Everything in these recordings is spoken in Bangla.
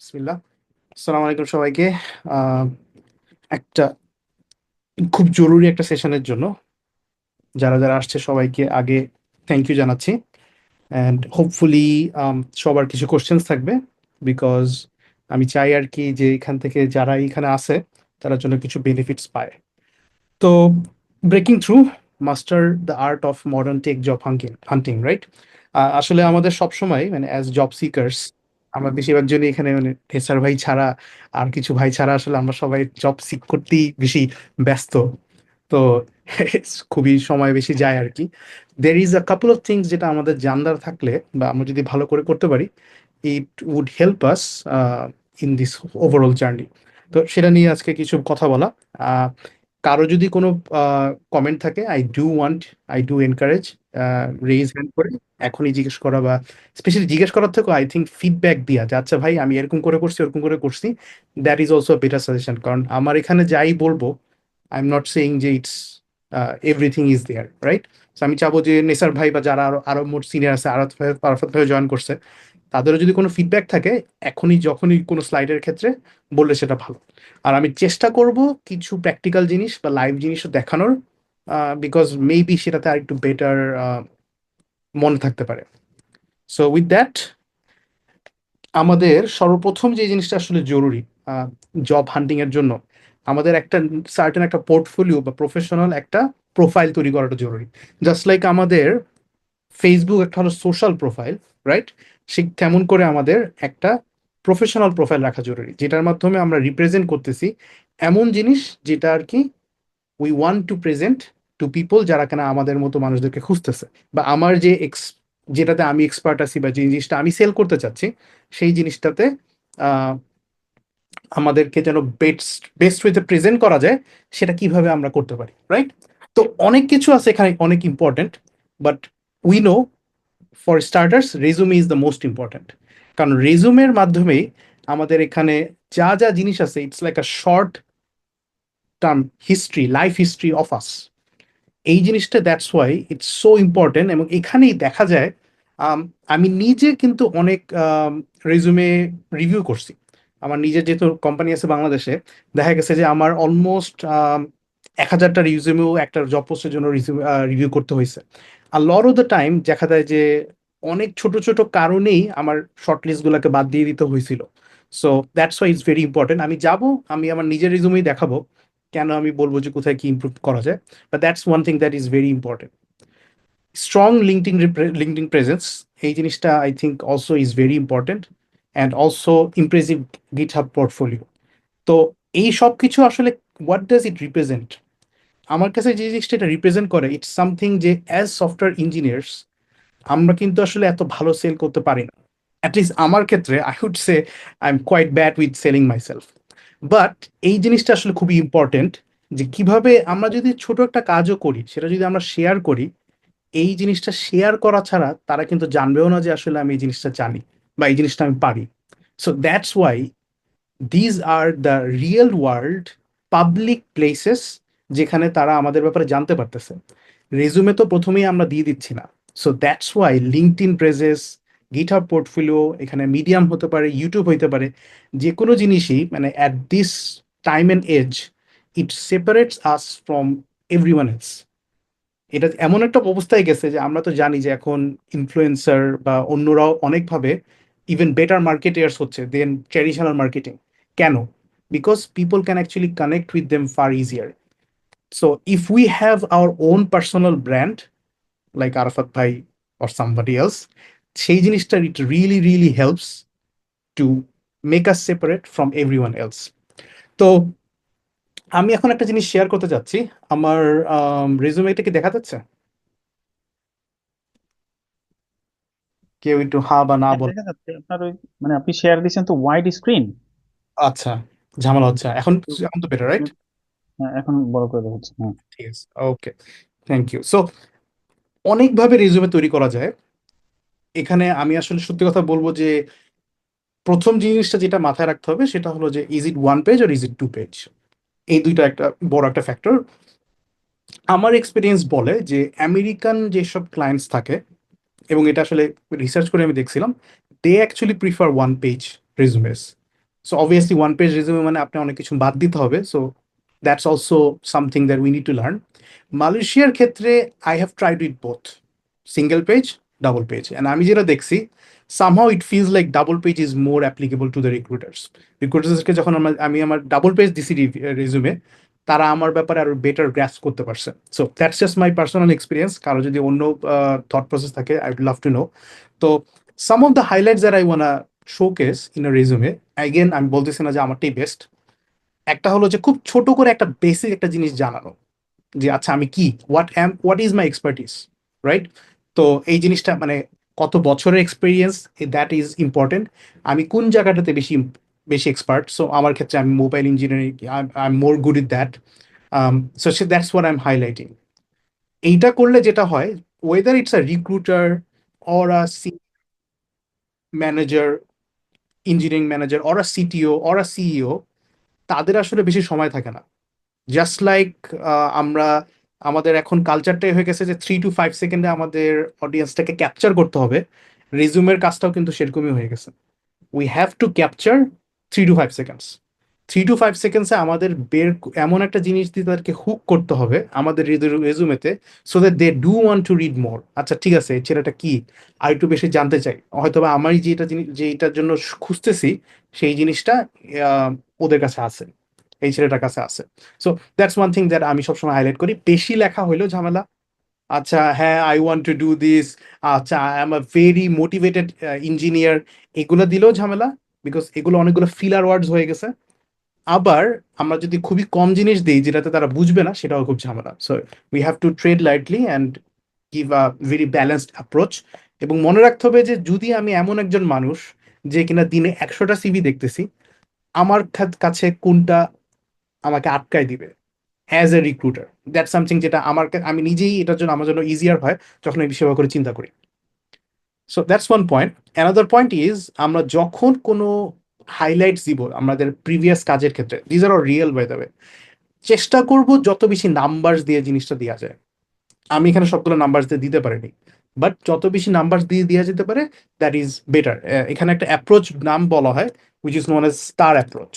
বিসমিল্লাহ। আসসালামু আলাইকুম সবাইকে। আহ, একটা খুব জরুরি একটা সেশনের জন্য যারা যারা আসছে সবাইকে আগে থ্যাংক ইউ জানাচ্ছি। অ্যান্ড হোপফুলি সবার কিছু কোশ্চেন্স থাকবে, বিকজ আমি চাই আর কি যে এখান থেকে যারা এখানে আসে তারা জন্য কিছু বেনিফিটস পায়। তো breaking through master the art of modern tech job hunting, right? আসলে আমাদের সবসময় মানে অ্যাজ জব সিকার্স আমরা বেশিরভাগ জনই এখানে মানে টেসার ভাই ছাড়া আর কিছু ভাই ছাড়া আসলে আমরা সবাই জব সিক করতেই বেশি ব্যস্ত। তো খুবই সময় বেশি যায় আর কি। There is a couple of things যেটা আমাদের জানার থাকলে বা আমরা যদি ভালো করে করতে পারি, it would help us in this overall journey. তো সেটা নিয়ে আজকে কিছু কথা বলা। আহ, কারো যদি কোনো কমেন্ট থাকে, I do encourage raise hand করে এখনই জিজ্ঞেস করা, বা স্পেশালি জিজ্ঞেস করার থেকে আই থিঙ্ক ফিডব্যাক দিয়া যে আচ্ছা ভাই আমি এরকম করে করছি ওরকম করে করছি, that is also better suggestion. কারণ আমার এখানে যাই বলবো, আই এম নট সেইং যে it's everything is there, right? আমি চাবো যে নেসার ভাই বা যারা আরো আরো মোট সিনিয়র আছে, আরাফাত ভাই জয়েন করছে, তাদেরও যদি কোনো ফিডব্যাক থাকে এখনই যখনই কোনো স্লাইডের ক্ষেত্রে বললে সেটা ভালো। আর আমি চেষ্টা করব কিছু প্র্যাকটিক্যাল জিনিস বা লাইভ জিনিসও দেখানোর, বিকজ মেবি সেটাতে আর একটু বেটার মনে থাকতে পারে। সো উইথ দ্যাট, আমাদের সর্বপ্রথম যে জিনিসটা আসলে জরুরি জব হান্টিং এর জন্য, আমাদের একটা সার্টেন একটা পোর্টফোলিও বা প্রফেশনাল একটা প্রোফাইল তৈরি করাটা জরুরি। জাস্ট লাইক আমাদের ফেসবুক একটা হলো সোশ্যাল প্রোফাইল, রাইট? ঠিক তেমন করে আমাদের একটা প্রফেশনাল প্রোফাইল রাখা জরুরি, যেটার মাধ্যমে আমরা রিপ্রেজেন্ট করতেছি এমন জিনিস যেটা আর কি we want to present two people যারা কেনা আমাদের মতো মানুষদেরকে খুঁজতেছে, বা আমার যে যেটাতে আমি এক্সপার্ট আছি বা যে জিনিসটা আমি সেল করতে চাচ্ছি সেই জিনিসটাতে আহ, আমাদেরকে যেন বেস্ট বেস্ট ওয়েতে প্রেজেন্ট করা যায়, সেটা কিভাবে আমরা করতে পারি, রাইট? তো অনেক কিছু আছে এখানে, অনেক important, but we know for starters resume is the most important. কারণ রেজুমের মাধ্যমেই আমাদের এখানে যা যা জিনিস আছে, it's like a short term history, life history of us. এই জিনিসটা that's why it's so important. এবং এখানেই দেখা যায়, আম, আমি নিজে কিন্তু অনেক রেজুমে রিভিউ করছি। আমার নিজের যেহেতু কোম্পানি আছে বাংলাদেশে, দেখা গেছে যে আমার অলমোস্ট 1,000টা রিজুমেও একটা জব পোস্টের জন্য রিভিউ করতে হয়েছে। আর লট অফ দ্য টাইম দেখা যায় যে অনেক ছোট ছোট কারণেই আমার শর্ট লিস্ট গুলাকে বাদ দিয়ে দিতে হয়েছিল। So that's why it's very important. আমি যাব, আমি আমার নিজের রিজুমেই দেখাবো, কেন আমি বলবো যে কোথায় কি ইমপ্রুভ করা যায়। But that's one thing that is very important. Strong LinkedIn presence, এই জিনিসটা I think also is very important, and also impressive GitHub portfolio. তো এই সব কিছু আসলে what does it represent? আমার কাছে যে জিনিসটা এটা রিপ্রেজেন্ট করে, ইটস সামথিং যে অ্যাজ সফটওয়্যার ইঞ্জিনিয়ার্স আমরা কিন্তু আসলে এত ভালো সেল করতে পারি না। অ্যাটলিস্ট আমার ক্ষেত্রে I would say I am quite bad with selling myself. But এই জিনিসটা আসলে খুবই ইম্পর্টেন্ট, যে কিভাবে আমরা যদি ছোট একটা কাজও করি সেটা যদি আমরা শেয়ার করি, এই জিনিসটা শেয়ার করা ছাড়া তারা কিন্তু জানবেও না যে আসলে আমি এই জিনিসটা জানি বা এই জিনিসটা আমি পারি। So that's why these are the real world public places যেখানে তারা আমাদের ব্যাপারে জানতে পারতেছে। রেজুমে তো প্রথমেই আমরা দিয়ে দিচ্ছি না। So that's why LinkedIn presence, GitHub portfolio, এখানে মিডিয়াম হতে পারে, ইউটিউব হতে পারে, যে কোনো জিনিসই মানে at this time and as it separates us from everyone else. এটা এমন একটা অবস্থায় গেছে যে আমরা তো জানি যে এখন ইনফ্লুয়েন্সার বা অন্যরাও অনেকভাবে ইভেন বেটার মার্কেটার্স হচ্ছে দেন ট্র্যাডিশনাল মার্কেটিং। কেন? Because people can actually connect with them far easier. So if we have our own personal brand like Arafat ভাই অর সামবডি এলস, সেই জিনিসটা it really really helps to make us separate from everyone else. তো আমি এখন একটা জিনিস শেয়ার করতে চাচ্ছি। আমার রেজুমেটা কি দেখা যাচ্ছে? কেউ একটু হা বা না হ্যাঁ, বল। দেখা যাচ্ছে আপনার ওই মানে আপনি শেয়ার দিচ্ছেন তো ওয়াইড স্ক্রিন। আচ্ছা, ঝামেলা হচ্ছে এখন। এখন তো বেটার, রাইট? এখন বড় করে দেখাচ্ছে, হ্যাঁ। ঠিক আছে, ওকে, থ্যাংক ইউ। সো অনেকভাবে রেজুমে তৈরি করা যায়। এখানে আমি আসলে সত্যি কথা বলবো যে প্রথম জিনিসটা যেটা মাথায় রাখতে হবে সেটা হলো যে ইজ ইট ওয়ান পেজ আর ইজ ইট টু পেজ। এই দুইটা একটা বড় একটা ফ্যাক্টর। আমার এক্সপিরিয়েন্স বলে যে আমেরিকান যেসব ক্লায়েন্টস থাকে, এবং এটা আসলে রিসার্চ করে আমি দেখছিলাম, they actually prefer one page resumes. So obviously one page resume মানে আপনি অনেক কিছু বাদ দিতে হবে, so that's also something that we need to learn. মালয়েশিয়ার ক্ষেত্রে I have tried with both, single page, double page, and আমি যেটা দেখছি somehow it feels like double page is more applicable to the recruiters. রিক্রুটার্সকে যখন আমি আমার ডাবল পেজ দিছি রেজুমে, তারা আমার ব্যাপারে আরো বেটার গ্রাস্প করতে পারছে। So that's just my personal experience, কারো যদি অন্য থট প্রসেস থাকে I would love to know. তো some of the highlights that I wanna showcase in a resume, again আমি বলতেছি না যে আমারটাই বেস্ট। একটা হলো যে খুব ছোট করে একটা বেসিক একটা জিনিস জানানো, যে আচ্ছা আমি কি, what is my expertise, right? তো এই জিনিসটা মানে কত বছরের এক্সপিরিয়েন্স, দ্যাট ইজ ইম্পর্টেন্ট। আমি কোন জায়গাটাতে বেশি বেশি এক্সপার্ট, সো আমার ক্ষেত্রে আমি mobile engineering, I am more good it that. So that's what I am highlighting. এইটা করলে যেটা হয়, whether it's a recruiter or a manager, engineering manager or a CTO or a CEO, তাদের আসলে বেশি সময় থাকে না। জাস্ট লাইক আমরা, আমাদের এখন কালচারটাই হয়ে গেছে যে 3 to 5 সেকেন্ডে আমাদের অডিয়েন্সটাকে ক্যাপচার করতে হবে। রেজুমের কাজটাও কিন্তু সেরকমই হয়ে গেছে। We have to capture 3 to 5 seconds. 3 to 5 সেকেন্ডসে আমাদের এমন একটা জিনিস দিয়ে তাদেরকে হুক করতে হবে আমাদের রেজুমেতে, so that they do want to read more. আচ্ছা ঠিক আছে, এই ছেলেটা কি, আর একটু বেশি জানতে চাই, হয়তোবা আমার যেটা জিনিস যেটার জন্য খুঁজতেছি সেই জিনিসটা আহ, ওদের কাছে আছে, এই ছেলেটার কাছে আছে। So that's one thing that আমি সবসময় হাইলাইট করি। বেশি লেখা হইলেও ঝামেলা। আচ্ছা হ্যাঁ, I want to do this, আচ্ছা I am a very motivated engineer, এগুলো দিলেও ঝামেলা, বিকজ এগুলো অনেকগুলো ফিলার ওয়ার্ডস হয়ে গেছে। আবার আমরা যদি খুবই কম জিনিস দিই যেটাতে তারা বুঝবে না, সেটাও খুব ঝামেলা। So we have two trade lightly and give a very balanced approach. এবং মনে রাখতে হবে যে যদি আমি এমন একজন মানুষ যে কিনা দিনে 100টা সিভি দেখতেছি, আমার কাছে কোনটা আমাকে আটকায় দিবে as a recruiter, that something যেটা আমি নিজেই এটার জন্য আমার জন্য ইজিয়ার হয় যখন এই বিষয়ে করে চিন্তা করি। So that's one point. Another point is, আমরা যখন কোনো হাইলাইটস দিব আমাদের প্রিভিয়াস কাজের ক্ষেত্রে, these are real by the way, চেষ্টা করব যত বেশি নাম্বার দিয়ে জিনিসটা দেওয়া যায়। আমি এখানে সবগুলো নাম্বার দিয়ে দিতে পারিনি, বাট যত বেশি নাম্বার দিয়ে দেওয়া যেতে পারে দ্যাট ইজ বেটার। এখানে একটা অ্যাপ্রোচ নাম বলা হয়, which is known as star approach.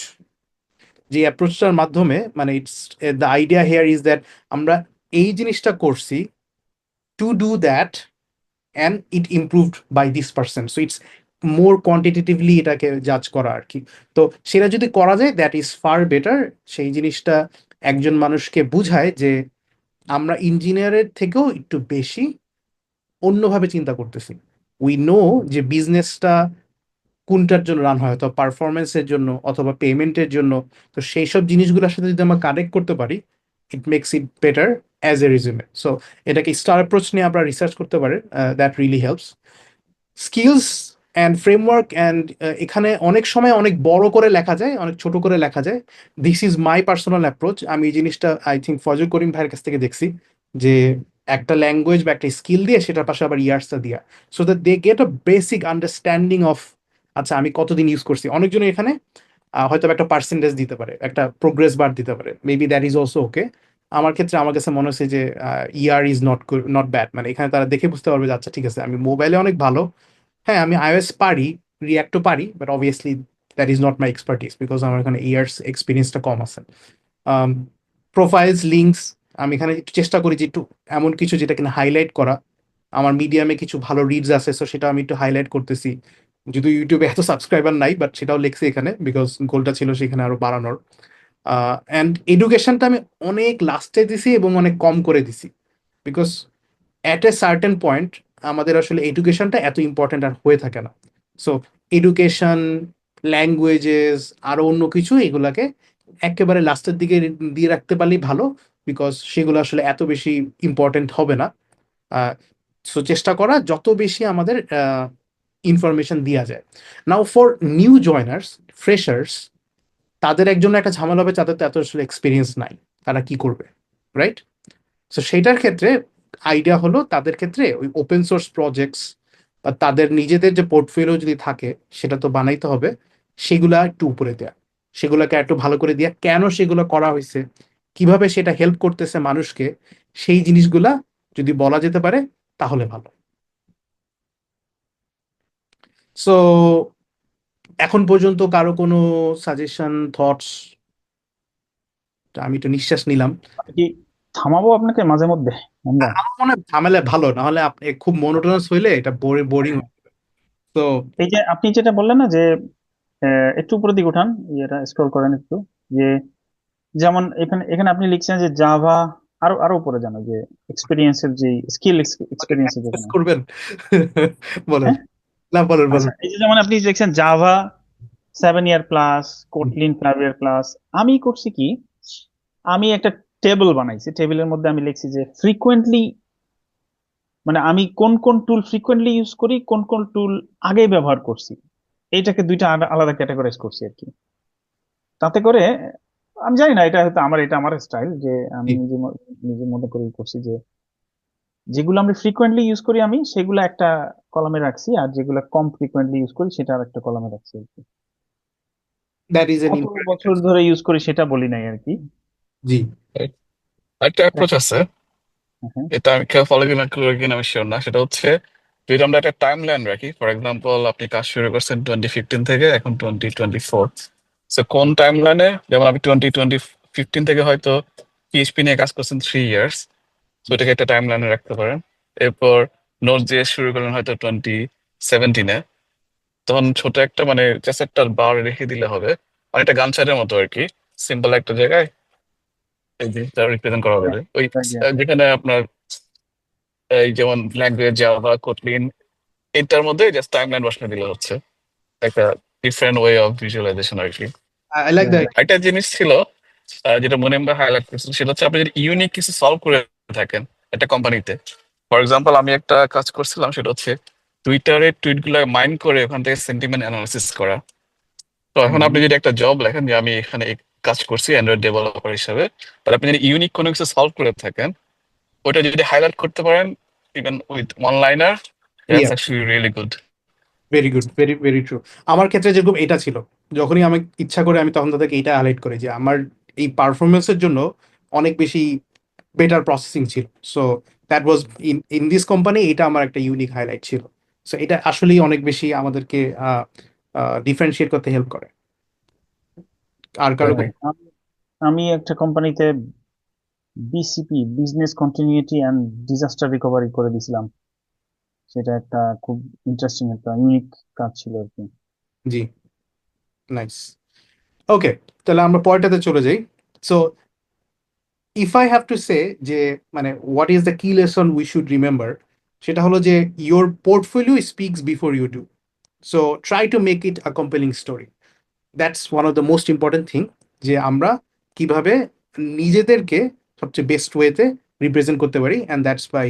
যে অ্যাপ্রোচটার মাধ্যমে মানে it's the idea here is that আমরা এই জিনিসটা করছি to do that and it improved by this person, so it's more quantitatively এটাকে জাজ করা আর কি। তো সেটা যদি করা যায় দ্যাট ইজ ফার বেটার। সেই জিনিসটা একজন মানুষকে বুঝায় যে আমরা ইঞ্জিনিয়ারের থেকেও একটু বেশি অন্যভাবে চিন্তা করতেছি। উই নো যে বিজনেসটা কোনটার জন্য রান হয়, অথবা পারফরমেন্সের জন্য অথবা পেমেন্টের জন্য। তো সেই সব জিনিসগুলোর সাথে যদি আমরা কানেক্ট করতে পারি, it makes it better as a resume. So এটাকে স্টার অ্যাপ্রোচ নিয়ে আপনারা রিসার্চ করতে পারেন, that really helps. Skills and framework and, এখানে অনেক সময় অনেক বড় করে লেখা যায়, অনেক ছোট করে লেখা যায়। This is my personal approach. আমি এই জিনিসটা আই থিঙ্ক ফজল করিম ভাইয়ের কাছ থেকে দেখছি, যে একটা ল্যাঙ্গুয়েজ বা একটা স্কিল দিয়ে সেটার পাশে আবার ইয়ার্সটা দিয়া, so that they get a basic understanding of আচ্ছা আমি কতদিন ইউজ করছি। অনেকজন এখানে হয়তো একটা পার্সেন্টেজ দিতে পারে, একটা প্রোগ্রেস বার দিতে পারে, মেবি দ্যাট ইজ অলসো ওকে। আমার ক্ষেত্রে আমার কাছে মনে হচ্ছে যে ইয়ার ইজ নট ব্যাড, মানে এখানে তারা দেখে বুঝতে পারবে যে আচ্ছা ঠিক আছে আমি মোবাইলে অনেক ভালো, হ্যাঁ আমি iOS পারি, রিয়াক্টও পারি, but obviously that is not my expertise, because আমার এখানে ইয়ার্স এক্সপিরিয়েন্সটা কম আছে। প্রোফাইলস, লিঙ্কস, আমি এখানে একটু চেষ্টা করি যে একটু এমন কিছু যেটা কিনা হাইলাইট করা। আমার মিডিয়ামে কিছু ভালো রিডস আছে, সো সেটা আমি একটু হাইলাইট করতেছি। যদিও ইউটিউবে এত সাবস্ক্রাইবার নাই, বাট সেটাও লিখছি এখানে, বিকজ গোলটা ছিল সেখানে আরো বাড়ানোর। অ্যান্ড এডুকেশনটা আমি অনেক লাস্টে দিছি এবং অনেক কম করে দিছি, because at a certain point আমাদের আসলে এডুকেশনটা এত ইম্পর্ট্যান্ট আর হয়ে থাকে না। সো এডুকেশন, ল্যাঙ্গুয়েজেস, আরো অন্য কিছু এগুলাকে একেবারে লাস্টের দিকে দিয়ে রাখতে পারলেই ভালো, বিকজ সেগুলো আসলে এত বেশি ইম্পর্ট্যান্ট হবে না। সো চেষ্টা করা যত বেশি আমাদের ইনফরমেশন দেওয়া যায়। নাও ফর নিউ জয়নার্স, ফ্রেশার্স, তাদের একজন একটা ঝামেলা হবে, তাদের তো এত আসলে এক্সপিরিয়েন্স নাই, তারা কি করবে, রাইট? সো সেইটার ক্ষেত্রে আইডিয়া হলো তাদের ক্ষেত্রে ওই ওপেন সোর্স প্রজেক্টস বা তাদের নিজেদের যে পোর্টফোলিও যদি থাকে সেটা তো বানাইতে হবে, সেগুলা একটু উপরে দেয়া, সেগুলোকে একটু ভালো করে দেয়া, কেন সেগুলো করা হয়েছে, কিভাবে সেটা হেল্প করতেছে মানুষকে, সেই জিনিসগুলা যদি বলা যেতে পারে তাহলে ভালো। সো এখন পর্যন্ত কারো কোনো সাজেশন, থটস? আমি তো নিঃশ্বাস নিলাম। আমি কি থামাবো আপনাকে মাঝে মধ্যে আমরা? আমার মনে হয় ঝামেলা ভালো, না হলে আপনি খুব মনোটোনাস হইলে এটা বোরিং। হ্যাঁ। তো এই যে আপনি যেটা বললেন না যে একটু উপরের দিকে উঠান, এটা স্ক্রল করেন একটু, যে যেমন এখানে এখানে আপনি লিখছেন যে জাভা, আরো আরো উপরে জানো যে এক্সপিরিয়েন্সের যে স্কিল, এক্সপিরিয়েন্সের অ্যাক্সেস যেখানে। করবেন। বলেন। হ্যাঁ, না, বলেন আচ্ছা, বলেন। এই যে যেমন আপনি লিখছেন জাভা 7 ইয়ার প্লাস, কোটলিন 5 ইয়ার প্লাস। আমি করছি কি, আমি একটা টেবিল বানাইছি, টেবিলের মধ্যে আমি লিখছি যে ফ্রিকোয়েন্টলি, মানে আমি কোন কোন টুল ফ্রিকোয়েন্টলি ইউজ করি, কোন কোন টুল আগে ব্যবহার করছি, এইটাকে দুইটা আলাদা ক্যাটাগরাইজ করছি আর কি। তাতে করে আমি জানি না, এটা হয়তো আমার, এটা আমার স্টাইল, যে আমি জি। নিজের মতো করে করছি যে যেগুলো আমরা ফ্রিকোয়েন্টলি ইউজ করি আমি সেগুলো একটা কলামে রাখছি, আর যেগুলো কম ফ্রিকোয়েন্টলি ইউজ করি সেটা আর একটা কলামে রাখছি আর কি। দ্যাট ইজ এন কত বছর ইম্পর্টেন্ট। ধরে ইউজ করি সেটা বলি নাই আর কি। জি। একটা অ্যাপ্রোচ আছে, হ্যাঁ। এটা আমি কেউ ফলো কিনা করে কিনা আমি শিওর না। সেটা হচ্ছে যদি আমরা একটা টাইম লাইন রাখি, ফর এক্সাম্পল আপনি কাজ শুরু করছেন 2015 থেকে, এখন 2024। সো কোন টাইম লাইনে, যেমন আপনি 2015 থেকে হয়তো পিএইচপি নিয়ে কাজ করছেন 3 ইয়ার্স, তো এটাকে একটা টাইম লাইনে রাখতে পারেন। এরপর নোট দিয়ে শুরু করেন হয়তো 2017-এ, তখন ছোট একটা মানে জাস্ট একটা বার রেখে দিলে হবে, অনেকটা গান চার্টের মতো আর কি, সিম্পল একটা জায়গায় এই জিনিসটা রিপ্রেজেন্ট করা যাবে। ওই যেখানে আপনার এই যেমন ল্যাঙ্গুয়েজ জাভা, কোটলিন, এটার মধ্যে জাস্ট টাইমলাইন বসানো দিলে হচ্ছে একটা ডিফারেন্ট ওয়ে অফ ভিজুয়ালাইজেশন আর কি। I like that. একটা জিনিস ছিল যেটা মনে আমরা হাইলাইট করছি, সেটা হচ্ছে আপনি যদি ইউনিক কিছু সলভ করে থাকেন একটা কোম্পানিতে। ফর এক্সাম্পল আমি একটা কাজ করছিলাম, সেটা হচ্ছে টুইটারের টুইট গুলো মাইন্ড করে ওখান থেকে সেন্টিমেন্ট অ্যানালিসিস করা। তো এখন আপনি যদি একটা জব লেখেন যে আমি এখানে এই কাজ করছি অ্যান্ড্রয়েড ডেভেলপার হিসাবে, তাহলে আপনি যদি ইউনিক কোনো কিছু সলভ করে থাকেন, ওটা যদি হাইলাইট করতে পারেন even with one liner, that's actually really good. Very good, very very true. আমার ক্ষেত্রে যেরকম এটা ছিল, যখনই আমি ইচ্ছা করে আমি তখন তাদেরকে এটা হাইলাইট করি যে আমার এই পারফরমেন্সের জন্য অনেক বেশি বেটার প্রসেসিং ছিল। So that was in in this company, এটা আমার একটা ইউনিক হাইলাইট ছিল। সো এটা আসলেই অনেক বেশি আমাদেরকে ডিফারেন্সিয়েট করতে হেল্প করে। আর কারো হ্যাঁ, আমি আমি একটা কোম্পানিতে BCP, business continuity and disaster recovery করে দিছিলাম। সেটা একটা খুব ইন্টারেস্টিং, একটা ইউনিক কাজ ছিল আর কি। জি, নাইস। ওকে, তাহলে আমরা পরেরটাতে চলে যাই। So if I have to say যে মানে হোয়াট ইজ দ্য কি লেসন উই শুড রিমেম্বার, সেটা হলো যে your portfolio speaks before you do. So try to make it a compelling story. That's one of the most important thing, যে আমরা কিভাবে নিজেদেরকে সবচেয়ে বেস্ট ওয়েতে রিপ্রেজেন্ট করতে পারি, and that's by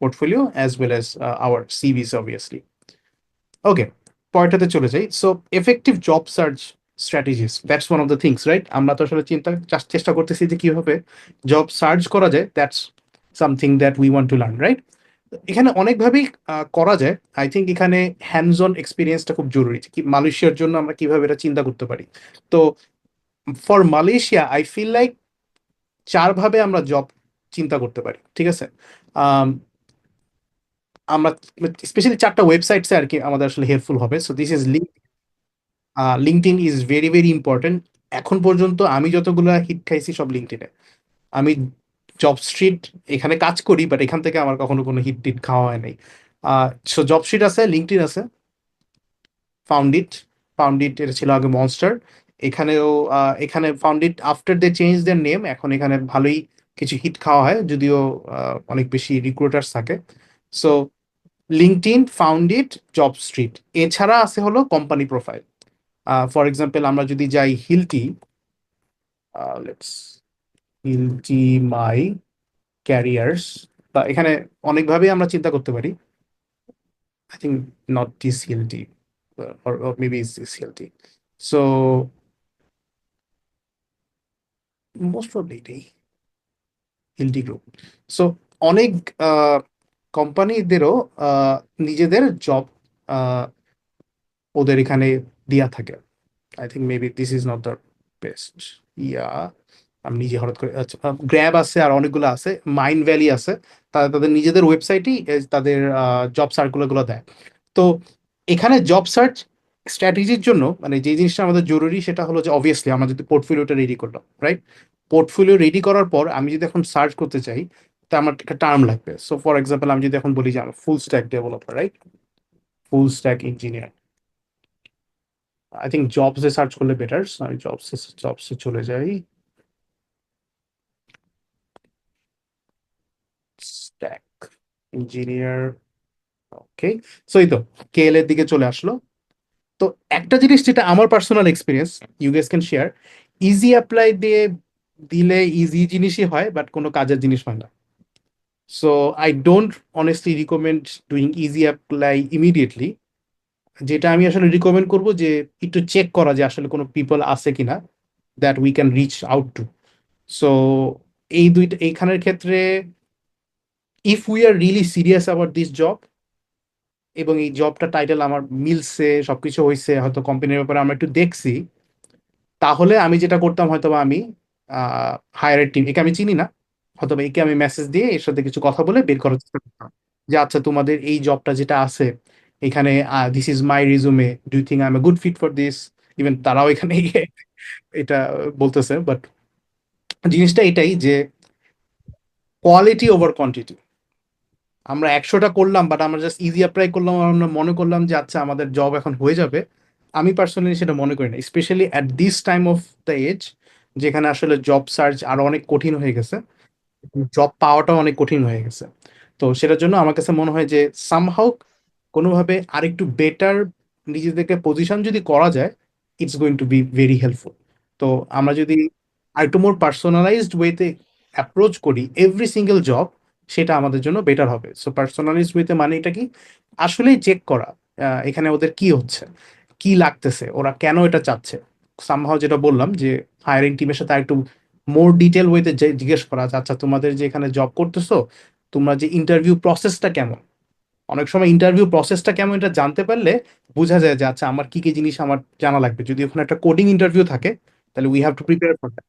portfolio as well as our CVs obviously. Okay, পরেরটাতে চলে যাই। So effective job search strategies, that's one of the things, right? আমরা তো আসলে চেষ্টা করতেছি যে কিভাবে জব সার্চ করা যায়। That's something that we want to learn, right? এখানে অনেকভাবেই করা যায়। আই থিঙ্ক এখানে হ্যান্ডস অন এক্সপিরিয়েন্সটা খুব জরুরি, যে কি মালয়েশিয়ার জন্য আমরা কিভাবে এটা চিন্তা করতে পারি। তো for Malaysia I feel like চারভাবে আমরা জব চিন্তা করতে পারি, ঠিক আছে? আম, আমরা স্পেশালি চারটা ওয়েবসাইটসে আর কি আমাদের আসলে হেল্পফুল হবে। So this is LinkedIn is very very important. এখন পর্যন্ত আমি যতগুলো হিট খাইছি সব লিঙ্কডইনে। আমি জব স্ট্রিট এখানে কাজ করি, বাট এখান থেকে আমার কখনো কোনো হিট টিট খাওয়া হয় নাই। সো জব স্ট্রিট আছে, লিঙ্কডইন আছে, ফাউন্ডিট, ফাউন্ডিট এটা ছিল আগে মনস্টার। এখানেও এখানে Foundit after they change their name, এখন এখানে ভালোই কিছু হিট খাওয়া হয়, যদিও অনেক বেশি রিক্রুটার্স থাকে। So LinkedIn, Foundit, JobStreet. এছাড়া আছে হলো কোম্পানি প্রোফাইল। ফর এক্সাম্পল আমরা যদি যাই হিলটি, লেটস হিলটি মাই ক্যারিয়ার্স, বা এখানে অনেকভাবেই আমরা চিন্তা করতে পারি। I think not this Hilti, or maybe it's this Hilti. So most probably এটাই হিলটি গ্রুপ। সো অনেক কোম্পানিদেরও নিজেদের জব ওদের এখানে দেয়া থাকে। I think maybe this is not the best. Yeah, আমি নিজে হঠাৎ করে, আচ্ছা, গ্র্যাব আছে আর অনেকগুলো আছে, মাইন্ড ভ্যালি আছে। তারা তাদের নিজেদের ওয়েবসাইটেই তাদের জব সার্কুলারগুলো দেয়। তো এখানে জব সার্চ স্ট্র্যাটেজির জন্য মানে যে জিনিসটা আমাদের জরুরি সেটা হলো যে অবভিয়াসলি আমরা যদি পোর্টফোলিওটা রেডি করলাম, রাইট? পোর্টফোলিও রেডি করার পর আমি যদি এখন সার্চ করতে চাই, তা আমার একটা টার্ম লাগবে। সো ফর এক্সাম্পল আমি যদি এখন বলি যে আমি full stack developer, right? Full stack engineer, I think জবসে সার্চ করলে বেটার। আমি জবসে চলে যাই, স্ট্যাক ইঞ্জিনিয়ার, ওকে। সো এই তো কেএল এর দিকে চলে আসলো। তো একটা জিনিস যেটা আমার personal experience, you guess can share, easy apply দিয়ে দিলে ইজি জিনিসই হয়, বাট কোনো কাজের জিনিস হয় না। So I don't honestly recommend doing easy apply immediately. যেটা আমি আসলে রিকমেন্ড করব যে একটু চেক করা যে আসলে কোনো পিপল আছে কিনা that we can reach out to. So এই দুইটা এইখানের ক্ষেত্রে, if we are really serious about this job এবং এই জবটা টাইটেল আমার মিলছে, সবকিছু হয়েছে, হয়তো কোম্পানির ব্যাপারে আমরা একটু দেখছি, তাহলে আমি যেটা করতাম হয়তো বা আমি হায়ার টিম, একে আমি চিনি না, হয়তো বা একে আমি মেসেজ দিয়ে এর সাথে কিছু কথা বলে বের করার চেষ্টা করতাম যে আচ্ছা তোমাদের এই জবটা যেটা আছে এখানে, this is my resume, do you think I am a good fit for this. Even তারাও এখানে এটা বলতেছে, বাট জিনিসটা এটাই যে কোয়ালিটি ওভার কোয়ান্টিটি। আমরা 100টা করলাম, বাট আমরা জাস্ট ইজি অ্যাপ্লাই করলাম, আমরা মনে করলাম যে আচ্ছা আমাদের জব এখন হয়ে যাবে। আমি পার্সোনালি সেটা মনে করি না, specially at this time of the age, যেখানে আসলে জব সার্চ আরো অনেক কঠিন হয়ে গেছে, জব পাওয়াটাও অনেক কঠিন হয়ে গেছে। তো সেটার জন্য আমার কাছে মনে হয় যে সামহাউ কোনোভাবে আরেকটু বেটার নিজেদেরকে পজিশন যদি করা যায়, it's going to be very helpful. তো আমরা যদি আরেকটু মোর পার্সোনালাইজড ওয়েতে অ্যাপ্রোচ করি এভরি সিঙ্গেল জব, সেটা আমাদের জন্য বেটার হবে। সো পার্সোনালাইজড ওয়েতে মানে এটা কি, আসলেই চেক করা এখানে ওদের কি হচ্ছে, কি লাগতেছে, ওরা কেন এটা চাচ্ছে। সামহাও যেটা বললাম যে হায়ারিং টিমের সাথে একটু মোর ডিটেল ওয়েতে জিজ্ঞেস করা যে আচ্ছা তোমাদের যে এখানে জব করতেছো, তোমরা যে ইন্টারভিউ প্রসেসটা কেমন। অনেক সময় ইন্টারভিউ প্রসেসটা কেমন এটা জানতে পারলে বোঝা যায় যে আচ্ছা আমার কি কি জিনিস আমার জানা লাগবে। যদি ওখানে একটা কোডিং ইন্টারভিউ থাকে, তাহলে we have to prepare for that.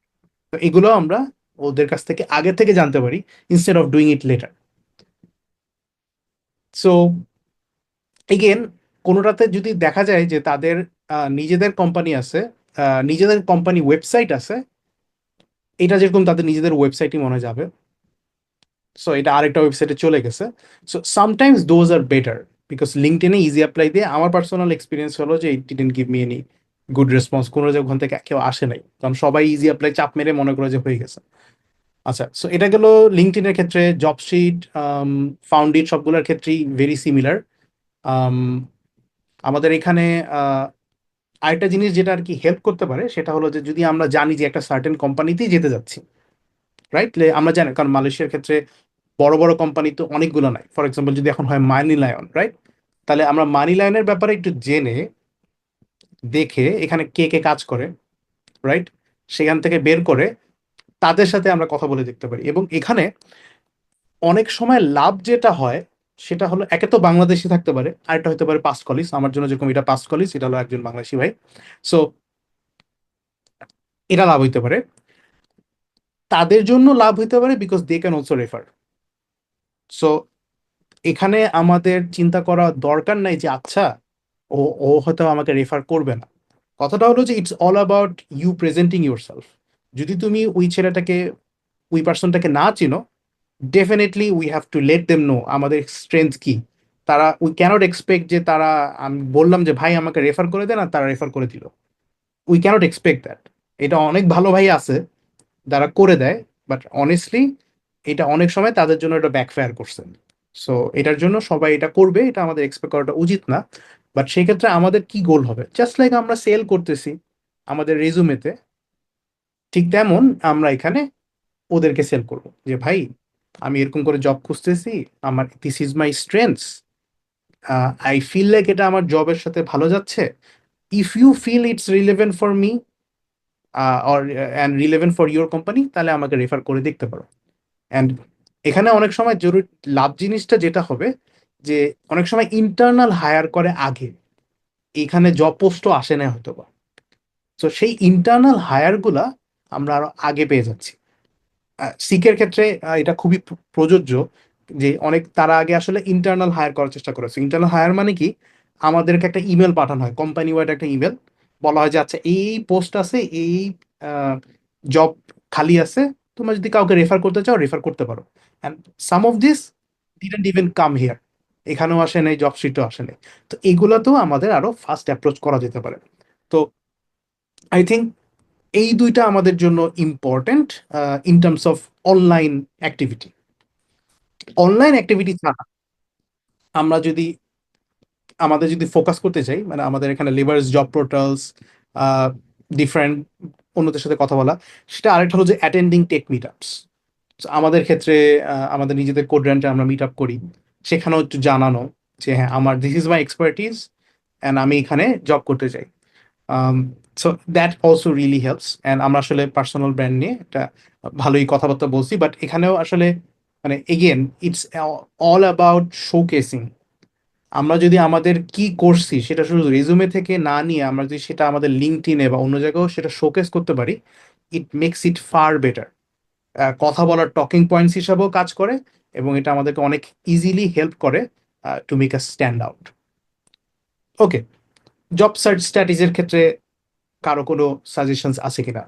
তো এগুলো আমরা ওদের কাছ থেকে আগে থেকে জানতে পারি, instead of doing it later. So again, কোনোটাতে যদি দেখা যায় যে তাদের নিজেদের কোম্পানি আছে, নিজেদের কোম্পানি ওয়েবসাইট আছে, এটা যেরকম তাদের নিজেদের ওয়েবসাইটই মনে হয় যাবে, সো এটা আরেকটা ওয়েবসাইটে চলে গেছে। So sometimes those are better, because লিঙ্কডইনে ইজি অ্যাপ্লাই দিয়ে আমার পার্সোনাল এক্সপিরিয়েন্স হলো যে it didn't give me any good response. কোনো যে ওখান থেকে কেউ আসে নাই, কারণ সবাই ইজি অ্যাপ্লাই চাপ মেরে মনে করে যে হয়ে গেছে। আচ্ছা, সো এটা গেল লিঙ্কডইনের ক্ষেত্রে। জবশিট, ফাউন্ডিট সবগুলোর ক্ষেত্রেই ভেরি সিমিলার। আমাদের এখানে আরেকটা জিনিস যেটা আর কি হেল্প করতে পারে সেটা হলো যে যদি আমরা জানি যে একটা সার্টেন কোম্পানিতেই যেতে যাচ্ছি, রাইট? আমরা জানি, কারণ মালয়েশিয়ার ক্ষেত্রে বড় বড় কোম্পানি তো অনেকগুলো নাই। ফর এক্সাম্পল যদি এখন হয় মানি লায়ন, রাইট? তাহলে আমরা মানি লায়নের ব্যাপারে একটু জেনে দেখে এখানে কে কে কাজ করে, রাইট, সেখান থেকে বের করে তাদের সাথে আমরা কথা বলে দেখতে পারি। এবং এখানে অনেক সময় লাভ যেটা হয় সেটা হলো, একে তো বাংলাদেশি থাকতে পারে, আরেকটা হতে পারে পাস্ট কলিজ। আমার জন্য যেরকম এটা পাস্ট কলিজ, এটা হলো একজন বাংলাদেশি ভাই। সো এটা লাভ হইতে পারে, তাদের জন্য লাভ হইতে পারে, because they can also refer. So এখানে আমাদের চিন্তা করা দরকার নাই যে আচ্ছা ও ও হয়তো আমাকে রেফার করবে না। কথাটা হলো যে it's all about you presenting yourself. যদি তুমি ওই ছেলেটাকে, ওই পার্সনটাকে না চিনো, definitely we have to let them know আমাদের স্ট্রেংথ কি। তারা, উই ক্যানট এক্সপেক্ট যে তারা, আমি বললাম যে ভাই আমাকে রেফার করে দেন আর তারা রেফার করে দিল, উই ক্যানট এক্সপেক্ট দ্যাট। এটা অনেক ভালো ভাই আছে যারা করে দেয়, বাট অনেস্টলি এটা অনেক সময় তাদের জন্য এটা ব্যাকফায়ার করছে। সো এটার জন্য সবাই এটা করবে এটা আমাদের এক্সপেক্ট করাটা উচিত না। বাট সেই ক্ষেত্রে আমাদের কি গোল হবে, জাস্ট লাইক আমরা সেল করতেছি আমাদের রেজুমেতে, ঠিক তেমন আমরা এখানে ওদেরকে সেল করব যে ভাই আমি এরকম করে জব খুঁজতেছি, আমার this is my strengths, I feel like এটা আমার জবের সাথে ভালো যাচ্ছে। If you feel it's relevant for me or and relevant for your company, তাহলে আমাকে রেফার করে দেখতে পারো। অ্যান্ড এখানে অনেক সময় জরুরি লাভ জিনিসটা যেটা হবে যে অনেক সময় ইন্টারনাল হায়ার করে আগে, এখানে জব পোস্টও আসে না হয়তো বা। তো সেই ইন্টারনাল হায়ার গুলা আমরা আরো আগে পেয়ে যাচ্ছি। সিকের ক্ষেত্রে এটা খুবই প্রযোজ্য যে অনেক তারা আগে আসলে ইন্টারনাল হায়ার করার চেষ্টা করেছে। ইন্টারনাল হায়ার মানে কি, আমাদেরকে একটা ইমেল পাঠানো হয়, কোম্পানি ওয়াইড একটা ইমেল, বলা হয় যে আচ্ছা এই পোস্ট আছে, এই জব খালি আছে, তোমরা যদি কাউকে রেফার করতে চাও রেফার করতে পারো। And some of this didn't even come here, এখানেও আসে নাই, জব শিটও আসে নাই। তো এগুলাতেও আমাদের আরো ফাস্ট অ্যাপ্রোচ করা যেতে পারে। তো আই থিঙ্ক এই দুইটা আমাদের জন্য important in terms of online activity. Online activity ছাড়া আমরা যদি আমাদের যদি ফোকাস করতে চাই, মানে আমাদের এখানে লিভার্স জব পোর্টালস, ডিফারেন্ট অন্যদের সাথে কথা বলা, সেটা আরেকটা হলো যে অ্যাটেন্ডিং টেক মিট আপস। আমাদের ক্ষেত্রে আমাদের নিজেদের কোড্রেন্টে আমরা মিট আপ করি, সেখানেও একটু জানানো যে হ্যাঁ আমার this is my expertise and আমি এখানে জব করতে চাই। So that also really helps. And আমরা আসলে পার্সোনাল ব্র্যান্ড নিয়ে একটা ভালোই কথাবার্তা বলছি, বাট এখানেও আসলে মানে again it's all about showcasing. আমরা যদি আমাদের কি করছি সেটা শুধু রেজুমে থেকে না নিয়ে আমরা যদি সেটা আমাদের লিঙ্কডইনে বা অন্য জায়গায়ও সেটা শোকেস করতে পারি, it makes it far better. কথা বলার টকিং পয়েন্টস হিসাবেও কাজ করে, এবং এটা আমাদেরকে অনেক ইজিলি হেল্প করে to make a stand out. Okay, job search স্ট্র্যাটেজির ক্ষেত্রে কারো কোনো সাজেশনস আছে কিনা?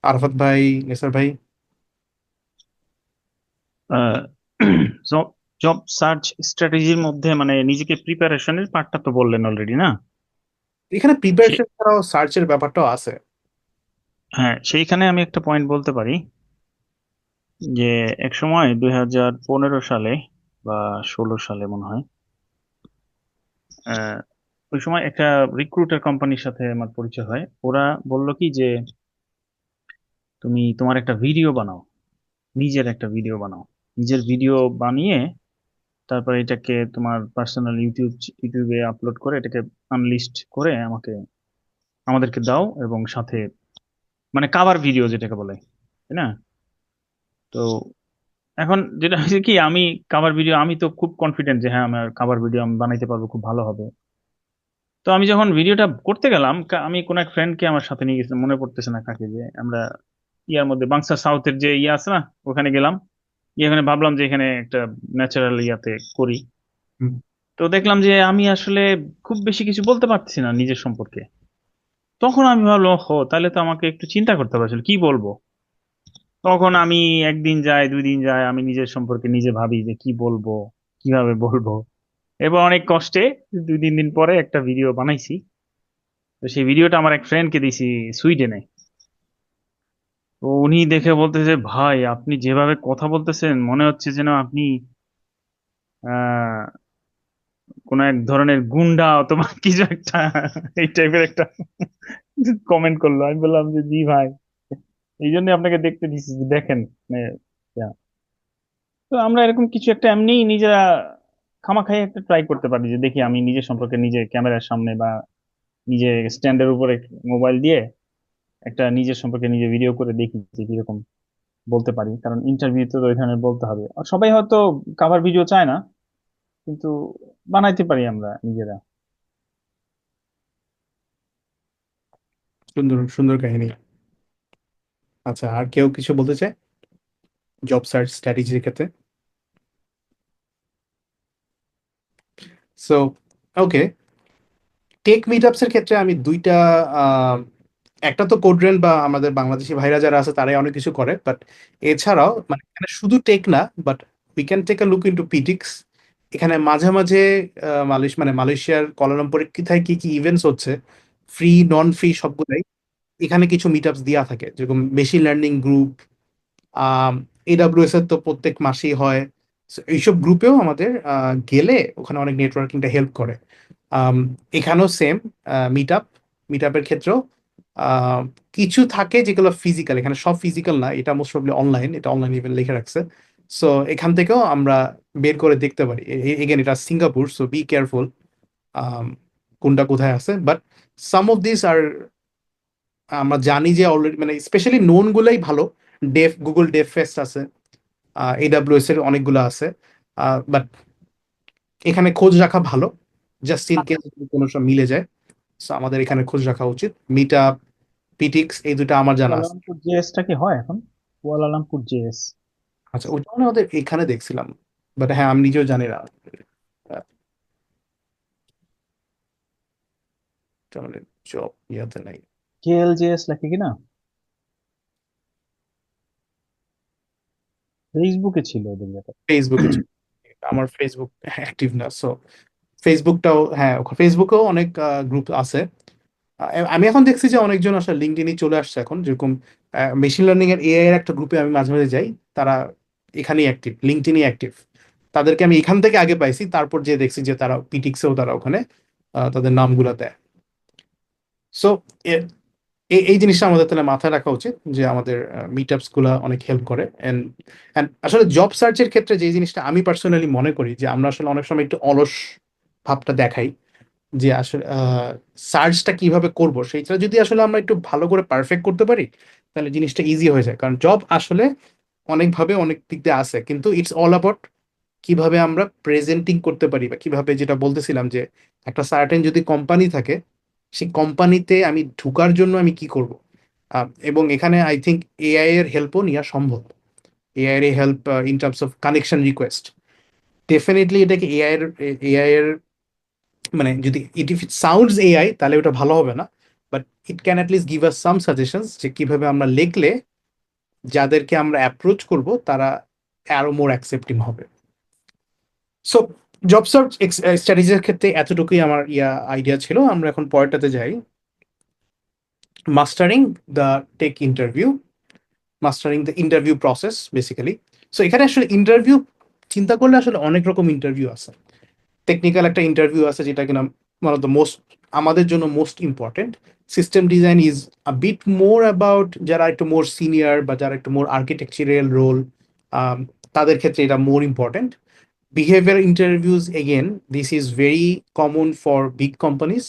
আরাফাত ভাই, নেসার ভাই? জব জব সার্চ স্ট্র্যাটেজির মধ্যে মানে নিজেকে প্রিপারেশনের পার্টটা তো বললেন অলরেডি না? এখানে সে প্রিপারেশন ছাড়াও সার্চের ব্যাপারটাও আছে। হ্যাঁ, সেইখানে আমি একটা পয়েন্ট বলতে পারি যে এক সময় 2015 সালে বা 2016 সালে মনে হয়, আহ, ওই সময় একটা রিক্রুটার কোম্পানির সাথে আমার পরিচয় হয়। ওরা বলল কি যে তুমি তোমার একটা ভিডিও বানাও, নিজের একটা ভিডিও বানাও, নিজের ভিডিও বানিয়ে তারপরে এটাকে তোমার পার্সোনাল ইউটিউবে আপলোড করে এটাকে আনলিস্ট করে আমাদেরকে দাও, এবং সাথে মানে কাভার ভিডিও যেটাকে বলে, তাই না? তো এখন যেটা হয়েছে কি, আমি কাভার ভিডিও, আমি তো খুব কনফিডেন্ট যে হ্যাঁ আমার কাভার ভিডিও আমি বানাইতে পারবো, খুব ভালো হবে। তো আমি যখন ভিডিওটা করতে গেলাম, আমি কোন এক ফ্রেন্ডকে আমার সাথে নিয়ে গেছিলাম, মনে পড়তেছে না কাকে, যে আমরা ইয়ার মধ্যে বাংসা সাউথের যে ইয়ে আছে না, ওখানে গেলাম। এখানে ভাবলাম যে এখানে একটা ন্যাচারাল ইয়াতে করি। হুম। তো দেখলাম যে আমি আসলে খুব বেশি কিছু বলতে পারছি না নিজের সম্পর্কে। তখন আমি ভাবলাম, তাহলে তো আমাকে একটু চিন্তা করতে হবে আসলে কি বলবো। তখন আমি একদিন যায়, 2 দিন যায়, আমি নিজের সম্পর্কে নিজে ভাবি যে কি বলবো, কিভাবে বলবো। এবার অনেক কষ্টে 2-3 দিন পরে একটা ভিডিও বানাইছি। তো সেই ভিডিওটা আমার এক ফ্রেন্ডকে দিছি, সুইডেনে। তো উনি দেখে বলতেছে, ভাই আপনি যেভাবে কথা বলতেছেন মনে হচ্ছে যেন আপনি আহ কোন এক ধরনের গুন্ডা অথবা কিছু একটা, এই টাইপের একটা কমেন্ট করলো। আমি বললাম যে জি ভাই, এই জন্য আপনাকে দেখতে দিছি যে দেখেন, মানে, ইয়া। তো আমরা এরকম কিছু একটা এমনি নিজেরা খামাখাই একটা ট্রাই করতে পারি, যে দেখি আমি নিজের সম্পর্কে নিজে ক্যামেরার সামনে বা নিজে স্ট্যান্ডের উপরে মোবাইল দিয়ে একটা নিজের সম্পর্কে নিজে ভিডিও করে দেখি যে কিরকম বলতে পারি। কারণ ইন্টারভিউতে তো ওই ধরনের বলতে হবে। আর সবাই হয়তো কাভার ভিডিও চায় না, কিন্তু বানাইতে পারি আমরা নিজেরা। সুন্দর সুন্দর কাহিনী। আচ্ছা, আর কেউ কিছু বলতে চায় জব সার্চ স্ট্র্যাটেজির ক্ষেত্রে? সো ওকে, টেক মিটআপস এর ক্ষেত্রে আমি দুইটা, আহ, একটা তো কোডরেল বা আমাদের বাংলাদেশি ভাইরা যারা আছে তারাই অনেক কিছু করে, বাট এছাড়াও মানে এখানে শুধু টেক না, but we can take a look into পিটিক্স। এখানে মাঝে মাঝে মালয়েশিয়ার কুয়ালালামপুরে কোথায় কি কি ইভেন্টস হচ্ছে, ফ্রি নন ফ্রি সবগুলাই, এখানে কিছু মিটআপস দেওয়া থাকে, যেরকম মেশিন লার্নিং গ্রুপ, এডাব্লিউএস এর তো প্রত্যেক মাসেই হয়। So, এইসব গ্রুপেও আমাদের গেলে ওখানে অনেক নেটওয়ার্কিংটা হেল্প করে। আম, এখানেও সেম মিট আপ, মিট আপের ক্ষেত্রেও আহ, কিছু থাকে যেগুলো ফিজিক্যাল, এখানে সব ফিজিক্যাল না, এটা মোস্ট প্রবলি অনলাইন, এটা অনলাইন ইভেন্ট লিখে রাখছে। সো এখান থেকেও আমরা বের করে দেখতে পারি। এগেন এটা সিঙ্গাপুর, সো বি কেয়ারফুল কোনটা কোথায় আছে, বাট সাম অফ দিস আর আমরা জানি যে অলরেডি, মানে স্পেশালি নোন গুলাই ভালো। গুগল ডেভ ফেস্ট আছে, এডাব্লিউএস এর অনেকগুলো আছে, বাট এখানে খোঁজ রাখা ভালো, জাস্ট ইন কেস কোনো সব মিলে যায়। সো আমাদের এখানে খোঁজ রাখা উচিত। মিট আপ, পিটিক্স, এই দুটো আমার জানা আছে। কুয়ালালামপুর জেএস টা কি হয় এখন? Kuala Lumpur JS. আচ্ছা, ওটা মানে ওদের এখানে দেখছিলাম, বাট হ্যাঁ আমি নিজেও জানি না। এটা মানে জব ইয়াতে নাই। কেএলজেএস লেখে কিনা, ফেসবুকে ছিল ওদের ইয়েটা। ফেসবুকে আমার ফেসবুক অ্যাক্টিভ না, সো ফেসবুকটাও, হ্যাঁ ফেসবুকেও অনেক গ্রুপ আছে। আমি এখন দেখছি যে অনেকজন আসলে লিঙ্কডইনে চলে আসছে এখন, যেরকম মেশিন লার্নিং এর এআই এর একটা গ্রুপে আমি মাঝে মাঝে যাই, তারা এখানেই অ্যাক্টিভ, লিঙ্কডইনই অ্যাক্টিভ। তাদেরকে আমি এখান থেকে আগে পাইছি, তারপর যে দেখছি যে তারা পিটিক্সেও তারা ওখানে তাদের নামগুলো দেয়। সো এই জিনিসটা আমাদের তাহলে মাথায় রাখা উচিত যে আমাদের মিট আপস গুলা অনেক হেল্প করে। এন্ড আসলে জব সার্চের ক্ষেত্রে যে জিনিসটা আমি পার্সোনালি মনে করি যে আমরা আসলে অনেক সময় একটু অলস ভাবটা দেখাই, যে আসলে সার্চটা কিভাবে করব সেইটা যদি আসলে আমরা একটু ভালো করে পারফেক্ট করতে পারি, তাহলে জিনিসটা ইজি হয়ে যায়। কারণ জব আসলে অনেকভাবে অনেক দিক দিয়ে আছে, কিন্তু ইটস অল অ্যাবাউট কিভাবে আমরা প্রেজেন্টিং করতে পারি, বা কিভাবে, যেটা বলতেছিলাম যে একটা সার্টেন যদি কোম্পানি থাকে, সেই কোম্পানিতে আমি ঢুকার জন্য আমি কি করব। এবং এখানে আই থিঙ্ক এআই এর হেল্পও নেওয়া সম্ভব। এআই এর help in terms of connection request, definitely এটাকে এআই এর মানে যদি it if it sounds AI তাহলে ওটা ভালো হবে না, but it can at least give us some suggestions যে কিভাবে আমরা লিখলে যাদেরকে আমরা অ্যাপ্রোচ করব তারা আরো মোর অ্যাকসেপ্টিং হবে। সো জব সার্চ স্ট্র্যাটেজির ক্ষেত্রে এতটুকুই আমার আইডিয়া ছিল। আমরা এখন পরেরটাতে যাই, mastering the tech interview, mastering the interview process basically. So এখানে আসলে ইন্টারভিউ চিন্তা করলে আসলে অনেক রকম ইন্টারভিউ আছে। টেকনিক্যাল একটা ইন্টারভিউ আছে যেটা কিনা ওয়ান অফ দ্য মোস্ট, আমাদের জন্য most important. System design is a bit more about যারা একটু মোর সিনিয়র বা যারা একটু মোর আর্কিটেকচারাল রোল, তাদের ক্ষেত্রে এটা more important. Behaviour interviews again, this is very common for big companies,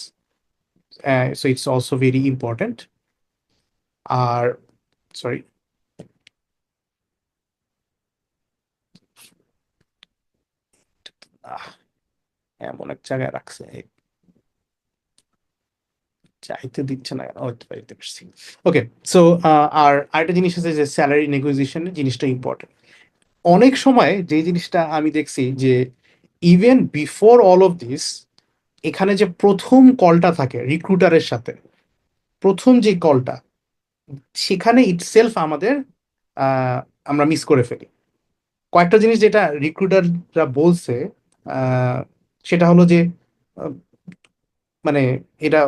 so it's also very important. আর সরি, এমন এক জায়গায় রাখছে, চাইতে দিচ্ছে না কেন, হয়তো পাইতে পারছি। ওকে, সো আর আরেকটা জিনিস আছে যে স্যালারি নেগোসিয়েশন জিনিসটা ইম্পর্টেন্ট। অনেক সময় যে জিনিসটা আমি দেখছি যে even before all of this, এখানে যে প্রথম কলটা থাকে রিক্রুটারের সাথে, প্রথম যে কলটা, সেখানে ইটসেলফ আমাদের আমরা মিস করে ফেলি কয়েকটা জিনিস যেটা রিক্রুটাররা বলছে। আহ, সেটা হলো যে আহ, মানে এটা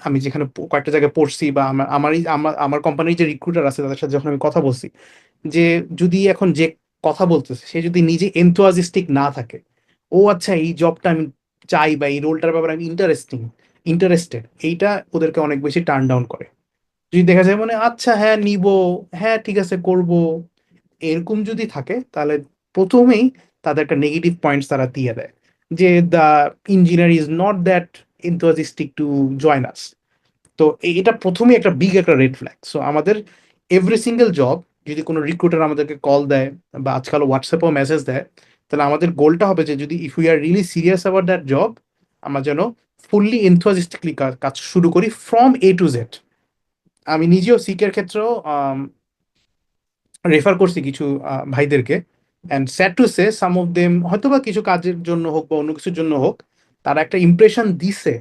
আমি যেখানে কয়েকটা জায়গায় পড়ছি বা আমার কোম্পানির যে রিক্রুটার আছে তাদের সাথে যখন আমি কথা বলছি, যে যদি এখন যে কথা বলতেছে সে যদি নিজে এনথুয়াজিস্টিক না থাকে, ও আচ্ছা এই জবটা আমি চাই বা এই রোলটার ব্যাপারে আমি ইন্টারেস্টেড, এইটা ওদেরকে অনেক বেশি টার্ন ডাউন করে। যদি দেখা যায় মানে আচ্ছা হ্যাঁ নিব, হ্যাঁ ঠিক আছে করব, এরকম যদি থাকে তাহলে প্রথমেই তাদের একটা নেগেটিভ পয়েন্টস তারা দিয়ে দেয়, যে the engineer is not that enthusiastic to join us. তো এটা প্রথমেই একটা বিগ একটা রেড ফ্ল্যাগ। সো আমাদের এভরি সিঙ্গেল জব, যদি কোনো রিক্রুটার আমাদেরকে কল দেয় বা আজকাল হোয়াটসঅ্যাপেও মেসেজ দেয়, তাহলে আমাদের গোলটা হবে যে যদি if we are really serious about that job, আমরা যেন ফুললি এনথুয়াজিস্টিকলি কাজ শুরু করি ফ্রম এ টু জেড। আমি নিজেও সিকের ক্ষেত্রেও রেফার করছি কিছু ভাইদেরকে, and sad to say some of them হয়তো বা কিছু কাজের জন্য হোক বা অন্য কিছুর জন্য হোক, তারা একটা ইমপ্রেশন দিছে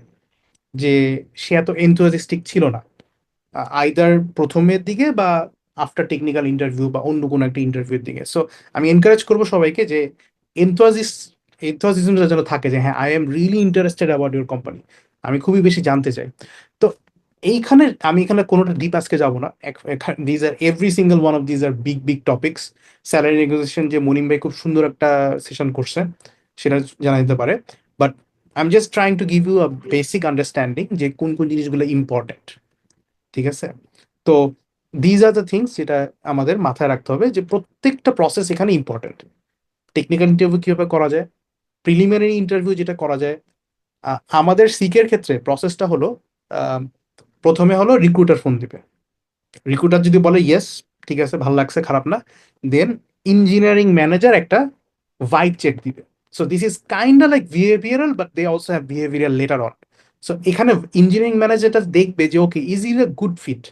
যে সে এত এনথুয়াজিস্টিক ছিল না, আইদার প্রথমের দিকে বা আফটার টেকনিক্যাল ইন্টারভিউ বা অন্য কোনো একটা ইন্টারভিউর দিকে। সো আমি এনকারেজ করবো সবাইকে যে এনথুয়াজিস এনথুয়াজিজমটা যেন থাকে, যে হ্যাঁ I am really interested about your company, আমি খুবই বেশি জানতে চাই। তো এইখানে আমি এখানে কোনোটা ডিপ আজকে যাবো না, these are every single one of these are big big topics. Salary negotiation যে মনিম ভাই খুব সুন্দর একটা সেশন করছে, সেটা জানা দিতে পারে, but I am just trying to give you a basic understanding যে কোন কোন জিনিসগুলো ইম্পর্টেন্ট। ঠিক আছে, তো দিজ আর দ্য থিংস যেটা আমাদের মাথায় রাখতে হবে, যে প্রত্যেকটা প্রসেস এখানে ইম্পর্টেন্ট। টেকনিক্যাল ইন্টারভিউ কিভাবে করা যায়, প্রিলিমিনারি ইন্টারভিউ যেটা করা যায়, আমাদের সিকের ক্ষেত্রে প্রসেসটা হলো আহ, প্রথমে হলো রিক্রুটার ফোন দিবে, রিক্রুটার যদি বলে ইয়েস ঠিক আছে ভালো লাগছে খারাপ না, দেন ইঞ্জিনিয়ারিং ম্যানেজার একটা ভাইব চেক দিবে। So this is kind like behavioural, but they also have behavioural later on. So এখানে ইঞ্জিনিয়ারিং ম্যানেজারটা দেখবে যে okay is is a good fit,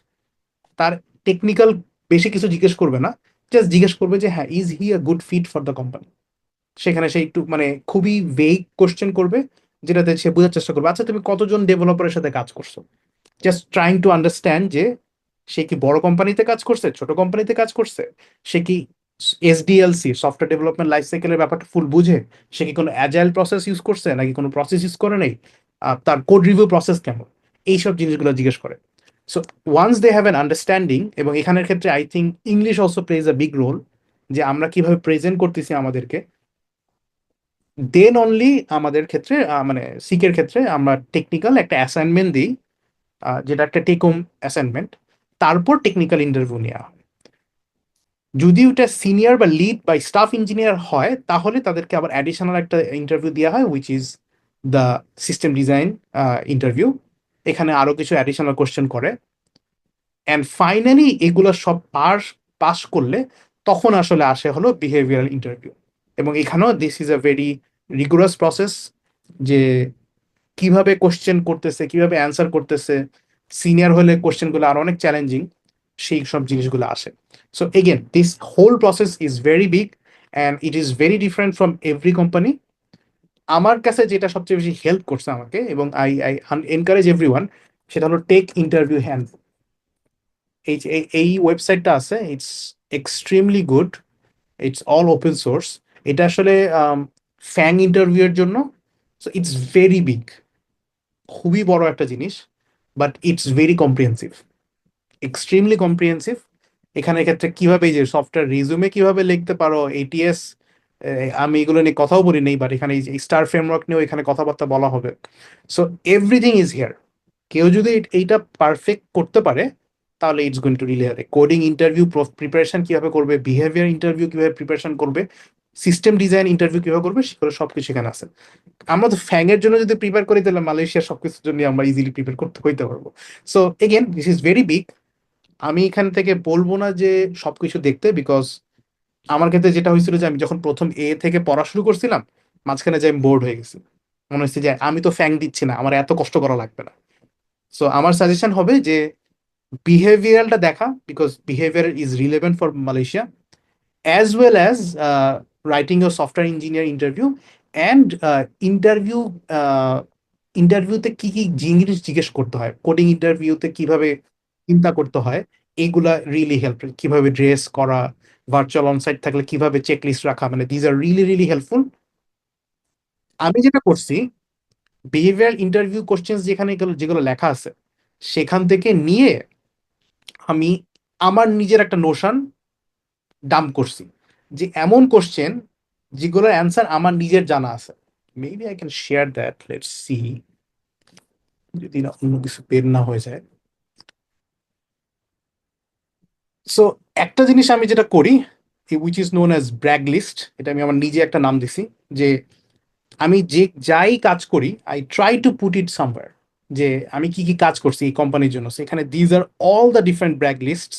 তার টেকনিক্যাল বেশি কিছু জিজ্ঞেস করবে না, জাস্ট জিজ্ঞেস করবে যে হ্যাঁ is he a good fit for the company. সেখানে সে একটু মানে খুবই ভেগ কোশ্চেন করবে, যেটাতে সে বোঝার চেষ্টা করবে আচ্ছা তুমি কতজন ডেভেলপারের সাথে কাজ করছো, জাস্ট ট্রাইং টু আন্ডারস্ট্যান্ড যে সে কি বড় কোম্পানিতে কাজ করছে, ছোট কোম্পানিতে কাজ করছে, সে কি এসডিএলসি সফটওয়্যার ডেভেলপমেন্ট লাইফ সাইকেলের ব্যাপারটা ফুল বুঝে, সে কি কোনো অ্যাজাইল প্রসেস ইউজ করছে নাকি কোনো প্রসেস ইউজ করে নেই, তার কোড রিভিউ প্রসেস কেমন, এইসব জিনিসগুলো জিজ্ঞেস করে। So once they have an understanding, এবং এখানের ক্ষেত্রে I think English also plays a big role, যে আমরা কিভাবে প্রেজেন্ট করতেছি আমাদেরকে, দেন অনলি আমাদের ক্ষেত্রে মানে সিকের ক্ষেত্রে আমরা টেকনিক্যাল একটা অ্যাসাইনমেন্ট দিই, যেটা একটা টেক হোম অ্যাসাইনমেন্ট, তারপর টেকনিক্যাল ইন্টারভিউ নেওয়া হয়। যদি ওটা সিনিয়র বা লিড বা স্টাফ ইঞ্জিনিয়ার হয় তাহলে তাদেরকে আবার অ্যাডিশনাল একটা ইন্টারভিউ দেওয়া হয়, which is the system design interview. এখানে আরো কিছু অ্যাডিশনাল কোশ্চেন করে, অ্যান্ড ফাইনালি এগুলো সব পাস পাস করলে তখন আসলে আসে হলো বিহেভিয়ারাল ইন্টারভিউ। এবং এখানেও this is a very rigorous process, যে কিভাবে কোশ্চেন করতেছে, কিভাবে অ্যান্সার করতেছে, সিনিয়র হলে কোশ্চেনগুলো আর অনেক চ্যালেঞ্জিং, সেই সব জিনিসগুলো আসে। So again this whole process is very big and it is very different from every company. আমার কাছে যেটা সবচেয়ে বেশি হেল্প করছে আমাকে, এবং I I encourage everyone, সেটা হলো টেক ইন্টারভিউ হ্যান্ড। এই ওয়েবসাইটটা আছে, it's extremely good, it's all open source. এটা আসলে ফ্যাং ইন্টারভিউ এর জন্য, সো ইটস ভেরি বিগ, খুবই বড় একটা জিনিস, but it's very comprehensive, extremely comprehensive. এখানে ক্ষেত্রে কিভাবে এই যে সফটওয়্যার রিজুমে কিভাবে লিখতে পারো, এটিএস, আমি এগুলো নিয়ে কথাও বলি নেই, বাট এখানে এই স্টার ফ্রেমওয়ার্ক নিয়েও এখানে কথাবার্তা বলা হবে। So everything is here. কেউ যদি এইটা পারফেক্ট করতে পারে তাহলে it's going to really help. Coding interview preparation কিভাবে করবে, বিহেভিয়ার ইন্টারভিউ কিভাবে প্রিপারেশন করবে, সিস্টেম ডিজাইন ইন্টারভিউ কিভাবে করবে, সেগুলো সবকিছু এখানে আছে। আমরা তো ফ্যাং এর জন্য যদি প্রিপেয়ার করি তাহলে মালয়েশিয়ার সবকিছুর জন্য আমরা ইজিলি প্রিপেয়ার করতে হইতে পারবো। So again this is very big. আমি এখান থেকে বলবো না যে সবকিছু দেখতে, বিকজ আমার ক্ষেত্রে যেটা হয়েছিল যে আমি যখন প্রথম এ থেকে পড়া শুরু করছিলাম, মাঝখানে যে আমি বোর্ড হয়ে গেছি, মনে হচ্ছে যে আমি তো ফ্যাং দিচ্ছি না, আমার এত কষ্ট করা লাগবে না। সো আমার সাজেশন হবে যে বিহেভিয়ারটা দেখা, because behaviour is relevant for Malaysia, as well as writing your software engineer interview, and interview ইন্টারভিউতে কি কি জিনিস জিজ্ঞেস করতে হয়, কোডিং ইন্টারভিউতে কিভাবে চিন্তা করতে হয়, এগুলা রিয়েলি হেল্প, কিভাবে ড্রেস করা, ভার্চুয়াল অনসাইট থাকলে কিভাবে চেক লিস্ট রাখা, মানে these are really really helpful. আমি যেটা করছি, বিহেভিয়ার ইন্টারভিউ কোশ্চেন যেখানে যেগুলো লেখা আছে সেখান থেকে নিয়ে আমি আমার নিজের একটা নোশন ডাম্প করছি, যে এমন কোশ্চেন যেগুলোর অ্যান্সার আমার নিজের জানা আছে। Maybe I can share that, let's see, যদি না অন্য কিছু বের না হয়ে যায়। সো একটা জিনিস আমি যেটা করি, which is known as brag list, এটা আমি আমার নিজে একটা নাম দিছি, যে আমি যে যাই কাজ করি I try to put it somewhere, যে আমি কি কি কাজ করছি এই কোম্পানির জন্য। সেখানে these are all the different brag list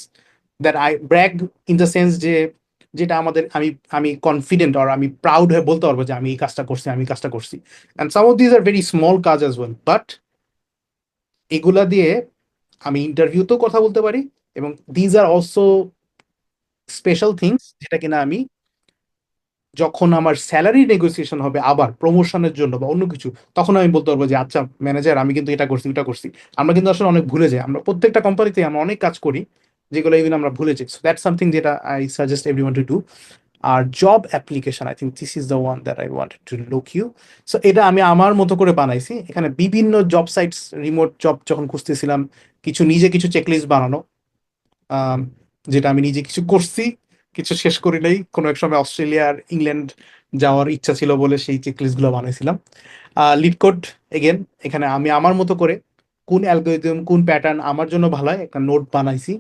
that I brag, in the sense যে যেটা আমাদের আমি আমি কনফিডেন্ট আর আমি প্রাউড হয়ে বলতে পারবো যে আমি এই কাজটা করছি, আমি এই কাজটা করছি। And some of these are very small কাজ অ্যাজ ওয়েল, বাট এগুলা দিয়ে আমি ইন্টারভিউতেও কথা বলতে পারি, এবং these are also special things, যেটা কিনা আমি যখন আমার স্যালারি নেগোসিয়েশন হবে আবার প্রমোশনের জন্য বা অন্য কিছু, তখন আমি বলতে পারবো যে আচ্ছা ম্যানেজার আমি কিন্তু এটা করছি ওটা করছি। আমরা কিন্তু আসলে অনেক ভুলে যাই, আমরা প্রত্যেকটা কোম্পানিতে আমরা অনেক কাজ করি যেগুলো ইভেন আমরা ভুলে যাই। সো দ্যাটস সামথিং যেটা I suggest everyone to do. আর job application, I think this is the one that I wanted to look you. সো এটা আমি আমার মতো করে বানাইছি, এখানে বিভিন্ন জব সাইটস, রিমোট জব যখন খুঁজতেছিলাম, কিছু নিজে কিছু চেকলিস্ট বানানো, আম, যেটা আমি নিজে কিছু করছি, কিছু শেষ করি নাই, কোনো এক সময় অস্ট্রেলিয়া আর ইংল্যান্ড যাওয়ার ইচ্ছা ছিল বলে সেই চেকলিস্ট গুলো বানাইছিলাম। লিড কোড, এগেন এখানে আমি আমার মতো করে কোন অ্যালগোরিদম কোন প্যাটার্ন আমার জন্য ভালো হয় একটা নোট বানাইছি।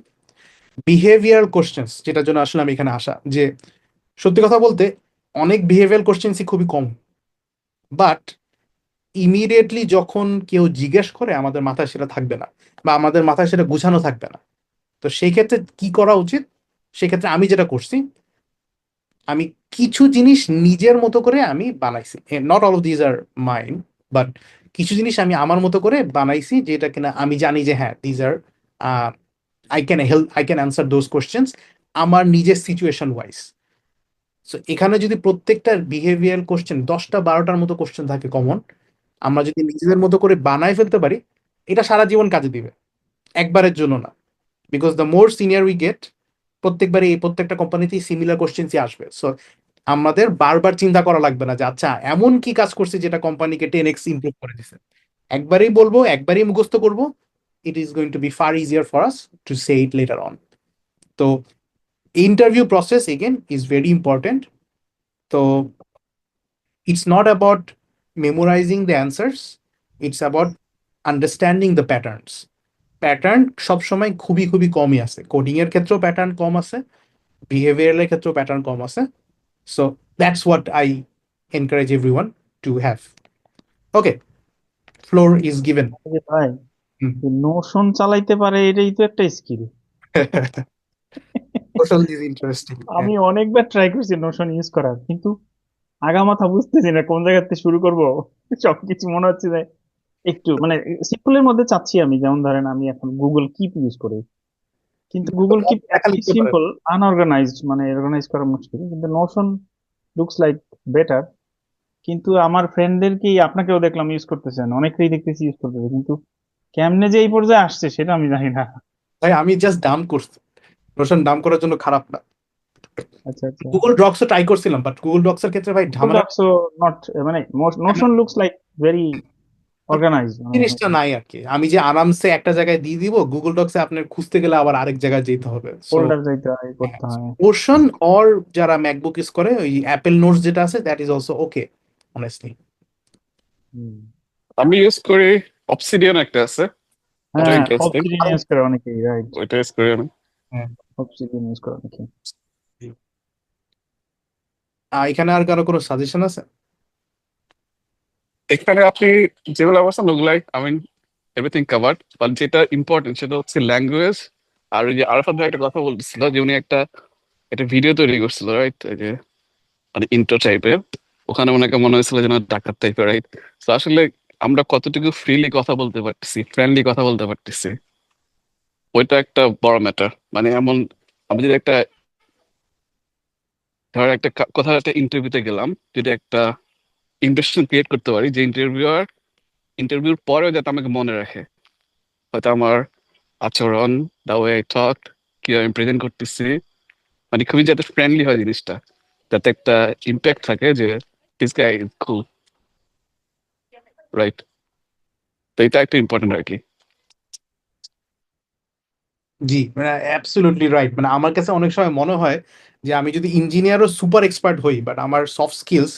বিহেভিয়ারাল কোশ্চেন্স, যেটার জন্য আসলে আমি এখানে আসা, যে সত্যি কথা বলতে অনেক বিহেভিয়ারাল কোশ্চেন্সই খুবই কম, বাট ইমিডিয়েটলি যখন কেউ জিজ্ঞেস করে আমাদের মাথায় সেটা থাকবে না, বা আমাদের মাথায় সেটা গুছানো থাকবে না। তো সেই ক্ষেত্রে কি করা উচিত, সেক্ষেত্রে আমি যেটা করছি, আমি কিছু জিনিস নিজের মতো করে আমি বানাইছি, not all of these are mine, but কিছু জিনিস আমি আমার মতো করে বানাইছি, যেটা কিনা আমি জানি যে হ্যাঁ these are I can help, I can answer those questions, আমার নিজের সিচুয়েশন ওয়াইজ। সো এখানে যদি প্রত্যেকটা বিহেভিয়ারাল কোশ্চেন 10টা 12টার মতো কোশ্চেন থাকে কমন, আমরা যদি নিজেদের মতো করে বানায় ফেলতে পারি, এটা সারা জীবন কাজে দিবে, একবারের জন্য না। Because the more senior we get, প্রত্যেকবারই এই প্রত্যেকটা কোম্পানিতেই সিমিলার কোশ্চেন্সই আসবে। সো আমাদের বারবার চিন্তা করা লাগবে না যে আচ্ছা এমন কি কাজ করছে যেটা কোম্পানিকে 10x ইমপ্রুভ করে দিছে। একবারেই বলবো, একবারেই মুখস্থ করবো, it is going to be far easier for us to say it later on. তো interview process again is very important. তো it's not about memorizing the answers, it's about understanding the patterns. Pattern সবসময় খুবই খুবই কমই আছে, কোডিং এর ক্ষেত্রেও প্যাটার্ন কম আছে, বিহেভিয়ারালের ক্ষেত্রেও প্যাটার্ন কম আছে। So that's what I encourage everyone to have. Okay, floor is given. যে ভাই নোশন চালাইতে পারে, এটাই তো একটা স্কিল। Social is interesting. আমি অনেকবার ট্রাই করছি নোশন ইউজ করার, কিন্তু আগামাথা বুঝতেছি না কোন জায়গা থেকে শুরু করব। সবকিছু মনে হচ্ছে যে একটু মানে সিম্পলের মধ্যে চাচ্ছি আমি, যেমন ধরেন আমি এখন গুগল কিপ ইউজ করি, কিন্তু গুগল কিপ লেখা এতই লিখতে পারেন। সিম্পল, আনঅর্গানাইজড, মানে অর্গানাইজ করা মুশকিল, কিন্তু নোশন লুকস লাইক বেটার। কিন্তু আমার ফ্রেন্ডদেরকেই, আপনাকেও দেখলাম ইউজ করতেছেন, অনেকেই দেখতেছি ইউজ করতেছে, কিন্তু কেমনে যে এই পর্যায়ে আসছে সেটা আমি জানি না। ভাই আমি জাস্ট ডাম করছি, রোশন ডাম করার জন্য খারাপ না। আচ্ছা আচ্ছা। গুগল ডক্সও ট্রাই করছিলাম, বাট গুগল ডক্স এর ক্ষেত্রে ভাই গুগল ঝামেলা ডক্সও নট, মানে Notion looks like very organised, মানে জিনিসটা নাই আর কি। আমি যে আরামসে একটা জায়গায় দিয়ে দিব, গুগল ডক্সে আপনার খুঁজতে গেলে আবার আরেক জায়গায় যেতে হবে। সো ফোল্ডার যাইতে হয়, করতে হয়। ওশন অর যারা ম্যাকবুক ইউজ করে ওই অ্যাপেল নোটস যেটা আছে, that is also okay honestly. Hmm. আমি ইউজ করি অবসিডিয়ান, একটা আছে, ওটা হ্যাঁ, ইন্টারেস্টিং, অবসিডিয়ান ইউজ করে অনেকেই, রাইট। ওইটা ইউজ করি আমি। অবসিডিয়ান ইউজ করে অনেকেই। এখানে আর কারো কোনো সাজেশন আছে? এখানে আপনি যেগুলো বলছেন ওগুলাই, I mean everything covered, but যেটা ইম্পর্টেন্ট সেটা হচ্ছে ল্যাঙ্গুয়েজ। আর ওই যে আরাফাত ভাই একটা কথা বলতেছিল যে উনি একটা একটা ভিডিও তৈরি করছিল, রাইট, এই যে মানে ইন্ট্রো টাইপের, ওখানে ওনাকে মনে হয়েছিল যে না ডাক্তার টাইপের, রাইট। তো আসলে আমরা কতটুকু ফ্রিলি কথা বলতে পারতেছি, ফ্রেন্ডলি কথা বলতে পারতেছি, ওইটা একটা বড় ম্যাটার। মানে এমন, আমি যদি একটা ধর একটা কোথাও একটা ইন্টারভিউতে গেলাম, যদি একটা ইমপ্রেশন ক্রিয়েট করতে পারি যে ইন্টারভিউর পরেও যাতে আমাকে মনে রাখে, হয়তো আমার আচরণ, দা ওয়ে আই টক, কি আমি প্রেজেন্ট করতেছি, মানে খুবই যাতে ফ্রেন্ডলি হয় জিনিসটা, যাতে একটা ইম্প্যাক্ট থাকে যে this guy is cool, right. তো এটা একটা ইম্পর্টেন্ট আর কি। জি, মানে অ্যাবসলিউটলি রাইট। মানে আমার কাছে অনেক সময় মনে হয় যে আমি যদি ইঞ্জিনিয়ারও সুপার এক্সপার্ট হই, বাট আমার সফট স্কিলস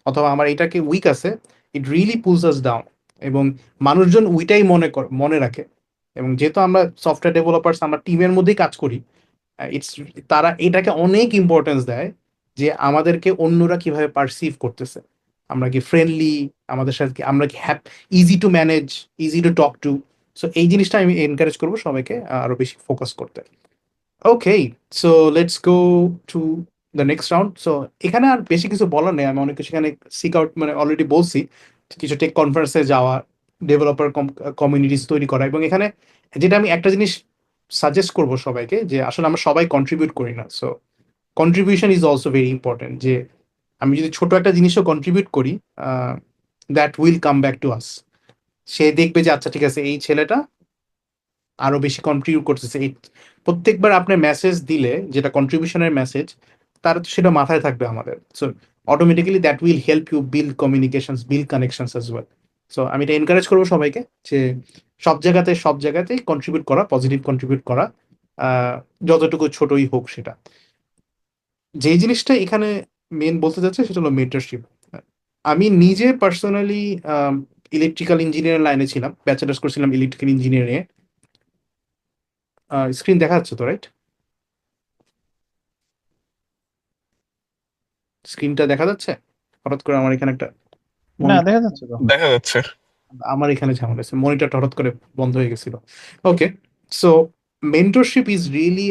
অথবা আমার এটাকে উইক আছে, it really pools us down. এবং মানুষজন ওইটাই মনে রাখে। এবং যেহেতু আমরা সফটওয়্যার ডেভেলপার্স, আমরা টিমের মধ্যেই কাজ করি, ইটস তারা এটাকে অনেক ইম্পর্টেন্স দেয় যে আমাদেরকে অন্যরা কিভাবে পারসিভ করতেছে, আমরা কি ফ্রেন্ডলি, আমাদের সাথে আমরা কি easy to manage, easy to talk to. So এই জিনিসটা আমি এনকারেজ করবো সবাইকে আরো বেশি ফোকাস করতে। Okay, so let's go to the next round. So এখানে আর বেশি কিছু বলার নেই, আমি অনেক কিছু এখানে সিক আউট মানে অলরেডি বলছি। কিছু টেক কনফারেন্সে যাওয়া, ডেভেলপার কমিউনিটিস তৈরি করা, এবং এখানে যেটা আমি একটা জিনিস সাজেস্ট করবো সবাইকে, যে আসলে আমরা সবাই কন্ট্রিবিউট করি না। So contribution is also very important. যে আমি যদি ছোট একটা জিনিসও কন্ট্রিবিউট করি, that will come back to us. সে দেখবে যে আচ্ছা ঠিক আছে, এই ছেলেটা আরো বেশি কন্ট্রিবিউট করতেছে। এই প্রত্যেকবার আপনার মেসেজ দিলে যেটা কন্ট্রিবিউশনের মেসেজ, তার তো সেটা মাথায় থাকবে আমাদের। So automatically that will help you build communications, build connections as well. So আমি এটা এনকারেজ করবো সবাইকে যে সব জায়গাতেই কন্ট্রিবিউট করা, পজিটিভ কন্ট্রিবিউট করা, যতটুকু ছোটই হোক সেটা। যেই জিনিসটা এখানে মেন বলতে যাচ্ছে সেটা হলো মেন্টরশিপ। আমি নিজে পার্সোনালি ইলেকট্রিক্যাল ইঞ্জিনিয়ারিং লাইনে ছিলাম, ব্যাচেলার্স করছিলাম ইলেকট্রিক্যাল ইঞ্জিনিয়ারিং এ। স্ক্রিন দেখা যাচ্ছে তো, রাইট? স্ক্রিনটা দেখা যাচ্ছে? হঠাৎ করে আমার এখানে একটা না, monitor- দেখা যাচ্ছে তো। দেখা যাচ্ছে। আমার এখানে ঝামেলা আছে, মনিটরটা হঠাৎ করে বন্ধ হয়ে গেছিল। Okay, so mentorship is really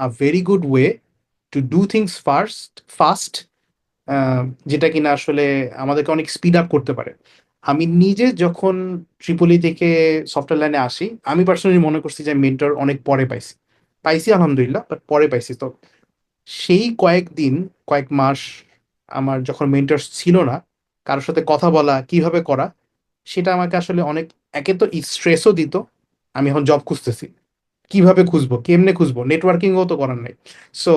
a very good way to do things fast, যেটা কিনা আসলে আমাদেরকে অনেক স্পিড আপ করতে পারে। আমি নিজে যখন ট্রিপলি থেকে সফটওয়্যার লাইনে আসি, আমি পার্সোনালি মনে করছি যে মেন্টর অনেক পরে পাইছি। পাইছি আলহামদুলিল্লাহ, বাট পরে পাইছি। তো সেই কয়েকদিন, কয়েক মাস আমার যখন মেন্টর ছিল না, কারোর সাথে কথা বলা কিভাবে করা, সেটা আমাকে আসলে অনেক, একে তো স্ট্রেসও দিত। আমি এখন জব খুঁজতেছি, কিভাবে খুঁজবো, কেমনে খুঁজবো, নেটওয়ার্কিংও তো করার নাই। সো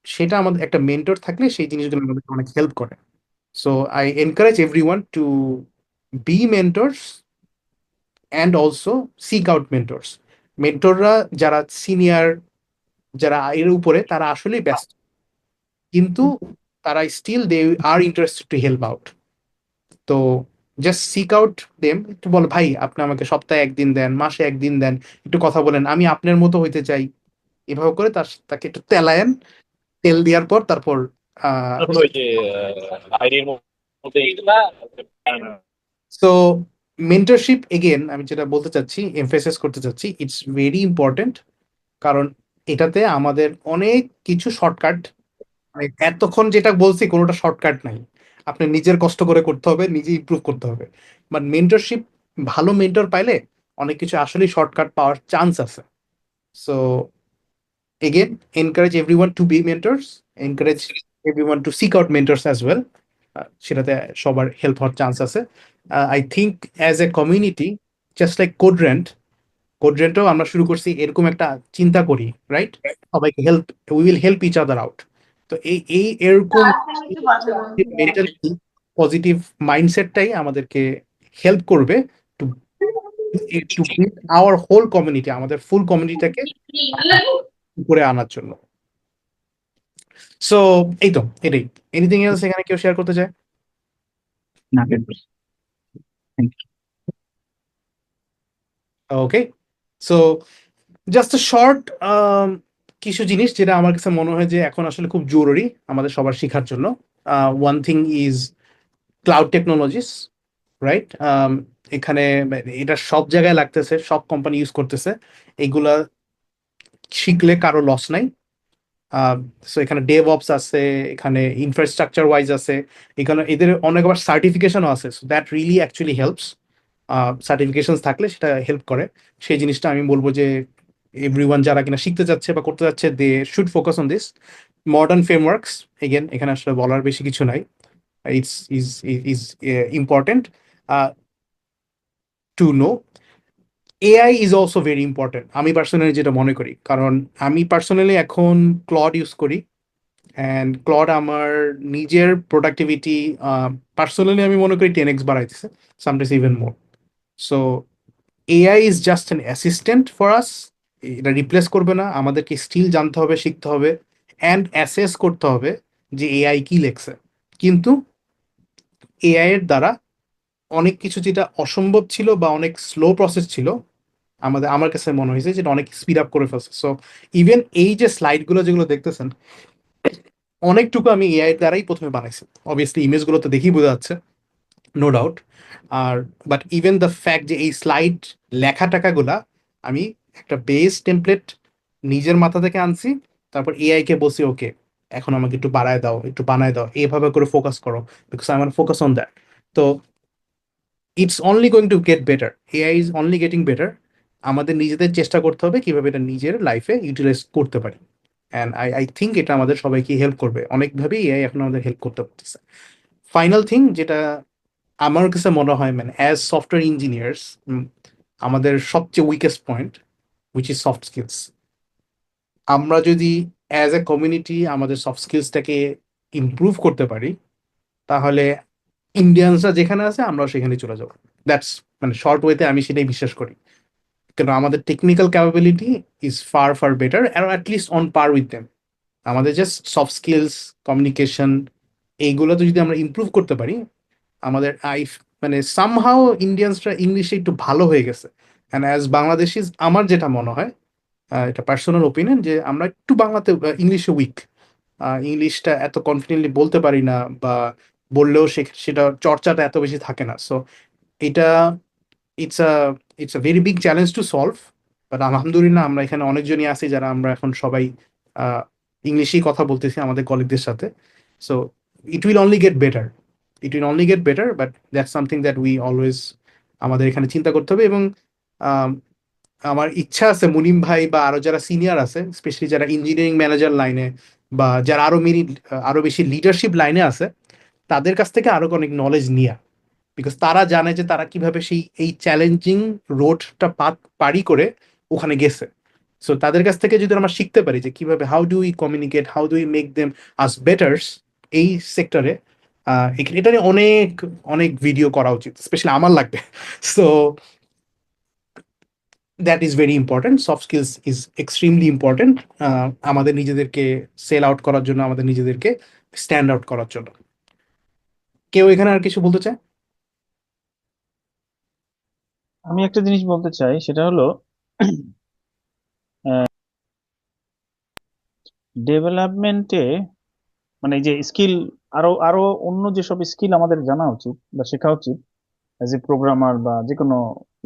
সেটা আমাদের একটা মেন্টর থাকলে সেই জিনিসগুলো আমাদেরকে অনেক হেল্প করে। So I encourage everyone to be mentors and also seek out mentors. মেন্টররা যারা সিনিয়র, যারা এর উপরে, তারা আসলেই ব্যস্ত, কিন্তু তারা still they are interested to help out. তো জাস্ট সিক আউট দেম, একটু বল ভাই আপনি আমাকে সপ্তাহে একদিন দেন, মাসে একদিন দেন, একটু কথা বলেন, আমি আপনার মতো হইতে চাই। এভাবে করে তাকে একটু তেলায়েন, তেল দেওয়ার পর তারপর আহ তারপর ওই যে আইডির মধ্যে সো মেন্টরশিপ এগেন আমি যেটা বলতে চাচ্ছি, এমফেসিস করতে চাচ্ছি, ইটস ভেরি ইম্পর্টেন্ট। কারণ এটাতে আমাদের অনেক কিছু শর্টকাট, মানে এতক্ষণ যেটা বলছি কোনোটা শর্টকাট নাই। আপনি নিজের কষ্ট করে করতে হবে, নিজে ইমপ্রুভ করতে হবে। বাট মেন্টরশিপ, ভালো মেন্টর পাইলে অনেক কিছু আসলেই শর্টকাট পাওয়ার চান্স আছে। So again, encourage everyone to be mentors, encourage everyone to seek out mentors as well. সেটাতে সবার হেল্প হওয়ার চান্স আছে। I think as a community, just like কোডরেন্টও আমরা শুরু করছি এরকম একটা চিন্তা করি, রাইট? সবাইকে help, we will help each other out. তো এই এরকম মেন্টালিটি, পজিটিভ মাইন্ডসেটটাই আমাদেরকে হেল্প করবে to to build our whole community, আমাদের ফুল কমিউনিটিটাকে উপরে আনার জন্য। সো এই তো, এটাই। এনিথিং এলস এখানে কেউ শেয়ার করতে চায়? না, thank you. Okay, so just a short কিছু জিনিস যেটা আমার কাছে মনে হয় যে এখন আসলে খুব জরুরি আমাদের সবার শেখার জন্য। One thing is cloud technologies, right? এখানে এটা সব জায়গায় লাগতেছে, সব কোম্পানি ইউজ করতেছে। এগুলা শিখলে কারো লস নাই। সো এখানে ডেভ অপস আছে, এখানে ইনফ্রাস্ট্রাকচার ওয়াইজ আছে, এখানে এদের অনেক আবার সার্টিফিকেশনও আছে। So that really actually helps. Certification থাকলে সেটা হেল্প করে। সেই জিনিসটা আমি বলবো যে এভরিওয়ান যারা কিনা শিখতে যাচ্ছে বা করতে যাচ্ছে, they should focus on this. Modern frameworks, again এখানে আসলে বলার বেশি কিছু নাই। It's is is important to know. AI is also very important, আমি পার্সোনালি যেটা মনে করি। কারণ আমি পার্সোনালি এখন ক্লড ইউজ করি, অ্যান্ড ক্লড আমার নিজের প্রোডাক্টিভিটি পার্সোনালি আমি মনে করি 10x বাড়াইতেছে, sometimes even more. So AI is just an assistant for us. এটা রিপ্লেস করবে না, আমাদেরকে স্টিল জানতে হবে, শিখতে হবে, অ্যান্ড অ্যাসেস করতে হবে যে এআই কি লেখছে। কিন্তু এআই এর দ্বারা অনেক কিছু যেটা অসম্ভব ছিল বা অনেক স্লো প্রসেস ছিল, আমার কাছে মনে হয়েছে যেটা অনেক স্পিড আপ করে ফেলছে। সো ইভেন এই যে স্লাইডগুলো যেগুলো দেখতেছেন, অনেকটুকু আমি এআই এর দ্বারাই প্রথমে বানাইছি। অবভিয়াসলি ইমেজগুলো তো দেখেই বোঝা যাচ্ছে, নো ডাউট। আর বাট ইভেন দ্য ফ্যাক্ট যে এই স্লাইড লেখা টাকাগুলা আমি একটা বেস টেমপ্লেট নিজের মাথা থেকে আনছি, তারপর এআই কে বলছি ওকে এখন আমাকে একটু বাড়ায় দাও, একটু বানায় দাও, এইভাবে করে ফোকাস করো, because I want focus on that. তো it's only going to get better, AI is only getting better. আমাদের নিজেদের চেষ্টা করতে হবে কিভাবে এটা নিজের লাইফে ইউটিলাইজ করতে পারি। অ্যান্ড আই থিঙ্ক এটা আমাদের সবাইকে হেল্প করবে অনেকভাবেই, এআই এখন আমাদের হেল্প করতে পারতেছে। ফাইনাল থিং যেটা আমার কাছে মনে হয়, মানে অ্যাজ সফটওয়্যার ইঞ্জিনিয়ার্স, আমাদের সবচেয়ে weakest point, which is soft skills. আমরা যদি অ্যাজ এ কমিউনিটি আমাদের সফট স্কিলসটাকে ইমপ্রুভ করতে পারি, তাহলে ইন্ডিয়ানসরা যেখানে আছে আমরাও সেখানে চলে যাবো। দ্যাটস, মানে শর্ট ওয়েতে আমি সেটাই বিশ্বাস করি। কারণ আমাদের technical capability is far far better, at least on per with them. আমাদের জাস্ট সফট স্কিলস, কমিউনিকেশন, এইগুলোতে যদি আমরা ইমপ্রুভ করতে পারি, আমাদের মানে সামহাও ইন্ডিয়ানসরা ইংলিশে একটু ভালো হয়ে গেছে। অ্যান্ড অ্যাজ বাংলাদেশিজ আমার যেটা মনে হয়, এটা পার্সোনাল ওপিনিয়ন, যে আমরা একটু বাংলাতে ইংলিশে উইক, ইংলিশটা এত কনফিডেন্টলি বলতে পারি না, বা বললেও সেটা চর্চাটা এত বেশি থাকে না। সো এটা it's a it's a very big challenge to solve. But আলহামদুলিল্লাহ আমরা এখানে অনেকজনই আছি যারা আমরা এখন সবাই ইংলিশেই কথা বলতেছি আমাদের কলিগদের সাথে। So it will only get better, it will only get better, but that's something that we always আমাদের এখানে চিন্তা করতে হবে। এবং আমার ইচ্ছা আছে মুনিম ভাই বা আরো যারা সিনিয়র আছে, স্পেশালি যারা ইঞ্জিনিয়ারিং ম্যানেজার লাইনে বা যারা আরো বেশি লিডারশিপ লাইনে আছে, তাদের কাছ থেকে আরো অনেক নলেজ নিয়া, বিকজ তারা জানে যে তারা কিভাবে এই চ্যালেঞ্জিং রোডটা পাড়ি করে ওখানে গেছে। সো তাদের কাছ থেকে যদি আমরা শিখতে পারি যে কিভাবে how do we communicate, how do we make them us betters এই সেক্টরে, এটা নিয়ে অনেক অনেক ভিডিও করা উচিত, স্পেশালি আমার লাগবে। So that is very important, soft skills is extremely important আমাদের নিজেদেরকে সেল আউট করার জন্য, আমাদের নিজেদেরকে স্ট্যান্ড আউট করার জন্য। কেউ এখানে আর কিছু বলতে চায়? আমি একটা জিনিস বলতে চাই, সেটা হলো ডেভেলপমেন্টে মানে এই যে স্কিল, আরো আরো অন্য যেসব স্কিল আমাদের জানা উচিত বা শেখা উচিত অ্যাজ এ প্রোগ্রামার বা যে কোনো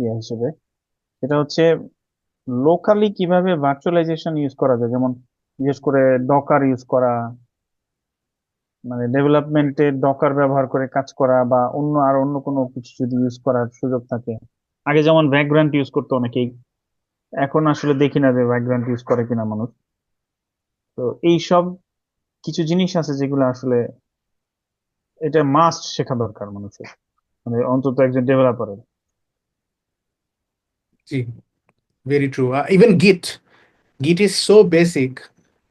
ইয়ে হিসেবে, সেটা হচ্ছে লোকালি কিভাবে ভার্চুয়ালাইজেশন ইউজ করা যায়। যেমন বিশেষ করে ডকার ইউজ করা, মানে ডেভেলপমেন্টে ডকার ব্যবহার করে কাজ করা, বা অন্য কোনো কিছু যদি ইউজ করার সুযোগ থাকে। আগে যেমন ভ্যাগ্রান্ট ইউজ করতো অনেকেই, এখন আসলে দেখি না যে ভ্যাগ্রান্ট ইউজ করে কিনা মানুষ। তো এই সব কিছু জিনিস আছে যেগুলো আসলে এটা মাস্ট শেখা দরকার মানুষের, মানে অন্তত একজন ডেভেলপারের। জি, ভেরি ট্রু। ইভেন গিট, গিট ইজ সো বেসিক,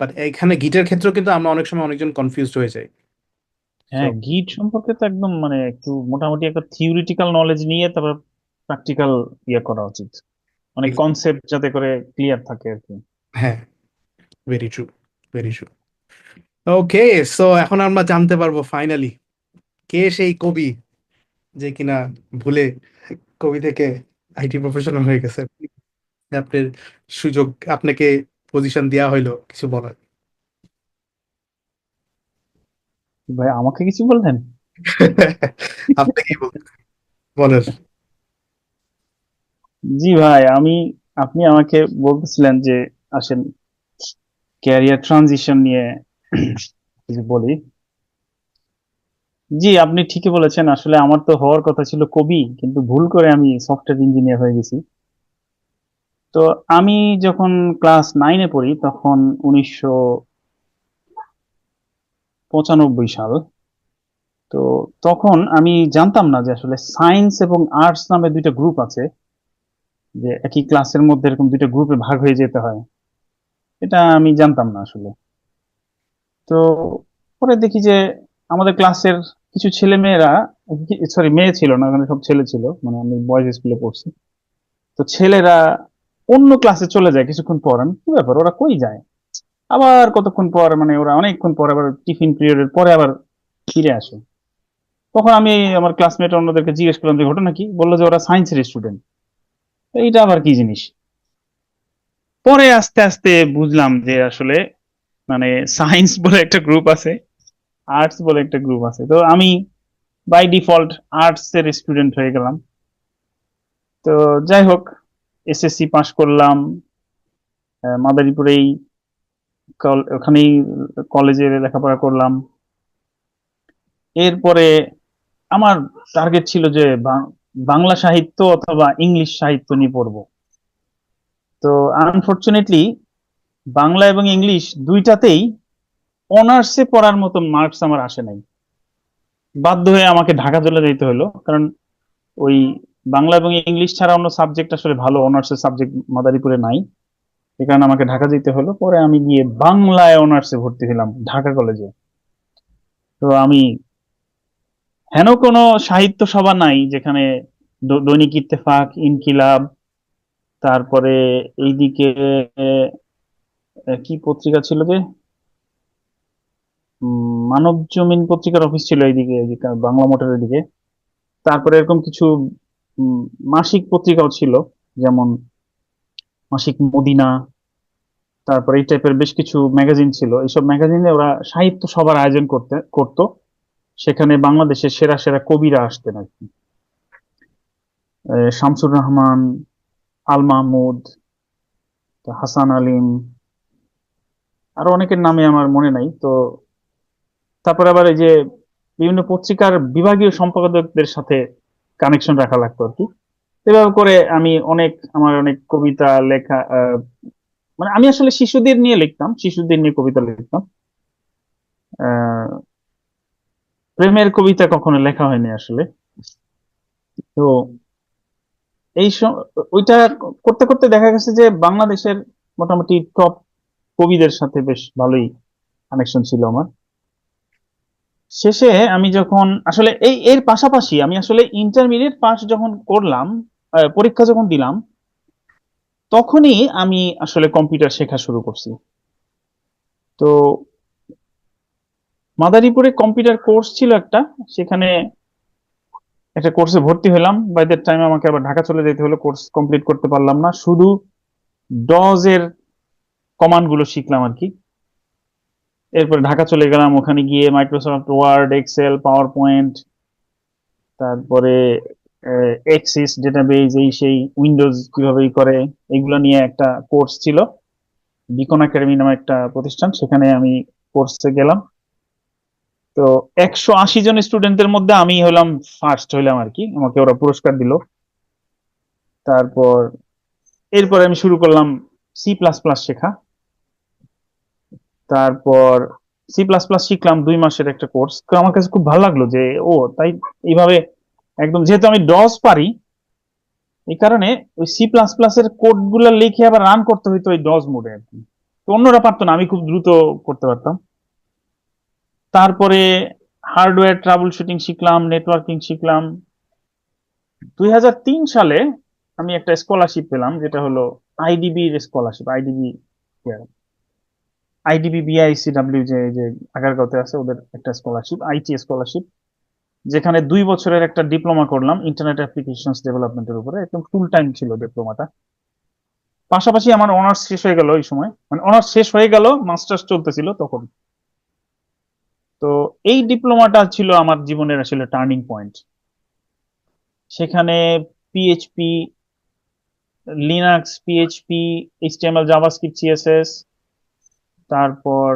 বাট এখানে গিটের ক্ষেত্রেও কিন্তু আমরা অনেক সময় অনেকজন কনফিউজড হয়ে যাই। সো হ্যাঁ, গিট সম্পর্কে তো একদম মানে একটু মোটামুটি একটা থিওরিটিক্যাল নলেজ নিয়ে তারপর প্র্যাকটিক্যাল ইয়ে করা উচিত, অনেক কনসেপ্ট যাতে করে ক্লিয়ার থাকে আর কি। হ্যাঁ, ভেরি ট্রু, ভেরি ট্রু। ওকে, সো এখন আমরা জানতে পারবো ফাইনালি কে সেই কবি যে কিনা ভুলে কবি থেকে আইটি প্রফেশনাল হয়ে গেছে। আপনার সুযোগ, আপনাকে পজিশন দেওয়া হইলো কিছু বলার। ভাই আমাকে কিছু বললেন? আপনি কি বলেন? জি ভাই, আপনি আমাকে বলতেছিলেন যে আসেন ক্যারিয়ার ট্রানজিশন নিয়ে কিছু বলি। জি, আপনি ঠিকই বলেছেন, আসলে আমার তো হওয়ার কথা ছিল কবি, কিন্তু ভুল করে আমি সফটওয়্যার ইঞ্জিনিয়ার হয়ে গেছি। তো আমি যখন ক্লাস 9-এ পড়ি, তখন 1995 সাল। তো তখন আমি জানতাম না যে আসলে সায়েন্স এবং আর্টস নামে দুইটা গ্রুপ আছে, যে একই ক্লাসের মধ্যে এরকম দুইটা গ্রুপে ভাগ হয়ে যেতে হয়। এটা আমি জানতাম না আসলে। তো পরে দেখি যে আমাদের ক্লাসের কিছু ছেলে মেয়েরা, সরি মেয়ে ছিল না, ওখানে সব ছেলে ছিল, মানে আমি বয়েজ স্কুলে পড়ছি। তো ছেলেরা অন্য ক্লাসে চলে যায় কিছুক্ষণ পর। আমি, কি ব্যাপার, ওরা কই যায়? আবার কতক্ষণ পর, মানে ওরা অনেকক্ষণ পর আবার টিফিন পিরিয়ডের পরে আবার ফিরে আসে। তখন আমি আমার ক্লাসমেট অন্যদেরকে জিজ্ঞেস করলাম যে ঘটনা কি, বললো যে ওরা সায়েন্সের স্টুডেন্ট। এইটা আবার কি জিনিস? পরে আস্তে আস্তে বুঝলাম যে আসলে মানে সায়েন্স বলে একটা গ্রুপ আছে, আর্টস বলে একটা গ্রুপ আছে। তো আমি বাই ডিফল্ট আর্টস এর স্টুডেন্ট হয়ে গেলাম। তো যাই হোক, এসএসসি পাশ করলাম মাদারীপুরেই, ওখানেই কলেজে লেখাপড়া করলাম। এরপরে আমার টার্গেট ছিল যে বাংলা সাহিত্য অথবা ইংলিশ সাহিত্য নিয়ে পড়বো। তো আনফরচুনেটলি বাংলা এবং ইংলিশ দুইটাতেই অনার্সে পড়ার মতো মার্কস আমার আসে নাই। বাধ্য হয়ে আমাকে ঢাকা চলে যেতে হলো, কারণ ওই বাংলা এবং ইংলিশ ছাড়া অন্য সাবজেক্ট আসলে ভালো অনার্সের সাবজেক্ট মাদারীপুরে নাই। এই কারণে আমাকে ঢাকা যেতে হলো। পরে আমি গিয়ে বাংলায় অনার্সে ভর্তি হলাম ঢাকা কলেজে। তো আমি, হেন কোনো সাহিত্য সভা নাই যেখানে দৈনিক ইত্তেফাক, ইনকিলাব, তারপরে এইদিকে কি পত্রিকা ছিল যে, মানব জমিন পত্রিকার অফিস ছিল এইদিকে, এইদিকে বাংলা মোটরের দিকে। তারপরে এরকম কিছু উম, মাসিক পত্রিকাও ছিল, যেমন মাসিক মদিনা। তারপরে এই টাইপের বেশ কিছু ম্যাগাজিন ছিল। এইসব ম্যাগাজিনে ওরা সাহিত্য সভার আয়োজন করতো। সেখানে বাংলাদেশের সেরা সেরা কবিরা আসতেন আর কি। শামসুর রহমান, আল মাহমুদ, হাসান আলিম, আরো অনেকের নামে আমার মনে নাই তো। তারপরে আবার এই যে বিভিন্ন পত্রিকার বিভাগীয় সম্পাদকদের সাথে কানেকশন রাখা লাগতো আর কি। এভাবে করে আমি আমার অনেক কবিতা লেখা, মানে আমি আসলে শিশুদের নিয়ে লিখতাম, শিশুদের নিয়ে কবিতা লিখতাম। আহ প্রেমের কবিতা কখনো লেখা হয়নি আসলে। তো এই ওইটা করতে করতে দেখা গেছে যে বাংলাদেশের মোটামুটি টপ কবিদের সাথে বেশ ভালোই কানেকশন ছিল আমার। শেষে আমি যখন আসলে এর পাশাপাশি আমি আসলে ইন্টারমিডিয়েট পাস যখন করলাম, পরীক্ষা যখন দিলাম, তখনই আমি আসলে কম্পিউটার শেখা শুরু করছি। তো মাদারীপুরে কম্পিউটার কোর্স ছিল একটা, সেখানে একটা কোর্সে ভর্তি হলাম। বাই দ্যাট টাইম আমাকে আবার ঢাকা চলে যেতে হলো, কোর্স কমপ্লিট করতে পারলাম না, শুধু ডজ এর কমান্ড গুলো শিখলাম আর কি। এরপর ঢাকা চলে গেলাম, ওখানে গিয়ে Microsoft Word, Excel, PowerPoint, তারপরে এক্সিস ডেটাবেজ, এই সেই উইন্ডোজ কিভাবে করে, এগুলো নিয়ে একটা কোর্স ছিল। বিকন একাডেমি নামে একটা প্রতিষ্ঠান, সেখানে আমি কোর্সে গেলাম। তো 180 জন স্টুডেন্টের মধ্যে আমি হলাম ফার্স্ট হইলাম আর কি, আমাকে ওরা পুরস্কার দিল। তারপর এরপর আমি শুরু করলাম সি প্লাস প্লাস শেখা। তারপর সি প্লাস প্লাস শিখলাম 2 মাসের একটা কোর্স। তো আমার কাছে খুব ভালো লাগলো যে ও তাই এইভাবে একদম, যেহেতু আমি ডস পারি, এই কারণে ওই সি প্লাস প্লাস এর কোড গুলা লিখে আবার রান করতে হইতো ওই ডস মোডে আর কি। তো অন্যরা পারতো না, আমি খুব দ্রুত করতে পারতাম। তারপরে হার্ডওয়্যার ট্রাবল শুটিং শিখলাম, নেটওয়ার্কিং শিখলাম। 2003 সালে আমি একটা স্কলারশিপ পেলাম, যেটা হলো আইডিবির স্কলারশিপ। আইডিবি বিআইসিডব্লিউ, যে যে আগারগাঁওতে আছে, ওদের একটা স্কলারশিপ, আইটি স্কলারশিপ, যেখানে 2 বছরের একটা ডিপ্লোমা করলাম ইন্টারনেট অ্যাপ্লিকেশন ডেভেলপমেন্টের উপরে। একদম ফুল টাইম ছিল ডিপ্লোমাটা। পাশাপাশি আমার অনার্স শেষ হয়ে গেল এই সময়, মানে অনার্স শেষ হয়ে গেল, মাস্টার্স চলতেছিল তখন। তো এই ডিপ্লোমাটা ছিল আমার জীবনের আসলে টার্নিং পয়েন্ট। সেখানে PHP, Linux, PHP, HTML, JavaScript, CSS, তারপর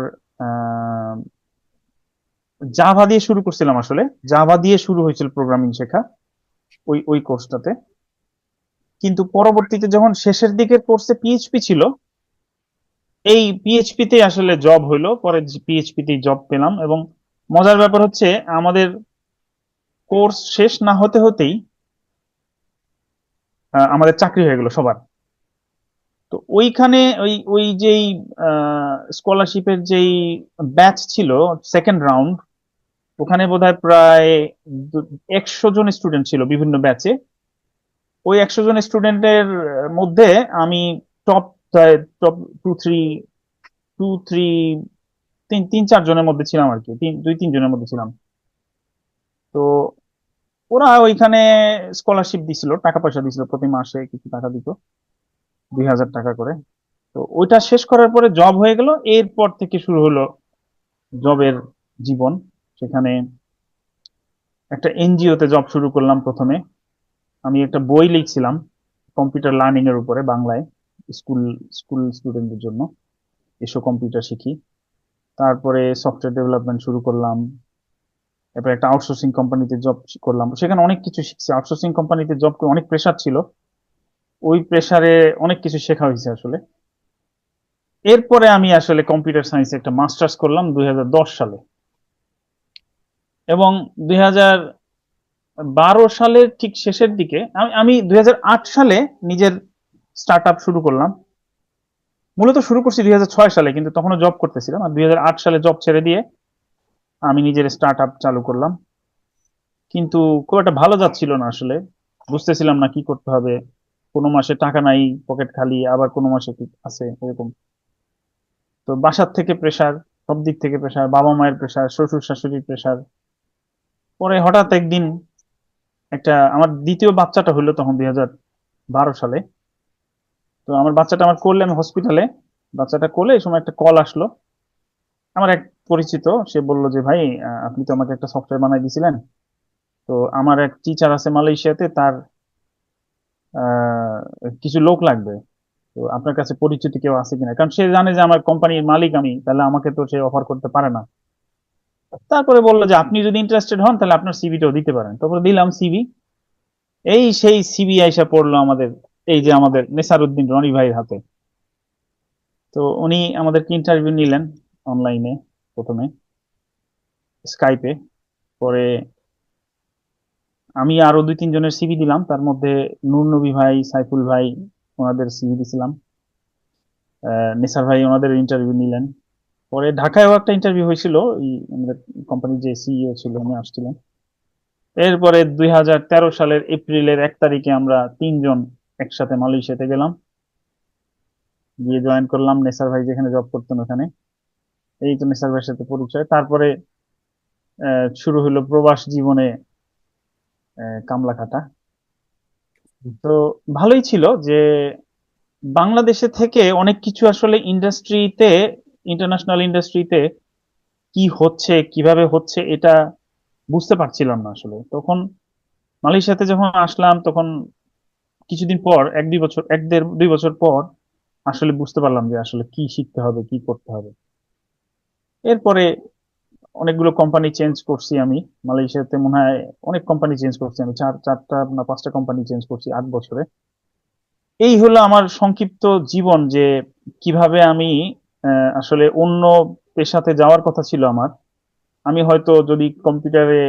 জাভা দিয়ে শুরু করছিলাম আসলে। জাভা দিয়ে শুরু হয়েছিল প্রোগ্রামিং শেখা ওই ওই কোর্সটাতে। কিন্তু পরবর্তীতে যখন শেষের দিকের কোর্সে পিএইচপি ছিল, এই পিএইচপি তে আসলে জব হইলো, পরে পিএইচপি তেই জব পেলাম। এবং মজার ব্যাপার হচ্ছে, আমাদের কোর্স শেষ না হতে হতেই আমাদের চাকরি হয়ে গেল সবার। তো ওইখানে ওই ওই যেই স্কলারশিপের যেই ব্যাচ ছিল, সেকেন্ড রাউন্ড, ওখানে বোধহয় প্রায় 100 জন স্টুডেন্ট ছিল বিভিন্ন ব্যাচে। ওই 100 জন স্টুডেন্টের মধ্যে আমি top top two three two three তিন তিন চার জনের মধ্যে ছিলাম আর কি, 2-3 জনের মধ্যে ছিলাম। তো ওরা ওইখানে স্কলারশিপ দিছিল, টাকা পয়সা দিছিল, প্রতি মাসে কিছু টাকা দিত, 2000 টাকা করে। তো ওইটা শেষ করার পরে জব হয়ে গেল। এরপর থেকে শুরু হলো জবের জীবন। সেখানে একটা এনজিও তে জব শুরু করলাম প্রথমে। আমি একটা বই লিখছিলাম কম্পিউটার লার্নিং এর উপরে, বাংলায়, স্কুল স্কুল স্টুডেন্টদের জন্য, এসো কম্পিউটার শিখি। তারপরে সফটওয়্যার ডেভেলপমেন্ট শুরু করলাম। এরপর একটা আউটসোর্সিং কোম্পানিতে জব করলাম, সেখানে অনেক কিছু শিখছি। আউটসোর্সিং কোম্পানিতে জব করে অনেক প্রেশার ছিল, ওই প্রেশারে অনেক কিছু শেখা হয়েছে আসলে। এরপরে আমি আসলে কম্পিউটার সায়েন্সে একটা মাস্টার্স করলাম 2010 সালে। এবং 2012 সালের ঠিক শেষের দিকে আমি 2008 সালে নিজের স্টার্ট আপ শুরু করলাম। মূলত শুরু করছি 2006 সালে, কিন্তু তখনও জব করতেছিলাম। আর 2008 সালে জব ছেড়ে দিয়ে আমি নিজের স্টার্ট আপ চালু করলাম। কিন্তু খুব একটা ভালো যাচ্ছিল না আসলে, বুঝতেছিলাম না কি করতে হবে। কোনো মাসে টাকা নাই, পকেট খালি, আবার কোনো মাসে কি আছে এরকম। তো বাসার থেকে প্রেসার, সব দিক থেকে প্রেসার, বাবা মায়ের প্রেসার, শ্বশুর শাশুড়ির প্রেসার। পরে হঠাৎ একদিন একটা, আমার দ্বিতীয় বাচ্চাটা হলো তখন 2012 সালে। তো আমার বাচ্চাটা আমার কোলে, আমি হসপিটালে বাচ্চাটা কোলে, এই সময় একটা কল আসলো। আমার এক পরিচিত, সে বলল যে ভাই, আপনি তো আমাকে একটা সফটওয়্যার বানাই দিয়েছিলেন, তো আমার এক টিচার আছে মালয়েশিয়াতে, তার আহ, কিছু লোক লাগবে, তো আপনার কাছে পরিচিত কেউ আছে কিনা, কারণ সে জানে যে আমার কোম্পানির মালিক আমি, তাহলে আমাকে তো সে অফার করতে পারে না। তারপরে বললো যে আপনি যদি ইন্টারেস্টেড হন তাহলে আপনার সিভিটাও দিতে পারেন। তারপরে দিলাম সিভি। এই সেই সিবি আইসা পড়লো আমাদের, এই যে আমাদের নেসারউদ্দিন রনি ভাইয়ের হাতে। তো উনি আমাদেরকে ইন্টারভিউ নিলেন অনলাইনে, প্রথমে স্কাইপে, পরে আমি আরো 2-3 জনের সিভি দিলাম, তার মধ্যে নূর নবী ভাই, সাইফুল ভাই, ওনাদের সিভি দিছিলাম। নেসার ভাই ওনাদের ইন্টারভিউ নিলেন। পরে ঢাকায়ও একটা ইন্টারভিউ হয়েছিল, আমাদের কোম্পানির যে সিইও ছিল উনি আসছিলেন। এরপরে 2013 সালের এপ্রিলের 1 তারিখে আমরা 3 জন একসাথে মালয়েশিয়াতে গেলাম, গিয়ে জয়েন করলাম নেসার ভাই যেখানে জব করতেন ওখানে। এই তো নেসার ভাইয়ের সাথে পরিচয়। তারপরে শুরু হলো প্রবাস জীবনে কামলা খাটা। তো ভালোই ছিল যে বাংলাদেশে থেকে অনেক কিছু আসলে ইন্ডাস্ট্রিতে, ইন্টারন্যাশনাল ইন্ডাস্ট্রিতে কি হচ্ছে কিভাবে হচ্ছে এটা বুঝতে পারছিলাম না আসলে তখন। মালয়েশিয়াতে যখন আসলাম তখন কিছুদিন পর, 1-2 বছর, 1-1.5-2 বছর পর আসলে বুঝতে পারলাম যে আসলে কি শিখতে হবে, কি করতে হবে। এরপরে অনেকগুলো কোম্পানি চেঞ্জ করছি আমি মালয়েশিয়াতে, মনে হয় অনেক কোম্পানি চেঞ্জ করছি আমি, 4টা না 5টা কোম্পানি চেঞ্জ করছি 8 বছরে। এই হলো আমার সংক্ষিপ্ত জীবন, যে কিভাবে আমি আসলে অন্য পেশাতে যাওয়ার কথা ছিল আমার। আমি হয়তো যদি কম্পিউটারে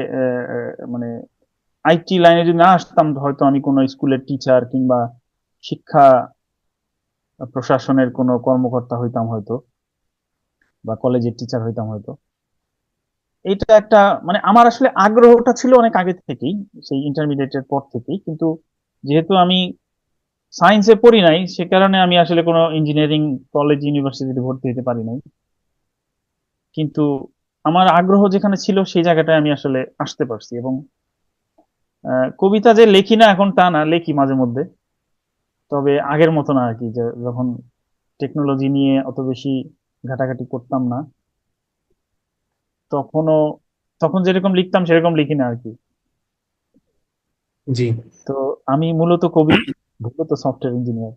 মানে আইটি লাইনে যদি না আসতাম, হয়তো আমি কোনো স্কুলের টিচার কিংবা শিক্ষা প্রশাসনের কোনো কর্মকর্তা হইতাম হয়তো, বা কলেজের টিচার হইতাম হয়তো। এটা একটা মানে আমার আসলে আগ্রহটা ছিল অনেক আগে থেকেই, সেই ইন্টারমিডিয়েটের পর থেকেই, কিন্তু যেহেতু আমি সায়েন্সে পড়ি নাই, সে কারণে আমি আসলে কোনো ইঞ্জিনিয়ারিং কলেজ ইউনিভার্সিটিতে ভর্তি হতে পারি নাই। কিন্তু আমার আগ্রহ যেখানে ছিল সেই জায়গাটায় আমি আসলে আসতে পারছি। এবং কবিতা যে লেখি না এখন তা না, লেখি মাঝে মধ্যে, তবে আগের মতো না আর কি, যে যখন টেকনোলজি নিয়ে অত বেশি ঘাটাঘাটি করতাম না তখনও, তখন যেরকম লিখতাম সেরকম লিখি না আর কি। জি। তো আমি মূলত কবি, মূলত সফটওয়্যার ইঞ্জিনিয়ার।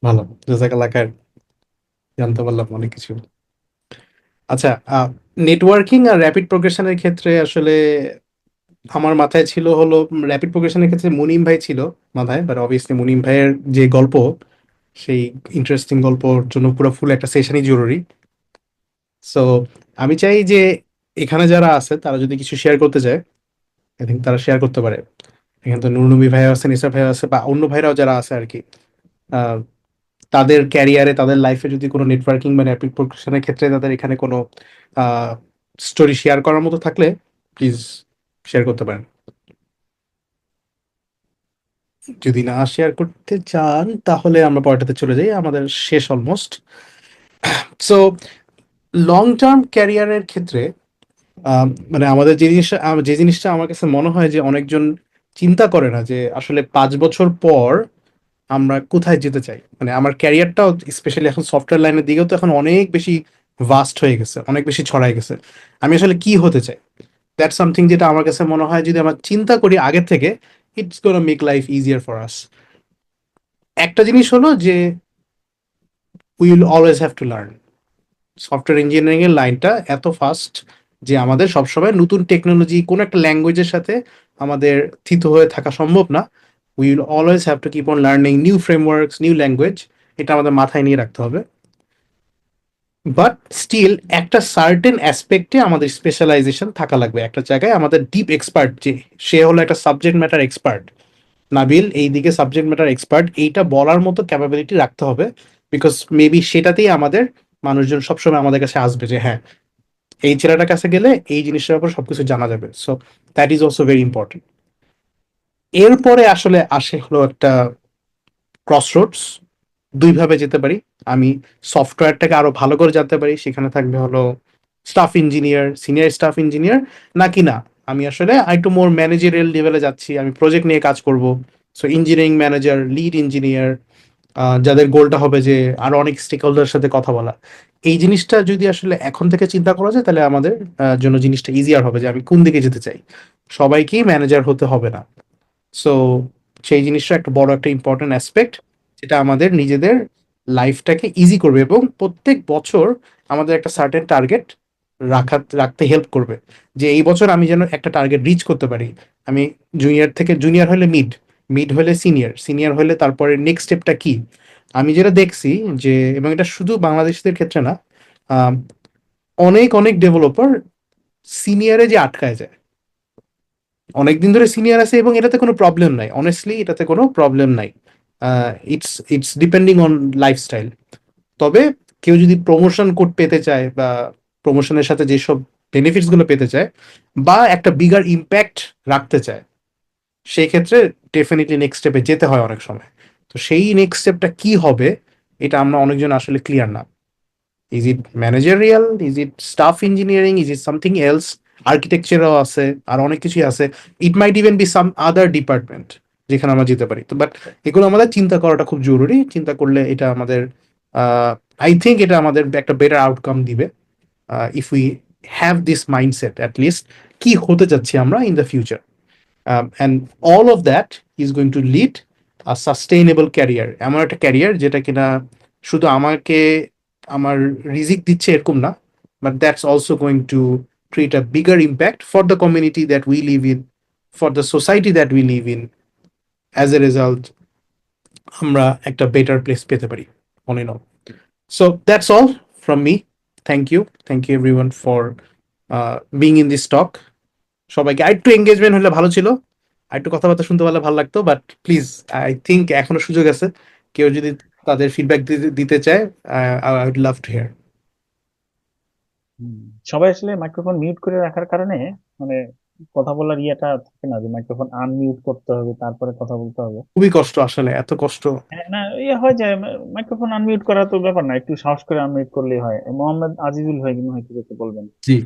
ভালো, জাজাকাল্লাহ খায়ের। জানতে পারলাম অনেক কিছু। আচ্ছা, নেটওয়ার্কিং আর র্যাপিড প্রোগ্রেশনের ক্ষেত্রে আসলে আমার মাথায় ছিল হলো, র্যাপিড প্রোগ্রেশনের ক্ষেত্রে মুনিম ভাই ছিল মাথায়, বাট অবভিয়াসলি মুনিম ভাইয়ের যে গল্প, সেই ইন্টারেস্টিং গল্পর জন্য পুরো ফুল একটা সেশনই জরুরি। সো আমি চাই যে এখানে যারা আছে তারা যদি কিছু শেয়ার করতে চায়, আই থিঙ্ক তারা শেয়ার করতে পারে। এখানে তো নুরনবী ভাই আছে, নিসা ভাই আছে, বা অন্য ভাইরাও যারা আছে আর কি, আহ, তাদের ক্যারিয়ারে, তাদের লাইফে যদি কোনো নেটওয়ার্কিং বা র্যাপিড প্রোগ্রেশনের ক্ষেত্রে তাদের এখানে কোনো স্টোরি শেয়ার করার মতো থাকলে প্লিজ শেয়ার করতে পারেন। যদি না শেয়ার করতে চান তাহলে আমরা পরেরটাতে চলে যাই, আমাদের শেষ অলমোস্ট। সো লং টার্ম ক্যারিয়ারের ক্ষেত্রে মানে আমাদের যে জিনিসটা যে জিনিসটা আমার কাছে মনে হয় যে অনেকজন চিন্তা করে না, যে আসলে 5 বছর পর আমরা কোথায় যেতে চাই। মানে আমার ক্যারিয়ারটাও স্পেশালি এখন সফটওয়্যার লাইনের দিকেও তো এখন অনেক বেশি ভাস্ট হয়ে গেছে, অনেক বেশি ছড়াই গেছে। আমি আসলে কি হতে চাই, দ্যাটস সামথিং যেটা আমার কাছে মনে হয় যদি আমরা চিন্তা করি আগে থেকে, it's gonna make life easier for আস। একটা জিনিস হলো যে we will always have to learn. Software engineering এর লাইনটা এত ফাস্ট যে আমাদের সবসময় নতুন টেকনোলজি, কোনো একটা ল্যাঙ্গুয়েজের সাথে আমাদের থিত হয়ে থাকা সম্ভব না। We will always have to keep on learning new frameworks, new language. এটা আমাদের মাথায় নিয়ে রাখতে হবে। বাট স্টিল একটা সার্টেন অ্যাসপেক্টে আমাদের স্পেশালাইজেশন থাকা লাগবে, একটা জায়গায় আমাদের ডিপ এক্সপার্ট, যে সে হলো একটা সাবজেক্ট ম্যাটার এক্সপার্ট, নাবিল এই দিকে সাবজেক্ট ম্যাটার এক্সপার্ট, এইটা বলার মতো ক্যাপাবিলিটি রাখতে হবে। বিকজ মেবি সেটাতেই আমাদের মানুষজন সবসময় আমাদের কাছে আসবে যে হ্যাঁ, এই ছেলেটার কাছে গেলে এই জিনিসটার উপর সবকিছু জানা যাবে। So that is also very important. এরপরে আসলে আসে হলো একটা ক্রসরোডস, দুইভাবে যেতে পারি। আমি সফটওয়্যারটাকে আরো ভালো করে জানতে পারি, সেখানে থাকবে হলো staff engineer, senior staff engineer, নাকি না আমি আসলে একটু মোর ম্যানেজারিয়াল লেভেলে যাচ্ছি, আমি প্রজেক্ট নিয়ে কাজ করব। So engineering manager, lead engineer, যাদের গোলটা হবে যে আরো অনেক স্টেক হোল্ডারের সাথে কথা বলা। এই জিনিসটা যদি আসলে এখন থেকে চিন্তা করা যায় তাহলে আমাদের জন্য জিনিসটা ইজিয়ার হবে যে আমি কোন দিকে যেতে চাই। সবাইকেই ম্যানেজার হতে হবে না। সো সেই জিনিসটা একটা বড় একটা ইম্পর্টেন্ট অ্যাসপেক্ট, যেটা আমাদের নিজেদের লাইফটাকে ইজি করবে। এবং প্রত্যেক বছর আমাদের একটা সার্টেন টার্গেট রাখতে হেল্প করবে, যে এই বছর আমি যেন একটা টার্গেট রিচ করতে পারি। আমি জুনিয়র থেকে জুনিয়র হলে মিড, মিড হলে সিনিয়র, সিনিয়র হলে তারপরে নেক্সট স্টেপটা কি। আমি যেটা দেখছি যে, এবং এটা শুধু বাংলাদেশিদের ক্ষেত্রে না, আম, অনেক অনেক ডেভেলপার সিনিয়রে যে আটকায় যায়, অনেকদিন ধরে সিনিয়র আছে এবং এটাতে কোনো প্রবলেম নাই, অনেস্টলি এটাতে কোনো প্রবলেম নাই। It's depending on lifestyle. তবে কেউ যদি প্রমোশন কোড পেতে চায় বা প্রমোশনের সাথে যেসব বেনিফিটস গুলো পেতে চায় বা একটা বিগার ইম্প্যাক্ট রাখতে চায়, সেই ক্ষেত্রে ডেফিনেটলি নেক্সট স্টেপে যেতে হয় অনেক সময়। তো সেই নেক্সট স্টেপটা কি হবে, এটা আমরা অনেকজন আসলে ক্লিয়ার না। Is it managerial, is it staff engineering, is it something else, আর্কিটেকচারও আছে, আর অনেক কিছুই আছে। It might even be some other department যেখানে আমরা যেতে পারি। তো বাট এগুলো আমাদের চিন্তা করাটা খুব জরুরি। চিন্তা করলে এটা আমাদের, আই থিঙ্ক এটা আমাদের একটা বেটার আউটকাম দিবে, if we have this mindset at least কি হতে যাচ্ছি আমরা in the future. And all of that is going to lead a sustainable career, এমন একটা ক্যারিয়ার যেটা কিনা শুধু আমাকে আমার রিজিক দিচ্ছে এরকম না, but that's also going to create a bigger impact for the community that we live in, for the society that we live in. As a result, আমরা একটা বেটার প্লেস পেতে পারি, all in all. So that's all from me. Thank you everyone for being in this talk. সবাইকে আরেকটু এঙ্গেজমেন্ট হলে ভালো ছিল, আরেকটু কথাবার্তা শুনতে পারলে ভালো লাগতো, বাট প্লিজ, আই থিঙ্ক এখনো সুযোগ আছে, কেউ যদি তাদের ফিডব্যাক দিতে চায়, I would love to hear. Hmm, সবাই আসলে মাইক্রোফোন মিউট করে রাখার কারণে মানে কথা বলার ইয়েটা থাকে না, যে মাইক্রোফোন আনমিউট করতে হবে তারপরে কথা বলতে হবে। খুবই কষ্ট আসলে, এত কষ্ট। হ্যাঁ, না ইয়ে হয় যে মাইক্রোফোন আনমিউট করা তো ব্যাপার না, একটু সাহস করে আনমিউট করলেই হয়। মোহাম্মদ আজিজুল ভাই মনে হয় কিছু একটা বলবেন। জি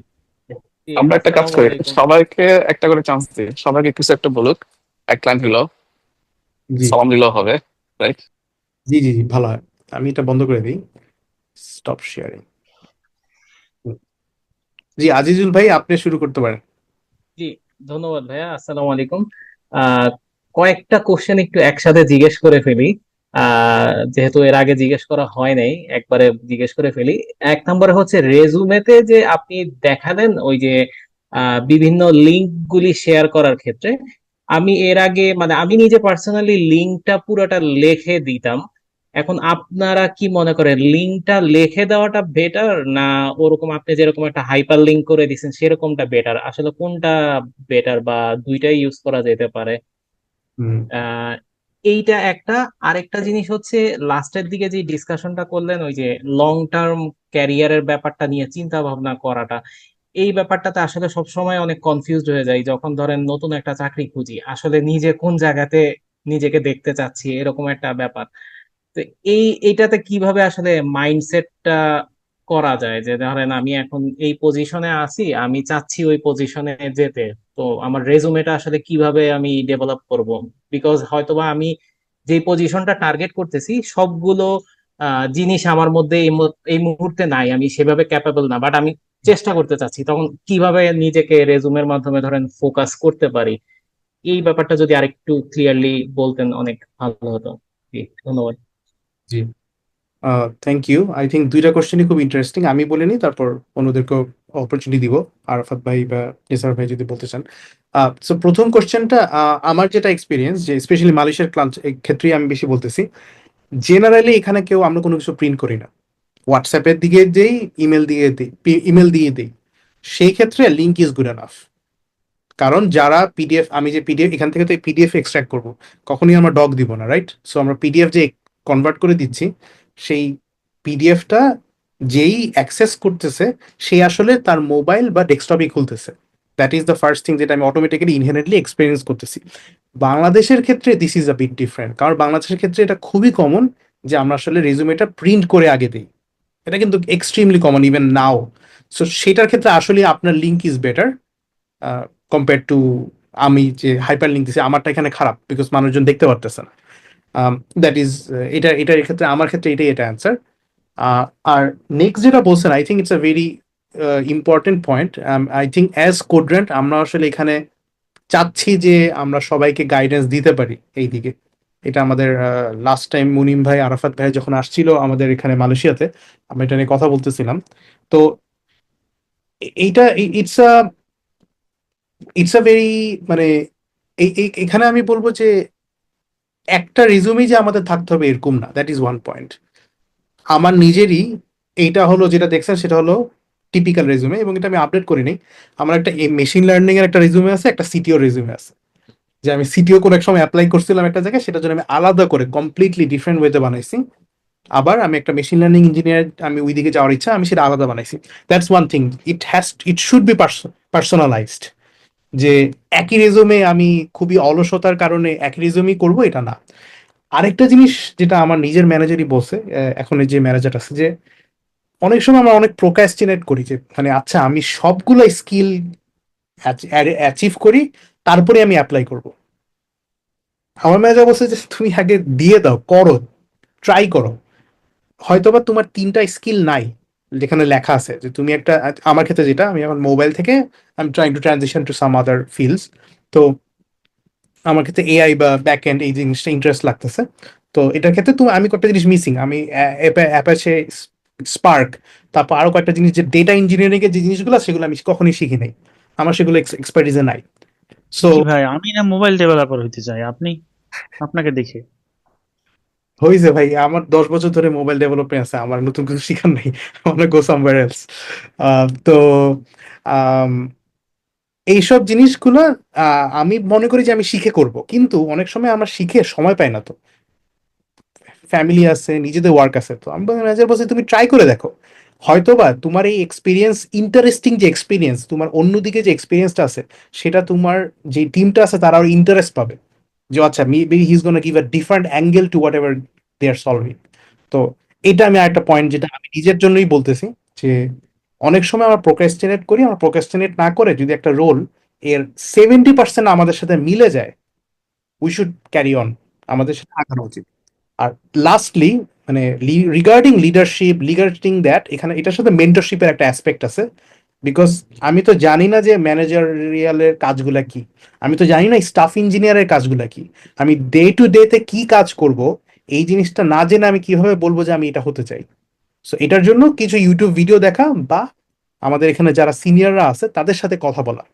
জি, আমরা একটা কাজ আসসালামু করি, আলাইকুম। সবাইকে একটা করে চান্স দিই, সবাইকে কিছু একটা বলুক, এক লাইন হলো, জি সালাম দিলেও হবে, রাইট? জি জি জি, ভালো হয়। আমি এটা বন্ধ করে দিই, স্টপ শেয়ারিং। জি আজিজুল ভাই, আপনি শুরু করতে পারেন। জি, ধন্যবাদ ভাইয়া। আসসালামু আলাইকুম। আহ কয়েকটা কোশ্চেন একটু একসাথে জিজ্ঞেস করে ফেলি, যেহেতু এর আগে জিজ্ঞেস করা হয় নাই, একবারে জিজ্ঞেস করে ফেলি। এক নম্বরে হচ্ছে রেজুমেতে যে আপনি দেখালেন ওই যে বিভিন্ন লিঙ্ক গুলি শেয়ার করার ক্ষেত্রে, আমি এর আগে মানে আমি নিজে পার্সোনালি লিঙ্কটা পুরোটা লিখে দিতাম। এখন আপনারা কি মনে করেন লিঙ্কটা লিখে দেওয়াটা বেটার, না ওরকম আপনি যেরকম একটা হাইপার লিঙ্ক করে দিচ্ছেন সেরকমটা বেটার? আসলে কোনটা বেটার, বা দুইটাই ইউজ করা যেতে পারে? হুম আহ এইটা একটা। আরেকটা জিনিস হচ্ছে লাস্টের দিকে যে ডিসকাশনটা করলেন ওই যে লং টার্ম ক্যারিয়ারের ব্যাপারটা নিয়ে চিন্তা ভাবনা করাটা, এই ব্যাপারটাতে আসলে সবসময় অনেক কনফিউজড হয়ে যায় যখন ধরেন নতুন একটা চাকরি খুঁজি, আসলে নিজে কোন জায়গাতে নিজেকে দেখতে চাচ্ছি, এরকম একটা ব্যাপার। তো এইটাতে কিভাবে আসলে মাইন্ডসেটটা করা যায়, যে ধরেন আমি এখন এই পজিশনে আছি, আমি চাচ্ছি ওই পজিশনে যেতে, তো আমার রেজুমেটা আসলে কিভাবে আমি ডেভেলপ করব? বিকজ হয়তোবা আমি যে পজিশনটা টার্গেট করতেছি সবগুলো জিনিস আমার মধ্যে এই মুহূর্তে নাই, আমি সেভাবে ক্যাপাবল না, বাট আমি চেষ্টা করতে চাচ্ছি, তখন কিভাবে নিজেকে রেজুমের মাধ্যমে ধরেন ফোকাস করতে পারি? এই ব্যাপারটা যদি আরেকটু ক্লিয়ারলি বলতেন অনেক ভালো হতো। জি, ধন্যবাদ। জি, থ্যাংক ইউ। আই থিঙ্ক দুইটা কোশ্চেনই খুব ইন্টারেস্টিং, আমি বলিনি, তারপর অন্যদেরকেও অপরচুনিটি দিব, আরাফাত ভাই বা নিসার ভাই যদি বলতে চান। সো প্রথম কোশ্চেনটা, আমার যেটা এক্সপিরিয়েন্স, যে স্পেশালি মালয়েশিয়ার ক্ষেত্রেই আমি বেশি বলতেছি। জেনারেলি এখানে কেউ আমরা কোনো কিছু প্রিন্ট করি না, হোয়াটসঅ্যাপের দিকে দেই, ইমেল দিয়ে দেই। সেই ক্ষেত্রে লিঙ্ক ইজ গুড এনাফ। কারণ যারা পিডিএফ, আমি যে পিডিএফ এখান থেকে তো পিডিএফ এক্সট্রাক্ট করবো, কখনোই আমরা ডক দিব না, রাইট? সো আমরা পিডিএফ যে কনভার্ট করে দিচ্ছি, সেই পিডিএফটা যেই অ্যাক্সেস করতেছে, সে আসলে তার মোবাইল বা ডেস্কটপে খুলতেছে। That is the first thing যেটা আমি অটোমেটিক্যালি ইনহেরেন্টলি এক্সপিরিয়েন্স করতেছি। বাংলাদেশের ক্ষেত্রে this is a bit different, কারণ বাংলাদেশের ক্ষেত্রে এটা খুবই কমন যে আমরা আসলে রেজুমেটা প্রিন্ট করে আগে দিই। এটা কিন্তু এক্সট্রিমলি কমন ইভেন নাও। সো সেটার ক্ষেত্রে আসলে আপনার link is better compare to আমি যে হাইপার লিঙ্ক দিছি, আমারটা এখানে খারাপ বিকজ মানুষজন দেখতে পারতেছে না। দ্যাট ইজ, এটার ক্ষেত্রে, আমার ক্ষেত্রে এটা অ্যান্সার। আর নেক্সট যেটা বলছেন, I think it's a very important point. I think as কোড্রেন্ট আমরা আসলে এখানে চাচ্ছি যে আমরা সবাইকে গাইডেন্স দিতে পারি এই দিকে। এটা আমাদের লাস্ট টাইম মুনিম ভাই, আরাফাত ভাই যখন আসছিল আমাদের এখানে মালয়েশিয়াতে, আমরা এটা নিয়ে কথা বলতেছিলাম। তো এইটা ইটস আ ভেরি মানে এখানে আমি বলবো যে একটা রেজুমে যে আমাদের থাকতে হবে এরকম না, দ্যাট ইজ ওয়ান পয়েন্ট। আমার নিজেরই এইটা হলো যেটা দেখছেন সেটা হলো টিপিক্যাল রেজুমে, এবং এটা আমি আপডেট করি নাই। আমার একটা মেশিন লার্নিং এর একটা রেজুমে আছে, একটা সিটিও রেজুমে আছে। যে আমি সিটিও কোনো এক সময় অ্যাপ্লাই করছিলাম একটা জায়গায়, সেটার জন্য আমি আলাদা করে কমপ্লিটলি ডিফারেন্ট ওয়েতে বানাইছি। আবার আমি একটা মেশিন লার্নিং ইঞ্জিনিয়ার, আমি ওই দিকে যাওয়ার ইচ্ছা, আমি সেটা আলাদা বানাইছি। That's one thing, it should be personalised. যে একই রেজুমে আমি খুবই অলসতার কারণে একই রেজুমেই করবো, এটা না। আরেকটা জিনিস যেটা আমার নিজের ম্যানেজারই বলছে, এখন যে ম্যানেজার আছে, যে অনেক সময় আমরা অনেক প্রোক্রাস্টিনেট করি, যে মানে আচ্ছা আমি সবগুলো স্কিল অ্যাচিভ করি, তারপরে আমি অ্যাপ্লাই করব। আমার ম্যানেজার বলছে যে তুমি আগে দিয়ে দাও, করো, ট্রাই করো। হয়তোবা তোমার 3টা স্কিল নাই যেখানে লেখা আছে যে তুমি একটা, আমার ক্ষেত্রে যেটা, আমি এখন মোবাইল থেকে I am trying to transition to some other fields. তো আমার ক্ষেত্রে এআই বা ব্যাক এন্ড এই জিনিসটা ইন্টারেস্ট লাগতেছে। তো এটার ক্ষেত্রে তুমি, আমি কয়েকটা জিনিস মিসিং, আমি অ্যাপাচে স্পার্ক, তারপর আরো কয়েকটা জিনিস, যে ডেটা ইঞ্জিনিয়ারিং এর যে জিনিসগুলো, সেগুলো আমি কখনোই শিখি নাই, আমার সেগুলো এক্সপার্টিজে নাই। সো কি ভাই, আমি না মোবাইল ডেভেলপার হইতে চাই, আপনি, আপনাকে দেখে। হয়েছে ভাই, আমার 10 বছর ধরে মোবাইল ডেভেলপমেন্ট আছে, আমার নতুন কিছু শিখার নেই। আমার গো সামওয়্যার এলস। তো আম, এইসব জিনিসগুলো আমি মনে করি যে আমি শিখে করব, কিন্তু অনেক সময় আমরা শিখে সময় পাই না। তো ফ্যামিলি আছে, নিজেদের ওয়ার্ক আছে। তো আমি ম্যানেজার বলছি তুমি ট্রাই করে দেখো, হয়তোবা তোমার এই এক্সপিরিয়েন্স, ইন্টারেস্টিং যে এক্সপিরিয়েন্স, তোমার অন্যদিকে যে এক্সপিরিয়েন্সটা আছে, সেটা তোমার যে টিমটা আছে তারাও ইন্টারেস্ট পাবে। যে আচ্ছা maybe he is gonna give a different angle to whatever they are solving. তো এটা আমি আরেকটা পয়েন্ট যেটা আমি নিজের জন্যই বলতেছি, যে অনেক সময় আমরা প্রোক্রাস্টিনেট করি। আমরা প্রোক্রাস্টিনেট না করে যদি একটা রোল এর 70% আমাদের সাথে মিলে যায়, উই শুড ক্যারি অন, আমাদের সাথে আগানো উচিত। আর লাস্টলি, মানে রিগার্ডিং লিডারশিপ, রিগার্ডিং দ্যাট, এখানে এটার সাথে মেন্টরশিপের একটা অ্যাসপেক্ট আছে। বিকজ আমি তো জানি না যে ম্যানেজারিয়ালের কাজগুলা কি, আমি তো জানি না স্টাফ ইঞ্জিনিয়ারের কাজগুলা কি, আমি ডে টু ডে তে কি কাজ করব, এই জিনিসটা না জেনে আমি কিভাবে বলবো যে আমি এটা হতে চাই? সো এটার জন্য কিছু ইউটিউব ভিডিও দেখা, বা আমাদের এখানে যারা সিনিয়ররা আছে তাদের সাথে কথা বলা,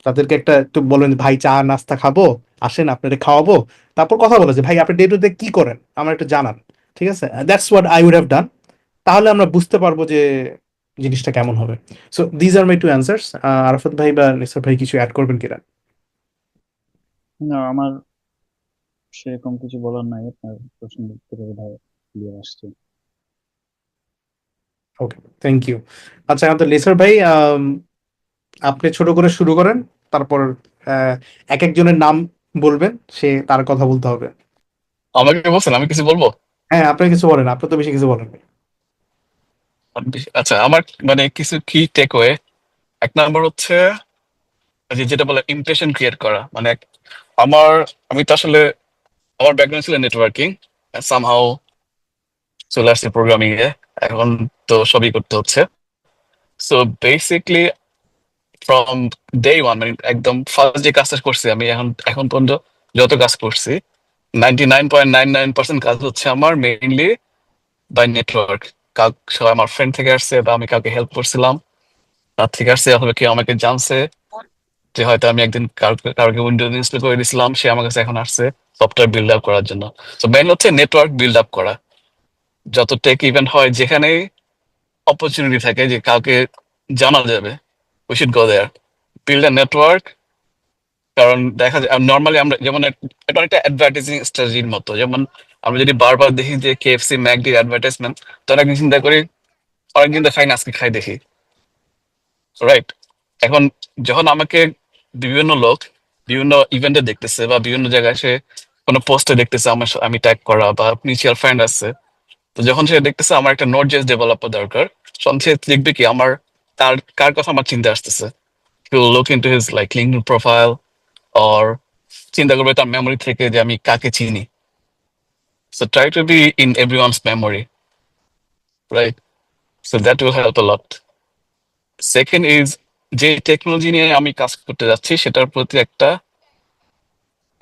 তাদেরকে একটা একটু বলেন, ভাই চা নাস্তা খাবো, আসেন আপনাদের খাওয়াবো, তারপর কথা বলে যে ভাই আপনি ডে টু ডে কি করেন আমার একটু জানান। ঠিক আছে, that's what I would have done. তাহলে আমরা বুঝতে পারবো যে জিনিসটা কেমন হবে। So these are my two answers. Arafat ভাই বা নিসার ভাই কিছু অ্যাড করবেন কিনা? না, আমার সেরকম কিছু বলার নাই, আপনার প্রশ্নের উত্তরে বোধহয় ক্লিয়ার আসছে। ওকে, থ্যাংক ইউ। আচ্ছা, এখন তো নিসার ভাই, আপনি ছোট করে শুরু করেন, তারপর আহ, এক একজনের নাম বলবেন, সে তার কথা বলতে হবে। আমাকে বলছেন আমি কিছু বলবো? হ্যাঁ, আপনি কিছু বলেন, আপনি তো বেশি কিছু বলেন নাই। আচ্ছা, আমার মানে কিছু কি টেকওয়ে। এক নাম্বার হচ্ছে যে যেটা বলে ইমপ্রেশন ক্রিয়েট করা, মানে আমার, আমি তো আসলে আমার ব্যাকগ্রাউন্ড ছিল নেটওয়ার্কিং, সামহাও চলে আসছে প্রোগ্রামিং এ, এখন তো সবই করতে হচ্ছে। So basically from day one, মানে একদম ফার্স্ট যে কাজটা করছি আমি, এখন এখন পর্যন্ত যত কাজ করছি, 99.99% কাজ হচ্ছে আমার মেইনলি বাই নেটওয়ার্ক। সবাই আমার ফ্রেন্ড থেকে আসছে, বা আমি কাউকে হেল্প করছিলাম তার থেকে আসছে, অথবা কেউ আমাকে জানছে, যে হয়তো আমি একদিন কাউকে উইন্ডোজ ইনস্টল করে দিয়েছিলাম, সে আমার কাছে এখন আসছে সফটওয়্যার বিল্ড আপ করার জন্য। তো মেইন হচ্ছে নেটওয়ার্ক বিল্ড আপ করা। যত টেক ইভেন্ট হয়, যেখানেই অপরচুনিটি থাকে যে কাউকে জানা যাবে, we should go there, build a network. কারণ দেখা যায় নর্মালি আমরা যেমন এটা অনেকটা অ্যাডভার্টাইজিং স্ট্র্যাটেজির মতো। যেমন আমরা যদি বারবার দেখি যে কেএফসি ম্যাকডির অ্যাডভার্টাইজমেন্ট, তো অনেকদিন চিন্তা করি, অনেকদিন তো খাই না, আজকে খাই দেখি, রাইট? এখন যখন আমাকে বিভিন্ন লোক বিভিন্ন ইভেন্টে দেখতেছে, বা বিভিন্ন জায়গায় সে কোনো পোস্টে দেখতেছে আমার আমি ট্যাগ করা, বা মিউচুয়াল ফ্রেন্ড আছে, তো যখন সে দেখতেছে আমার একটা নোট জেস ডেভেলপার দরকার, তখন সে লিখবে কি আমার, তার কার কথা আমার চিন্তা আসতেছে, to look into his like LinkedIn profile, or চিন্তা করবে তার মেমোরি থেকে যে আমি কাকে চিনি। So try two be in everyone's memory, right? So that will help a lot. Second is, যে টেকনোলজি নিয়ে আমি কাজ করতে যাচ্ছি সেটার প্রতি একটা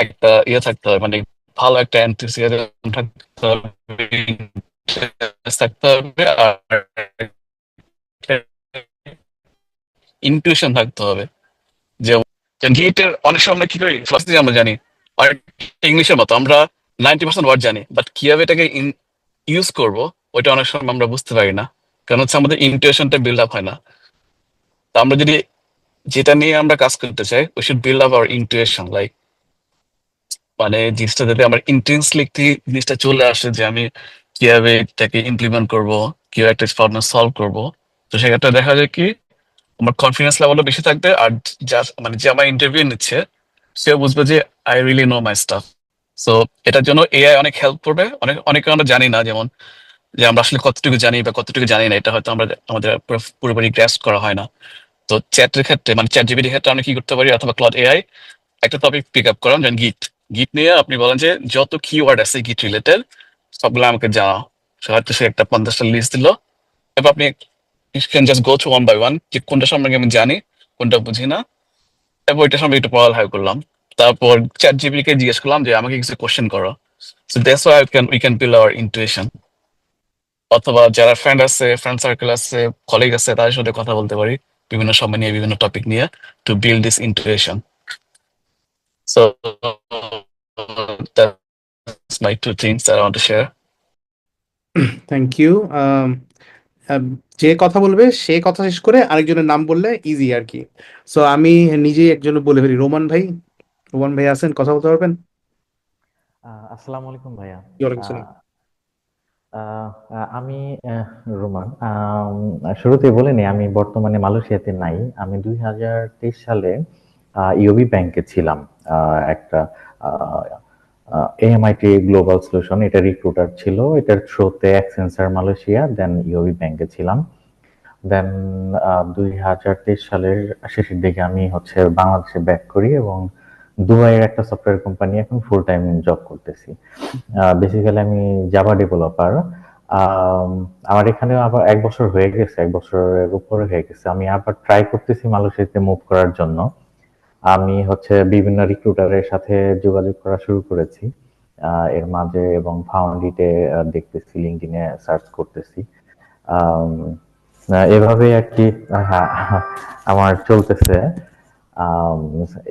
একটা ইয়ে থাকতে হবে, মানে ভালো একটা এনথুসিয়াজম থাকতে হবে, interest থাকতে হবে। আর ইনটিউশন থাকতে হবে। যে গিটের অনেক সময় আমরা কি করি, ফার্স্ট আমরা জানি ইংলিশের মতো আমরা 90% ওয়ার্ড জানি, বাট কিভাবে এটাকে ইউজ করব ওইটা অনেক সময় আমরা বুঝতে পারি না, কারণ হচ্ছে আমাদের ইনটিউশনটা বিল্ড আপ হয় না। তো আমরা যদি যেটা নিয়ে আমরা কাজ করতে চাই, we should build up our intuition, like মানে জিনিসটা যাতে আমার ইন্টেন্সলি জিনিসটা চলে আসে যে আমি কিভাবে এটাকে ইমপ্লিমেন্ট করব, কিভাবে একটা প্রবলেম সলভ করব। তো সেক্ষেত্রে দেখা যায় কি আমার কনফিডেন্স লেভেলও বেশি থাকবে, আর মানে যে আমার ইন্টারভিউ নিচ্ছে সেও বুঝবে যে I really know my stuff. So এটার জন্য এআই অনেক হেল্প করবে। অনেকে আমরা জানি না, যেমন যে আমরা আসলে কতটুকু জানি বা কতটুকু জানি না, এটা হয়তো আমাদের পুরোপুরি গ্রাস্প করা হয় না। তো চ্যাটের ক্ষেত্রে মানে চ্যাট জিপিটির ক্ষেত্রে আমরা কি করতে পারি, অথবা ক্লড এআই একটা টপিক পিক আপ করান, যেমন গিট। গিট নিয়ে আপনি বলেন যে যত কিওয়ার্ড আছে গিট রিলেটেড সবগুলো আমাকে জানাও। হয়তো সে একটা 50টা লিস্ট দিল, এবার আপনি can just go through one by one, যে কোনটা সম্পর্কে আমি জানি, কোনটা বুঝি না, এবার ওইটা সম্পর্কে একটু পড়ালেখা করলাম। তারপর চ্যাট জিপিটি কে জিজ্ঞেস করলাম যে আমাকে কিছু কোশ্চেন করো। So that's why we can build our intuition. অথবা যারা ফ্রেন্ড সার্কেল আছে, কলিগ আছে, তাদের সাথে কথা বলতে পারি বিভিন্ন সময় নিয়ে, বিভিন্ন টপিক নিয়ে, to build this intuition. So that's my two things that I want to share. Thank you. যে কথা বলবে সে কথা শেষ করে আরেকজনের নাম বললে ইজি আর কি। সো আমি নিজেই একজন বলে ফেলি, রোমান ভাই। রোমান ভাই আছেন, কথা বলতে পারবেন? আসসালামু আলাইকুম ভাইয়া। ওয়ালাইকুম সালাম। আহ, আমি রোমান। শুরুতে বলে নিই, আমি বর্তমানে মালয়েশিয়াতে নাই। আমি 2023 সালে ইউবি ব্যাংকে ছিলাম। একটা এএমআইটি গ্লোবাল সলিউশন, এটা রিক্রুটার ছিল, এটার থ্রুতে অ্যাকসেঞ্চার মালয়েশিয়া, দেন ইউবি ব্যাংকে ছিলাম। দেন 2023 সালের শেষের দিকে আমি বাংলাদেশে ব্যাক করি এবং দুবাইয়ের একটা সফটওয়্যার কোম্পানি এখন ফুল টাইম জব করতেছি। বেসিক্যালি আমি জাভা ডেভেলপার। আমার এখানে আবার 1 বছর হয়ে গেছে, 1 বছরের উপরে হয়ে গেছে। আমি আবার ট্রাই করতেছি মালয়েশিয়াতে মুভ করার জন্য। আমি বিভিন্ন রিক্রুটারের সাথে যোগাযোগ করা শুরু করেছি এর মাঝে, এবং ফাউন্ডিটে দেখতেছি, লিঙ্কডইনে সার্চ করতেছি। আম, এভাবে আর কি। হ্যাঁ, আমার চলতেছে। আম,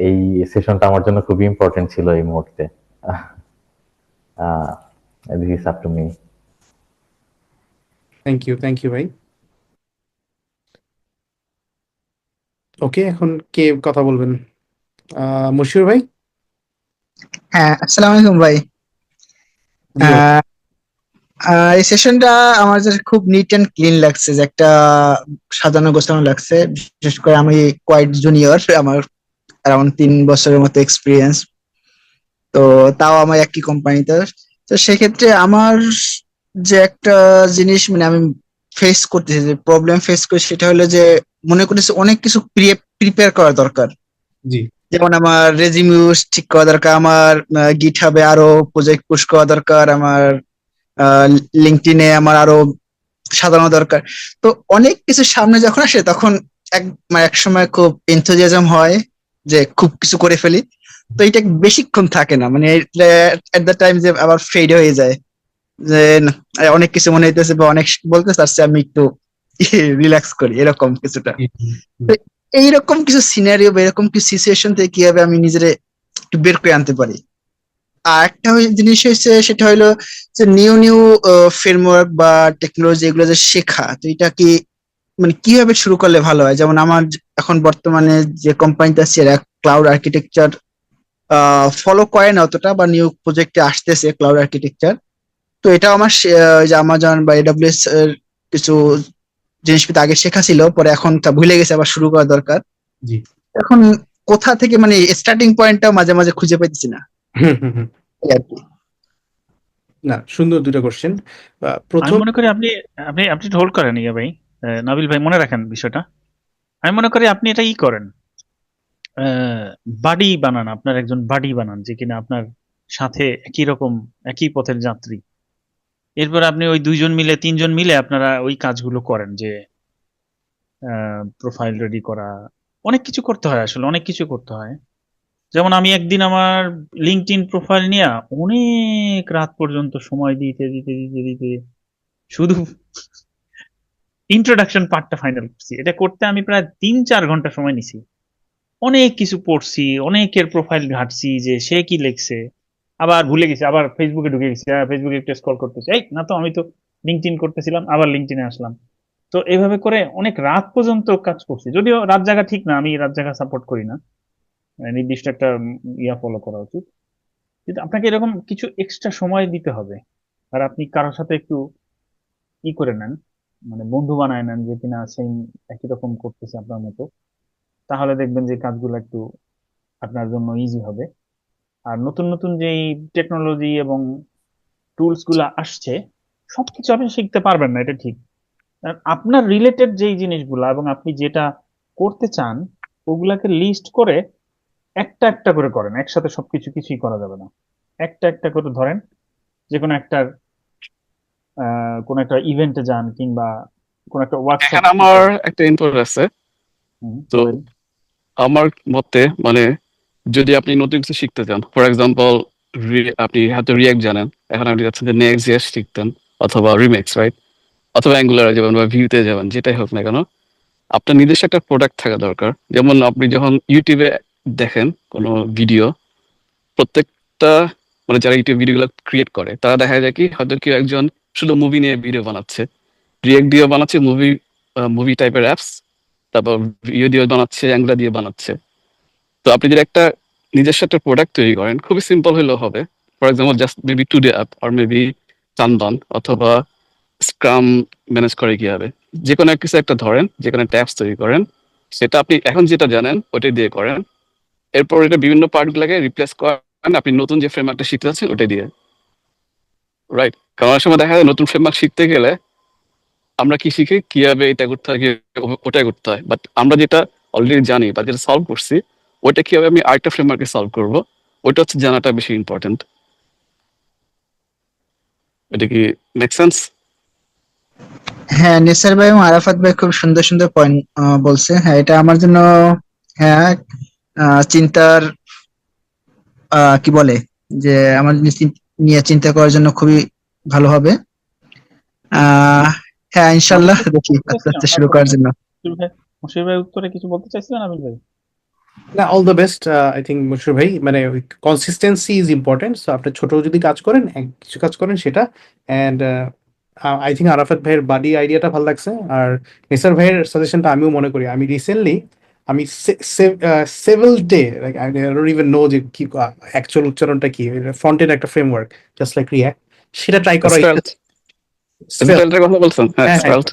এই সেশনটা আমার জন্য খুবই ইম্পর্টেন্ট ছিল এই মুহূর্তে। This is up to me. Thank you ভাই। ওকে, এখন কে কথা বলবেন? মশিউর ভাই। হ্যাঁ, আসসালামু আলাইকুম ভাই। জি ভাই। আহ, এই সেশনটা আমার কাছে খুব নিট অ্যান্ড ক্লিন লাগছে, যে একটা সাজানো গোছানো লাগছে। বিশেষ করে আমি কোয়াইট জুনিয়র, আমার অ্যারাউন্ড 3 বছরের মতো এক্সপিরিয়েন্স। তো তাও আমার একই কোম্পানিতে। তো সেক্ষেত্রে আমার যে একটা জিনিস মানে আমি ফেস করতেছি, যে প্রবলেম ফেস করি, সেটা হলো যে মনে করতেছি অনেক কিছু প্রিপেয়ার করা দরকার। জি। যেমন আমার রেজিউম ঠিক করা দরকার, আমার গিটহাবে আরো প্রজেক্ট পুশ করা দরকার, আমার লিঙ্কডইনে আমার আরো সাজানো দরকার। তো অনেক কিছু সামনে যখন আসে তখন এক সময় খুব এনথুজিয়াজম হয় যে খুব কিছু করে ফেলি। তো এটা বেশিক্ষণ থাকে না, মানে এট দ্য টাইম যে আবার ফেড হয়ে যায়, যে না, অনেক কিছু মনে হইতেছে বা অনেক বলতে চাচ্ছি, আমি একটু রিল্যাক্স করি, এরকম কিছুটা। তো এইরকম কিছু সিনারিও বা এরকম কিছু সিচুয়েশন থেকে কিভাবে আমি নিজের একটু বের করে আনতে পারি। আর একটা জিনিস হয়েছে, সেটা হলো যে নিউ নিউ ফ্রেমওয়ার্ক বা টেকনোলজি এগুলো যে শেখা, তো এটা কি মানে কিভাবে শুরু করলে ভালো হয়? যেমন আমার এখন বর্তমানে যে কোম্পানিতে আছে এরা ক্লাউড আর্কিটেকচার ফলো করে না অতটা, বা নিউ প্রজেক্টে আসতেছে ক্লাউড আর্কিটেকচার। তো এটা আমার ওই যে আমাজন বা এডব্লিউএস এর কিছু জিনিসপত্র আগে শেখা ছিল, পরে এখন তা ভুলে গেছে, আবার শুরু করা দরকার। জি। এখন কোথা থেকে মানে স্টার্টিং পয়েন্টটাও মাঝে মাঝে খুঁজে পাইতেছি না, এই আর কি। না, সুন্দর দুটো কোশ্চেন। আমি প্রথম। মনে করি আপনি আপনি আপনি হোল্ড করেন ইয়ে ভাই, নাবিল ভাই মনে রাখেন বিষয়টা। আমি মনে করি আপনি এটা করেন, বাডি বানান, আপনার একজন বাডি বানান যে কিনা আপনার সাথে একই রকম, একই পথের যাত্রী। এরপর আপনি ওই 2 জন মিলে 3 জন মিলে আপনারা ওই কাজগুলো করেন, যে প্রোফাইল রেডি করা, অনেক কিছু করতে হয়, আসলে অনেক কিছু করতে হয়। যেমন আমি একদিন আমার লিঙ্কডইন প্রোফাইল নিয়ে অনেক রাত পর্যন্ত সময় দিতে দিতে দিতে দিতে শুধু ইন্ট্রোডাকশন পার্টটা ফাইনাল করছি। এটা করতে আমি প্রায় 3-4 ঘন্টা সময় নিছি। অনেক কিছু পড়ছি, অনেকের প্রোফাইল ঘাটছি যে সে কি লিখছে, আবার ভুলে গেছি, আবার ফেসবুকে ঢুকে গেছি, ফেসবুকে একটু স্ক্রল করতেছি, এই না তো আমি তো লিঙ্কডইন করতেছিলাম, আবার লিঙ্কডইনে আসলাম। তো এইভাবে করে অনেক রাত পর্যন্ত কাজ করছি, যদিও রাত জাগা ঠিক না, আমি রাত জাগা সাপোর্ট করি না, নির্দিষ্ট একটা ইয়া ফলো করা উচিত। কিন্তু আপনাকে এরকম কিছু এক্সট্রা সময় দিতে হবে। আর আপনি কারোর সাথে একটু ই করে নেন, মানে বন্ধু বানায় নেন যে কিনা সেম একই রকম করতেছে আপনার মতো, তাহলে দেখবেন যে কাজগুলো একটু আপনার জন্য ইজি হবে। আর নতুন নতুন যেই টেকনোলজি এবং টুলস গুলা আসছে, সবকিছু আপনি শিখতে পারবেন না, এটা ঠিক। আর আপনার রিলেটেড যেই জিনিসগুলা এবং আপনি যেটা করতে চান, ওগুলাকে লিস্ট করে একটা একটা করে করেন, একসাথে সবকিছু কিছুই করা যাবে না। একটা একটা করে ধরেন, যে কোনো একটা কোনো একটা ইভেন্টে যান কিংবা কোনো একটা ওয়ার্কশপ। এখানে আমার একটা ইনপুট আছে। তো বলেন। আমার মতে মানে যদি আপনি নতুন কিছু শিখতে চান, ফর এক্সাম্পল আপনি হয়তো রিয়াক্ট জানেন, এখন আপনি যাচ্ছেন যে নেক্সট জিএস শিখতেন অথবা রিমেক্স, রাইট? অথবা অ্যাঙ্গুলারে যাবেন বা ভিউতে যাবেন, যেটাই হোক না কেন, আপনার নিজস্ব একটা প্রোডাক্ট থাকা দরকার। যেমন আপনি যখন ইউটিউবে দেখেন কোনো ভিডিও, প্রত্যেকটা মানে যারা ইউটিউব ভিডিওগুলো ক্রিয়েট করে, তারা দেখা যায় কি হয়তো কেউ একজন শুধু মুভি নিয়ে ভিডিও বানাচ্ছে, রিয়েক্ট দিয়ে বানাচ্ছে, মুভি টাইপের অ্যাপস, তারপর ভিডিও দিয়ে বানাচ্ছে, অ্যাঙ্গুলার দিয়ে বানাচ্ছে। তো আপনি যদি একটা নিজস্ব একটা প্রোডাক্ট তৈরি করেন, খুবই সিম্পল হলেও হবে। For example just maybe to do app আর মেবি চান্দন অথবা স্ক্রাম ম্যানেজ করে কিভাবে, যে কোনো কিছু একটা ধরেন, যে কোনো ট্যাবস তৈরি করেন, সেটা আপনি এখন যেটা জানেন ওটাই দিয়ে করেন। এরপর এটা বিভিন্ন পার্ট গুলাকে রিপ্লেস করেন আপনি নতুন যে ফ্রেমওয়ার্কটা শিখতে যাচ্ছেন ওটাই দিয়ে, রাইট? কারণ অনেক সময় দেখা যায় নতুন ফ্রেমওয়ার্ক শিখতে গেলে আমরা কি শিখি কিভাবে এটা করতে হয়, ওটাই করতে হয়, বাট আমরা যেটা অলরেডি জানি বা যেটা সলভ করছি, ওইটা কিভাবে আমি আরেকটা ফ্রেমওয়ার্কে সলভ করবো, ওইটা হচ্ছে জানাটা বেশি ইম্পর্টেন্ট। এটা কি মেক সেন্স? হ্যাঁ, নিসার ভাই এবং আরাফাত ভাই খুব সুন্দর সুন্দর পয়েন্ট বলছে। হ্যাঁ, এটা আমার জন্য, হ্যাঁ, চিন্তার কি বলে, যে আমার নিয়ে চিন্তা করার জন্য খুবই ভালো হবে। আহ হ্যাঁ, ইনশাল্লাহ দেখি আস্তে আস্তে শুরু করার জন্য। মুশির ভাই উত্তরে কিছু বলতে চাইছিলেন আবির ভাই? না, all the best. I think Mushfiq ভাই, মানে কনসিস্টেন্সি ইজ ইম্পর্টেন্ট। সো আপনি ছোট যদি কাজ করেন, কিছু কাজ করেন সেটা। অ্যান্ড আই থিঙ্ক আরাফাত ভাইয়ের বাডি আইডিয়াটা ভালো লাগছে। আর নিসার ভাইয়ের সাজেশনটা আমিও মনে করি। আমি রিসেন্টলি আমি several day, like I don't even know যে কি অ্যাকচুয়াল উচ্চারণটা কি, ফ্রন্ট এন্ড একটা ফ্রেমওয়ার্ক জাস্ট লাইক রিয়াক্ট, সেটা ট্রাই করা। স্পেল্ট, স্পেল্টের কথা বলছেন? হ্যাঁ, হ্যাঁ, হ্যাঁ। স্পেল্ট।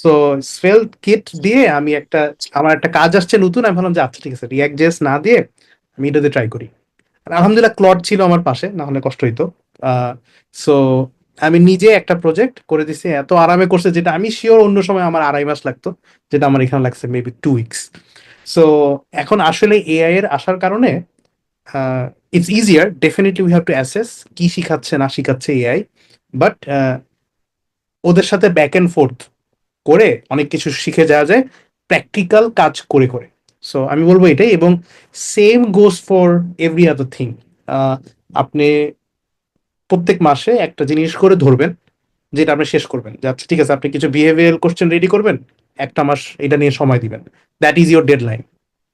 সো svelte কিট দিয়ে আমি আমার একটা কাজ আসছে নতুন, আমি ভাবলাম যে আচ্ছা ঠিক আছে, রিয়াক্ট জেস না দিয়ে আমি এটাতে ট্রাই করি। আর আলহামদুলিল্লাহ ক্লড ছিল আমার পাশে, না হলে কষ্ট হইতো। সো আমি নিজে একটা প্রজেক্ট করে দিছি, এত আরামে করছে যেটা আমি শিওর অন্য সময় আমার 2.5 মাস লাগতো, যেটা আমার এখানে লাগছে মেবি 2 উইকস। সো এখন আসলে এআই এর আসার কারণে it's easier. Definitely we have to assess কি শিখাচ্ছে না শিখাচ্ছে এআই, বাট ওদের সাথে ব্যাক এন্ড ফোর্থ করে অনেক কিছু শিখে যাওয়া যায় প্র্যাকটিক্যাল কাজ করে করে। সো আমি বলবো এটাই, এবং same goes for every other thing. আপনি প্রত্যেক মাসে একটা জিনিস করে ধরবেন, যেটা আপনি শেষ করবেন। যে আচ্ছা ঠিক আছে, আপনি কিছু বিহেভিয়ারাল কোশ্চেন রেডি করবেন, একটা মাস এটা নিয়ে সময় দিবেন, দ্যাট ইজ ইয়োর ডেডলাইন।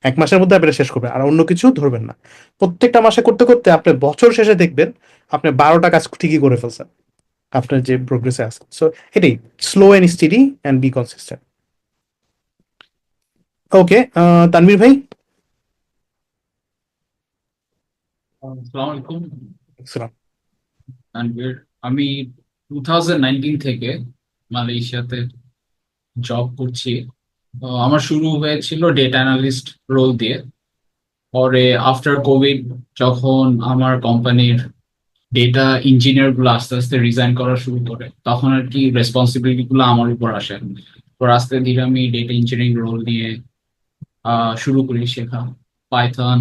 1 মাসের মধ্যে আপনি এটা শেষ করবেন, আর অন্য কিছু ধরবেন না। প্রত্যেকটা মাসে করতে করতে আপনি বছর শেষে দেখবেন আপনি 12টা কাজ ঠিকই করে ফেলছেন, আপনার যে প্রোগ্রেসে আছে। সো এটাই, slow and steady and be consistent. Okay, Tanvir ভাই। আসসালামু আলাইকুম Excellent. তানভীর। আমি 2019 থেকে মালয়েশিয়াতে জব করছি। আমার শুরু হয়েছিল ডেটা অ্যানালিস্ট রোল দিয়ে। পরে আফটার কোভিড, যখন আমার কোম্পানির ডেটা ইঞ্জিনিয়ার গুলো আস্তে আস্তে রিজাইন করা শুরু করে, তখন আর কি রেসপন্সিবিলিটি গুলো আমার উপর আসে। তো আস্তে ধীরে আমি ডেটা ইঞ্জিনিয়ারিং রোল নিয়ে শুরু করি শেখা। পাইথন,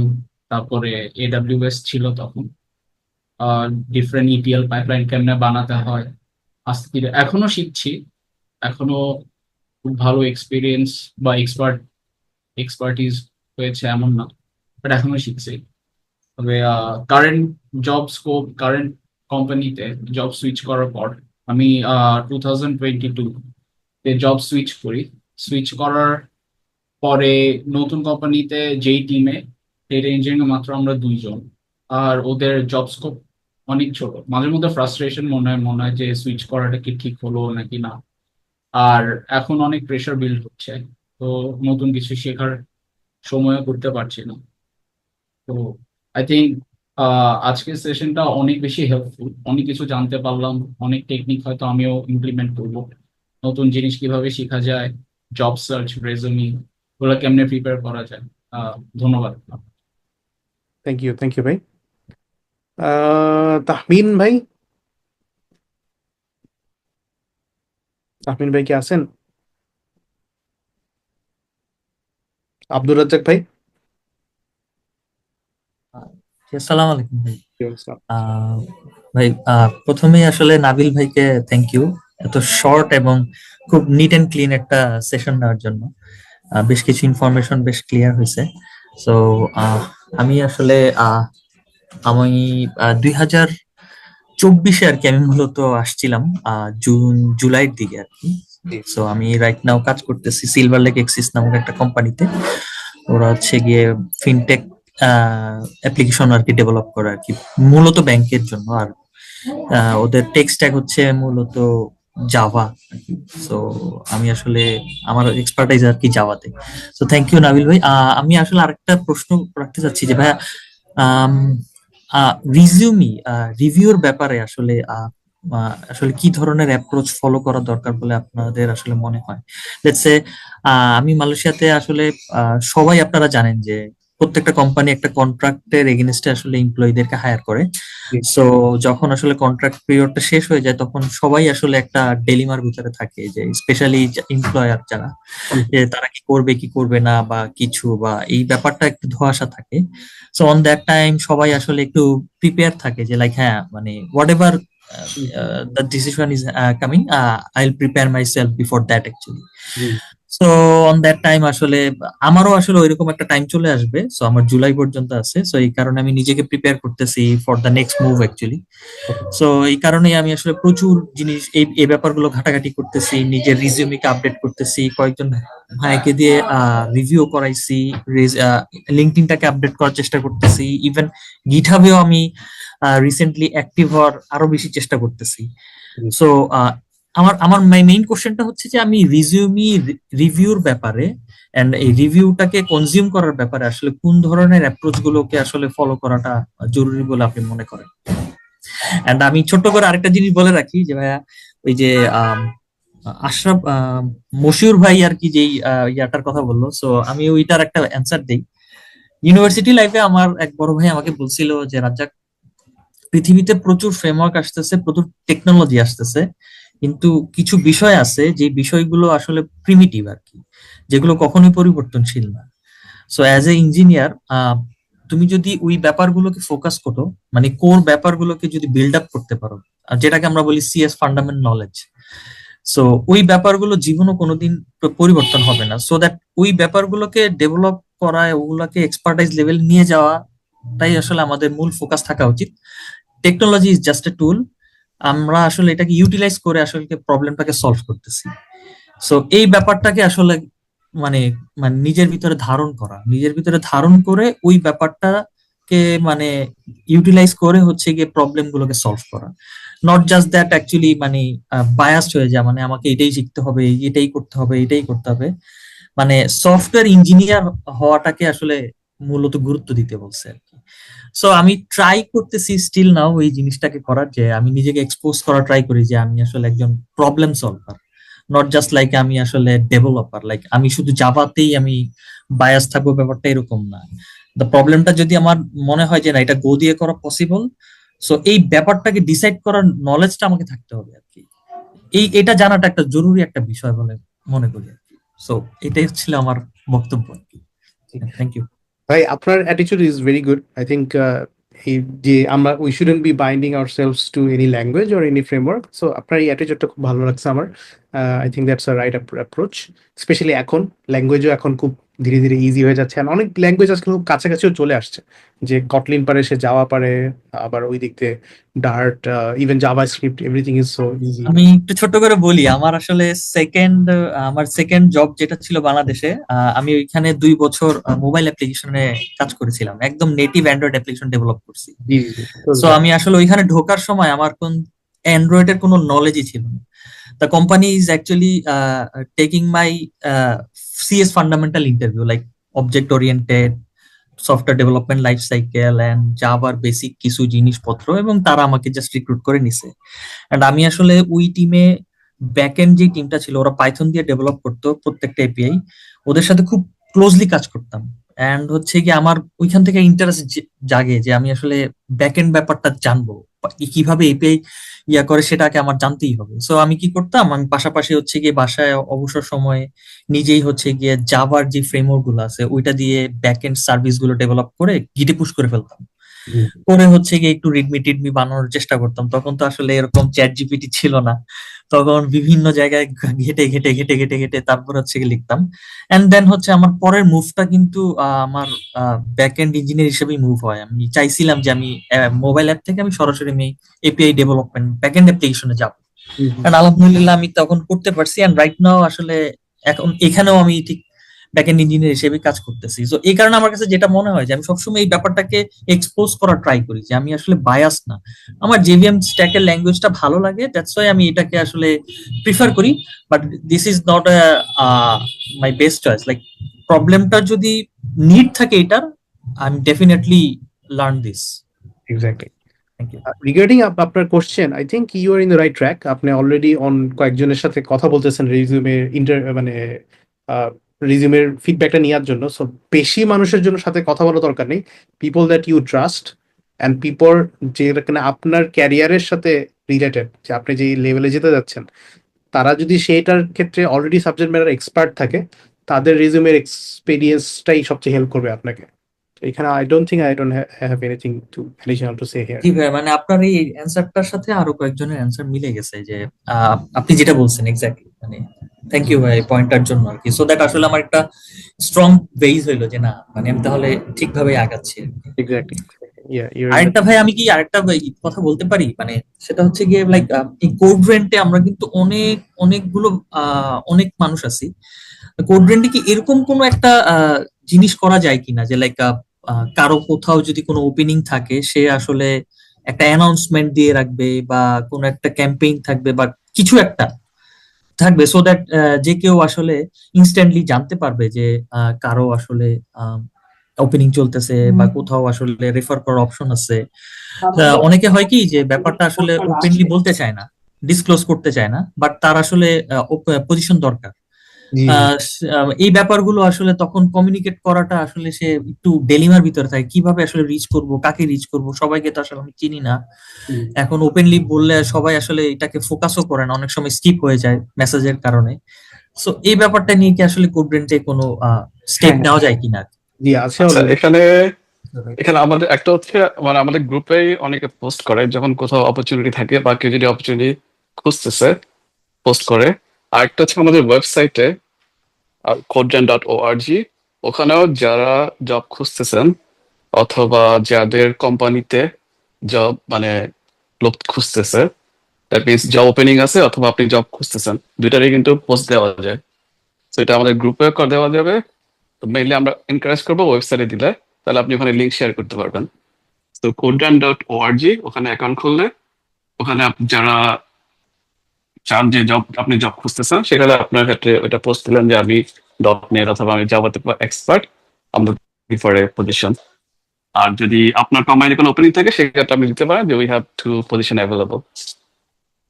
তারপরে এডাব্লিউএস ছিল তখন, ডিফারেন্ট ইটিএল পাইপলাইন কেমনে বানাতে হয় আস্তে ধীরে এখনো শিখছি। এখনো খুব ভালো এক্সপিরিয়েন্স বা এক্সপার্টিস হয়েছে এমন না, বাট এখনো শিখছি। তবে কারেন্ট জব স্কোপ, কারেন্ট কোম্পানিতে জব সুইচ করার পর আমি 2022 জব সুইচ করি। সুইচ করার পরে নতুন কোম্পানিতে যেই টিমে, ডেটা ইঞ্জিনিয়ারিং মাত্র আমরা 2 জন, আর ওদের জব স্কোপ অনেক ছোট। মাঝে মধ্যে ফ্রাস্ট্রেশন মনে হয় যে সুইচ করাটা কি ঠিক হলো নাকি না। আর এখন অনেক প্রেশার বিল্ড হচ্ছে, তো নতুন কিছু শেখার সময়ও করতে পারছি না। তো আই থিঙ্ক আজকের সেশনটা অনেক বেশি হেল্পফুল, অনেক কিছু জানতে পারলাম, অনেক টেকনিক হয়তো আমিও ইমপ্লিমেন্ট করবো। নতুন জিনিস কিভাবে শেখা যায়, জব সার্চ, রেজুমি, ওগুলো কেমনে প্রিপেয়ার করা যায়। ধন্যবাদ। থ্যাংক ইউ ভাই। তাহমিন ভাই, তাহমিন ভাই কি আছেন? আব্দুর রাজ্জাক ভাই। জি, আসসালামু আলাইকুম ভাই। কি অবস্থা? আহ, ভাই প্রথমেই আসলে নাবিল ভাইকে থ্যাংক ইউ এত শর্ট এবং খুব নিট এন্ড ক্লিন একটা সেশন নেওয়ার জন্য। বেশ কিছু ইনফরমেশন বেশ ক্লিয়ার হয়েছে। সো আমি আসলে আমি 2024 আর কি আমি মূলত আসছিলাম জুলাইয়ের দিকে আর কি। সো আমি রাইট নাও কাজ করতেছি সিলভার লেক এক্সিস নামক একটা কোম্পানিতে। ওরা হচ্ছে গিয়ে ফিনটেক অ্যাপ্লিকেশন আর কি ডেভেলপ করে আর কি, মূলত ব্যাংকের জন্য। আর ওদের টেক স্ট্যাক হচ্ছে মূলত জাভা আর কি। সো আমি আসলে আমার এক্সপার্টাইজ আর কি জাভাতে। সো থ্যাংক ইউ নাবিল ভাই। আমি আসলে আরেকটা প্রশ্ন রাখতে চাচ্ছি যে ভাইয়া, রিজিউমি রিভিউর ব্যাপারে আসলে আসলে কি ধরনের অ্যাপ্রোচ ফলো করা দরকার বলে আপনাদের আসলে মনে হয়? লেটস সে আমি মালয়েশিয়াতে আসলে সবাই আপনারা জানেন যে প্রত্যেকটা কোম্পানি একটা কন্ট্রাক্টের এগেনস্টে আসলে এমপ্লয়ীদেরকে হায়ার করে। জি। সো যখন আসলে কন্ট্রাক্ট পিরিয়ডটা শেষ হয়ে যায় তখন সবাই আসলে একটা ডেলিমার ভিতরে থাকে, যে স্পেশালি এমপ্লয়ার যারা, যে তারা কি করবে কি করবে না বা কিছু, বা এই ব্যাপারটা একটু ধোঁয়াশা থাকে। সো অন দ্যাট টাইম সবাই আসলে একটু প্রিপেয়ার থাকে যে লাইক হ্যাঁ মানে what ever the decision is coming, I'll prepare myself before that actually. G. So on that time আসলে আমারও আসলে ওইরকম একটা টাইম চলে আসবে। সো আমার জুলাই পর্যন্ত আছে। সো এই কারণে আমি নিজেকে প্রিপেয়ার করতেছি for the next move actually. So এই কারণেই আমি আসলে প্রচুর জিনিস এই ব্যাপারগুলো ঘাটাঘাটি করতেছি, নিজের রিজিউমিকে আপডেট করতেছি, কয়েকজন ভাইকে দিয়ে রিভিউ করাইছি, লিঙ্কডইনটাকে আপডেট করার চেষ্টা করতেছি, ইভেন গিটহাবেও আমি রিসেন্টলি অ্যাক্টিভ হওয়ার আরো বেশি চেষ্টা করতেছি। সো আমার আমার মেইন কোশ্চেনটা হচ্ছে যে আমি রিজিউমি রিভিউর ব্যাপারে এন্ড এই রিভিউটাকে কনজিউম করার ব্যাপারে আসলে কোন ধরনের অ্যাপ্রোচ গুলোকে আসলে ফলো করাটা জরুরি বলে আপনি মনে করেন? এন্ড আমি ছোট্ট করে আরেকটা জিনিস বলে রাখি যে ভাইয়া, ওই যে আশরাফ মশিউর ভাই আর কি যেই ইয়াটার কথা বললো, সো আমি ওইটার একটা অ্যান্সার দিই। ইউনিভার্সিটি লাইফে আমার এক বড় ভাই আমাকে বলছিল যে রাজ্জাক, পৃথিবীতে প্রচুর ফ্রেমওয়ার্ক আসতেছে, প্রচুর টেকনোলজি আসতেছে, কিন্তু কিছু বিষয় আছে যে বিষয়গুলো আসলে প্রিমিটিভ আর কি, যেগুলো কখনোই পরিবর্তনশীল না। সো অ্যাজ এ ইঞ্জিনিয়ার তুমি যদি ওই ব্যাপারগুলোকে ফোকাস করো, মানে কোর ব্যাপারগুলোকে যদি বিল্ড আপ করতে পারো, আর যেটাকে আমরা বলি সিএস ফান্ডামেন্টাল নলেজ, সো ওই ব্যাপারগুলো জীবনও কোনোদিন পরিবর্তন হবে না। সো দ্যাট ওই ব্যাপারগুলোকে ডেভেলপ করা, ওগুলোকে এক্সপার্টাইজ লেভেল নিয়ে যাওয়া, তাই আসলে আমাদের মূল ফোকাস থাকা উচিত। টেকনোলজি ইজ জাস্ট এ টুল, আমরা আসলে এটাকে ইউটিলাইজ করে আসলে প্রবলেমটাকে সলভ করতেছি। সো এই ব্যাপারটাকে আসলে মানে মানে নিজের ভিতরে ধারণ করে ওই ব্যাপারটাকে মানে ইউটিলাইজ করে হচ্ছে গিয়ে প্রবলেম গুলোকে সলভ করা। নট জাস্ট দ্যাট অ্যাকচুয়ালি মানে বায়াসড হয়ে যায়, মানে আমাকে এটাই শিখতে হবে, এটাই করতে হবে, এটাই করতে হবে। মানে সফটওয়্যার ইঞ্জিনিয়ার হওয়াটাকে আসলে মূলত গুরুত্ব দিতে বলছে আর কি। সো আমি ট্রাই করতেছি স্টিল নাও এই জিনিসটাকে করার, যে আমি নিজেকে এক্সপোজ করা ট্রাই করি যে আমি আসলে একজন problem solver, not just like আমি আসলে ডেভেলপার, লাইক আমি শুধু জাভাতেই আমি বায়াস থাকবো, ব্যাপারটা এরকম না। দ্য প্রবলেমটা যদি আমার মনে হয় যে না এটা গো দিয়ে করা পসিবল, সো এই ব্যাপারটাকে ডিসাইড করার নলেজটা আমাকে থাকতে হবে আর কি। এটা জানাটা একটা জরুরি একটা বিষয় বলে মনে করি আর কি। সো এটাই হচ্ছিল আমার বক্তব্য আর কি। থ্যাংক ইউ ভাই, আপনার attitude is very good. I think এই যে আমরা we shouldn't B binding ourselves to any language or any framework. So আপনার এই অ্যাটিটিউডটা খুব ভালো লাগছে আমার। I think that's a right approach, specially এখন ল্যাঙ্গুয়েজও এখন খুব ধীরে ধীরে ইজি হয়ে যাচ্ছে, আর অনেক ল্যাঙ্গুয়েজ আজকে খুব কাছাকাছিও চলে আসছে, যে কটলিন পারে সে যাওয়া পারে, আবার ওই দিক থেকে Dart, even JavaScript, everything is so easy. আমি একটু ছোট্ট করে বলি, আমার আসলে আমার সেকেন্ড জব যেটা ছিল বাংলাদেশে, আমি ওইখানে 2 বছর মোবাইল অ্যাপ্লিকেশনে কাজ করেছিলাম, একদম নেটিভ অ্যান্ড্রয়েড অ্যাপ্লিকেশন ডেভেলপ করছি। জি জি জি, সো আমি আসলে ওইখানে ঢোকার সময় আমার কোন অ্যান্ড্রয়েড এর কোনো নলেজই ছিল না। The company is actually taking my CS fundamental interview, like object oriented, software development life cycle and জাভার বেসিক কিছু জিনিসপত্র, এবং তারা আমাকে জাস্ট রিক্রুট করে নিছে। এন্ড আমি আসলে ওই টিমে ব্যাকএন্ড যে টিমটা ছিল, ওরা পাইথন দিয়ে ডেভেলপ করতো প্রত্যেকটা এপিআই, ওদের সাথে খুব ক্লোজলি কাজ করতাম। এন্ড হচ্ছে কি আমার ওইখান থেকে ইন্টারেস্ট জাগে যে আমি আসলে ব্যাকএন্ড ব্যাপারটা জানবো, কিভাবে এপিআই করে সেটাকে আমার জানতেই হবে। সো আমি কি করতাম, আমি পাশাপাশি হচ্ছে গিয়ে বাসায় অবসর সময়ে নিজেই হচ্ছে গিয়ে জাভার যে ফ্রেমওয়ার্ক গুলো আছে ওইটা দিয়ে ব্যাকএন্ড সার্ভিস গুলো ডেভেলপ করে গিটে পুশ করে ফেলতাম। করে হচ্ছে গিয়ে একটু রিডমি টিডমি বানানোর চেষ্টা করতাম। তখন তো আসলে এরকম চ্যাট জিপিটি ছিল না, তখন বিভিন্ন জায়গায় ঘেটে ঘেটে ঘেটে ঘেটে ঘেটে তারপর হচ্ছে গিয়ে লিখতাম। এন্ড দেন হচ্ছে আমার পরের মুভটা কিন্তু আমার ব্যাক এন্ড ইঞ্জিনিয়ার হিসেবেই মুভ হয়। আমি চাইছিলাম যে আমি মোবাইল অ্যাপ থেকে আমি সরাসরি আমি এপিআই ডেভেলপমেন্ট ব্যাক এন্ড অ্যাপ্লিকেশনে যাবো। And আলহামদুলিল্লাহ আমি তখন করতে পারছি, এন্ড রাইট নাও আসলে এখন এখানেও আমি ঠিক ব্যাকএন্ড ইঞ্জিনিয়ার হিসেবে কাজ করতেছি। তো এই কারণে আমার কাছে যেটা মনে হয় যে আমি সবসময় এই ব্যাপারটাকে এক্সপোজ করার ট্রাই করি, যে আমি আসলে বায়াস না, আমার জেভিএম স্ট্যাকের ল্যাঙ্গুয়েজটা ভালো লাগে, দ্যাটস ওয়াই আমি এটাকে আসলে প্রিফার করি। But this is not my best choice. Like প্রবলেমটা যদি নিড থাকে এটার, I am definitely learn this. Exactly. Thank you. Regarding আপনার question, I think you are in the right track. আপনি অলরেডি অন কয়েকজনের সাথে কথা বলতেছেন রিজিউমের মানে রিজিউমের ফিডব্যাকটা নেওয়ার জন্য। সো বেশি মানুষের জন্য সাথে কথা বলা দরকার নেই। People that you trust and people যে কিনা আপনার ক্যারিয়ারের সাথে রিলেটেড, যে আপনি যে লেভেলে যেতে যাচ্ছেন, তারা যদি সেইটার ক্ষেত্রে অলরেডি সাবজেক্ট ম্যাটার এক্সপার্ট থাকে, তাদের রিজিউমের এক্সপেরিয়েন্সটাই সবচেয়ে হেল্প করবে আপনাকে। তো এখানে I don't have anything to additional to say here. জি ভাই, মানে আপনার এই অ্যান্সারটার সাথে আরো কয়েকজনের অ্যান্সার মিলে গেছে, যে আপনি যেটা বলছেন এক্স্যাক্টলি, মানে থ্যাংক ইউ ভাই পয়েন্টার জন্য আর কি। সো দ্যাট আসলে আমার একটা স্ট্রং বেস হইলো যে না, মানে আমি তাহলে ঠিকভাবে আগাচ্ছি আর কি। এক্স্যাক্টলি, ইয়া ইউ আরেকটা ভাই, আমি কি আরেকটা কথা বলতে পারি, মানে সেটা হচ্ছে গিয়ে লাইক এই কোড রেন্টে আমরা কিন্তু অনেকগুলো অনেক মানুষ আছি। কোড রেন্টে কি এরকম কোনো একটা জিনিস করা যায় কিনা, যে লাইক কারো কোথাও যদি কোনো ওপেনিং থাকে, সে আসলে একটা অ্যানাউন্সমেন্ট দিয়ে রাখবে, বা কোনো একটা ক্যাম্পেইন থাকবে, বা কিছু একটা থাকবে, সো দ্যাট যে কেউ আসলে ইনস্ট্যান্টলি জানতে পারবে যে কারো আসলে ওপেনিং চলতেছে, বা কোথাও আসলে রেফার করার অপশন আছে। অনেকে হয় কি যে ব্যাপারটা আসলে ওপেনলি বলতে চায় না, ডিসক্লোজ করতে চায় না, বাট তার আসলে পজিশন দরকার। এই ব্যাপারগুলো আসলে তখন কমিউনিকেট করাটা আসলে সে একটু ডেলিমার ভিতরে থাকে, কিভাবে আসলে রিচ করব, কাকে রিচ করব, সবাইকে তো আসলে আমি চিনি না। এখন ওপেনলি বললে সবাই আসলে এটাকে ফোকাসও করে না, অনেক সময় স্কিপ হয়ে যায় মেসেজের কারণে। সো এই ব্যাপারটা নিয়ে কি আসলে কোড রেন্টে কোনো স্টেপ নেওয়া যায় কিনা? জি আছে আচ্ছা, already. এখানে এখানে আমাদের একটা হচ্ছে, মানে আমাদের গ্রুপেই অনেকে পোস্ট করে যখন কোথাও অপরচুনিটি থাকে, বা কেউ যদি অপরচুনিটি খুঁজতেছে পোস্ট করে। আর একটা হচ্ছে আমাদের ওয়েবসাইটে codegen.org, ওখানেও যারা জব খুঁজতেছেন অথবা যাদের কোম্পানিতে জব মানে লোক খুঁজতেছে, দ্যাট মিনস জব ওপেনিং আছে অথবা আপনি জব খুঁজতেছেন, দুইটারই কিন্তু পোস্ট দেওয়া যায়। তো এটা আমাদের গ্রুপে করে দেওয়া যাবে। তো মেইনলি আমরা এনকারেজ করবো ওয়েবসাইটে দিলে, তাহলে আপনি ওখানে লিঙ্ক শেয়ার করতে পারবেন। তো codegen.org, ওখানে অ্যাকাউন্ট খুললে ওখানে যারা চান যে আপনি জব খুঁজতেছেন, সেখানে আপনার ক্ষেত্রে ওইটা পোস্ট দিলেন যে আমি .NET অথবা আমি জাভাতে এক্সপার্ট, আমরা ফর এ পজিশন। আর যদি আপনার কোম্পানিতে কোনো ওপেনিং থাকে, সেক্ষেত্রে আপনি দিতে পারেন যে we have 2 position available.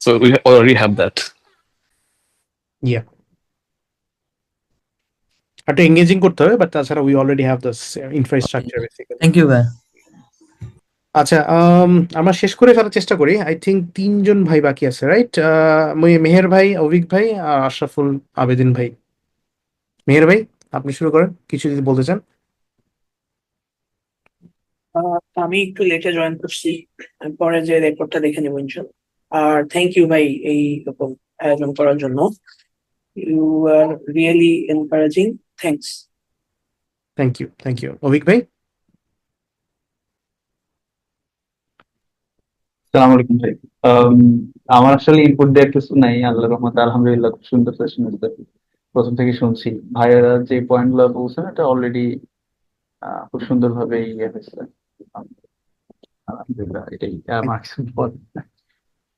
So we already have that. Yeah, একটু এঙ্গেজিং করতে হবে, বাট তাছাড়া we already have this infrastructure basically. Thank you ভাই। আচ্ছা, আমরা শেষ করে ফেলার চেষ্টা করি। আই থিঙ্ক 3জন ভাই বাকি আছে, রাইট? মেহের ভাই, অভিক ভাই, আর আশরাফুল আবেদিন ভাই। মেহের ভাই, আপনি শুরু করেন, কিছু যদি বলতে চান। আমি একটু লেটে জয়েন করছি, আমি পরে যে রেকর্ডটা দেখে নেবো ইনশাল্লাহ। আর থ্যাংক ইউ ভাই এই রকম আয়োজন করার জন্য। You are really encouraging, thanks. Thank you Avik ভাই। সালাম আলাইকুম ভাই। আম, আমার আসলে ইনপুট দেওয়ার কিছু নাই, আল্লাহর রহমতে আলহামদুলিল্লাহ খুব সুন্দর সেশন হয়েছে। প্রথম থেকে শুনছি ভাইয়েরা যে পয়েন্ট গুলো বলছেন এটা অলরেডি খুব সুন্দর ভাবে ইয়ে হয়েছে। আলহামদুলিল্লাহ, এটাই আমার কিছু বল।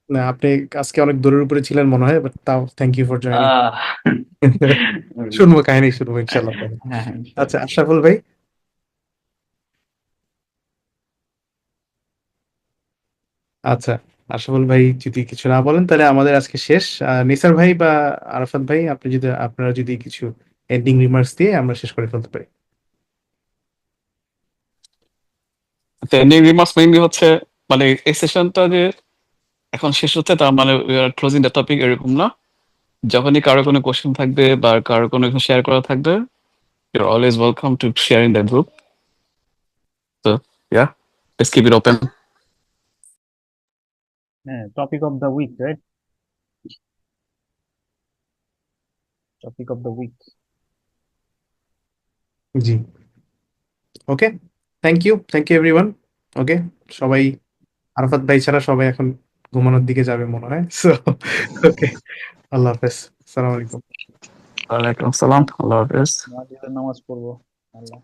না, আপনি আজকে অনেক দূরের উপরে ছিলেন মনে হয়, বাট তাও থ্যাংক ইউ ফর জয়েনিং। আহ, শুনবো, কাহিনী শুনবো ইনশাল্লাহ। হ্যাঁ হ্যাঁ আচ্ছা, আশরাফুল ভাই। আচ্ছা, আশরাফুল ভাই যদি কিছু না বলেন তাহলে আমাদের আজকে শেষ। নিসার ভাই বা আরাফাত ভাই, আপনারা যদি কিছু এন্ডিং রিমার্কস দিয়ে আমরা শেষ করে ফেলতে পারি। এন্ডিং রিমার্কস মেইনলি হচ্ছে মানে এই সেশনটা যে এখন শেষ হচ্ছে তার মানে we are closing the topic এরকম না। যখনই কারো কোনো কোশ্চেন থাকবে বা কারো কোনো কিছু শেয়ার করা থাকবে, your always welcome to share in the group. তো yeah, let's keep it open. হ্যাঁ, topic of the week, right? Topic of the week. জি, okay, thank you everyone. Okay, সবাই, আরাফাত ভাই ছাড়া সবাই এখন ঘুমানোর দিকে যাবে মনে হয়। সো ওকে, আল্লাহ হাফেজ, আসসালামু আলাইকুম। ওয়ালাইকুম আসসালাম, আল্লাহ হাফেজ। নামাজ পড়বো। আল্লাহ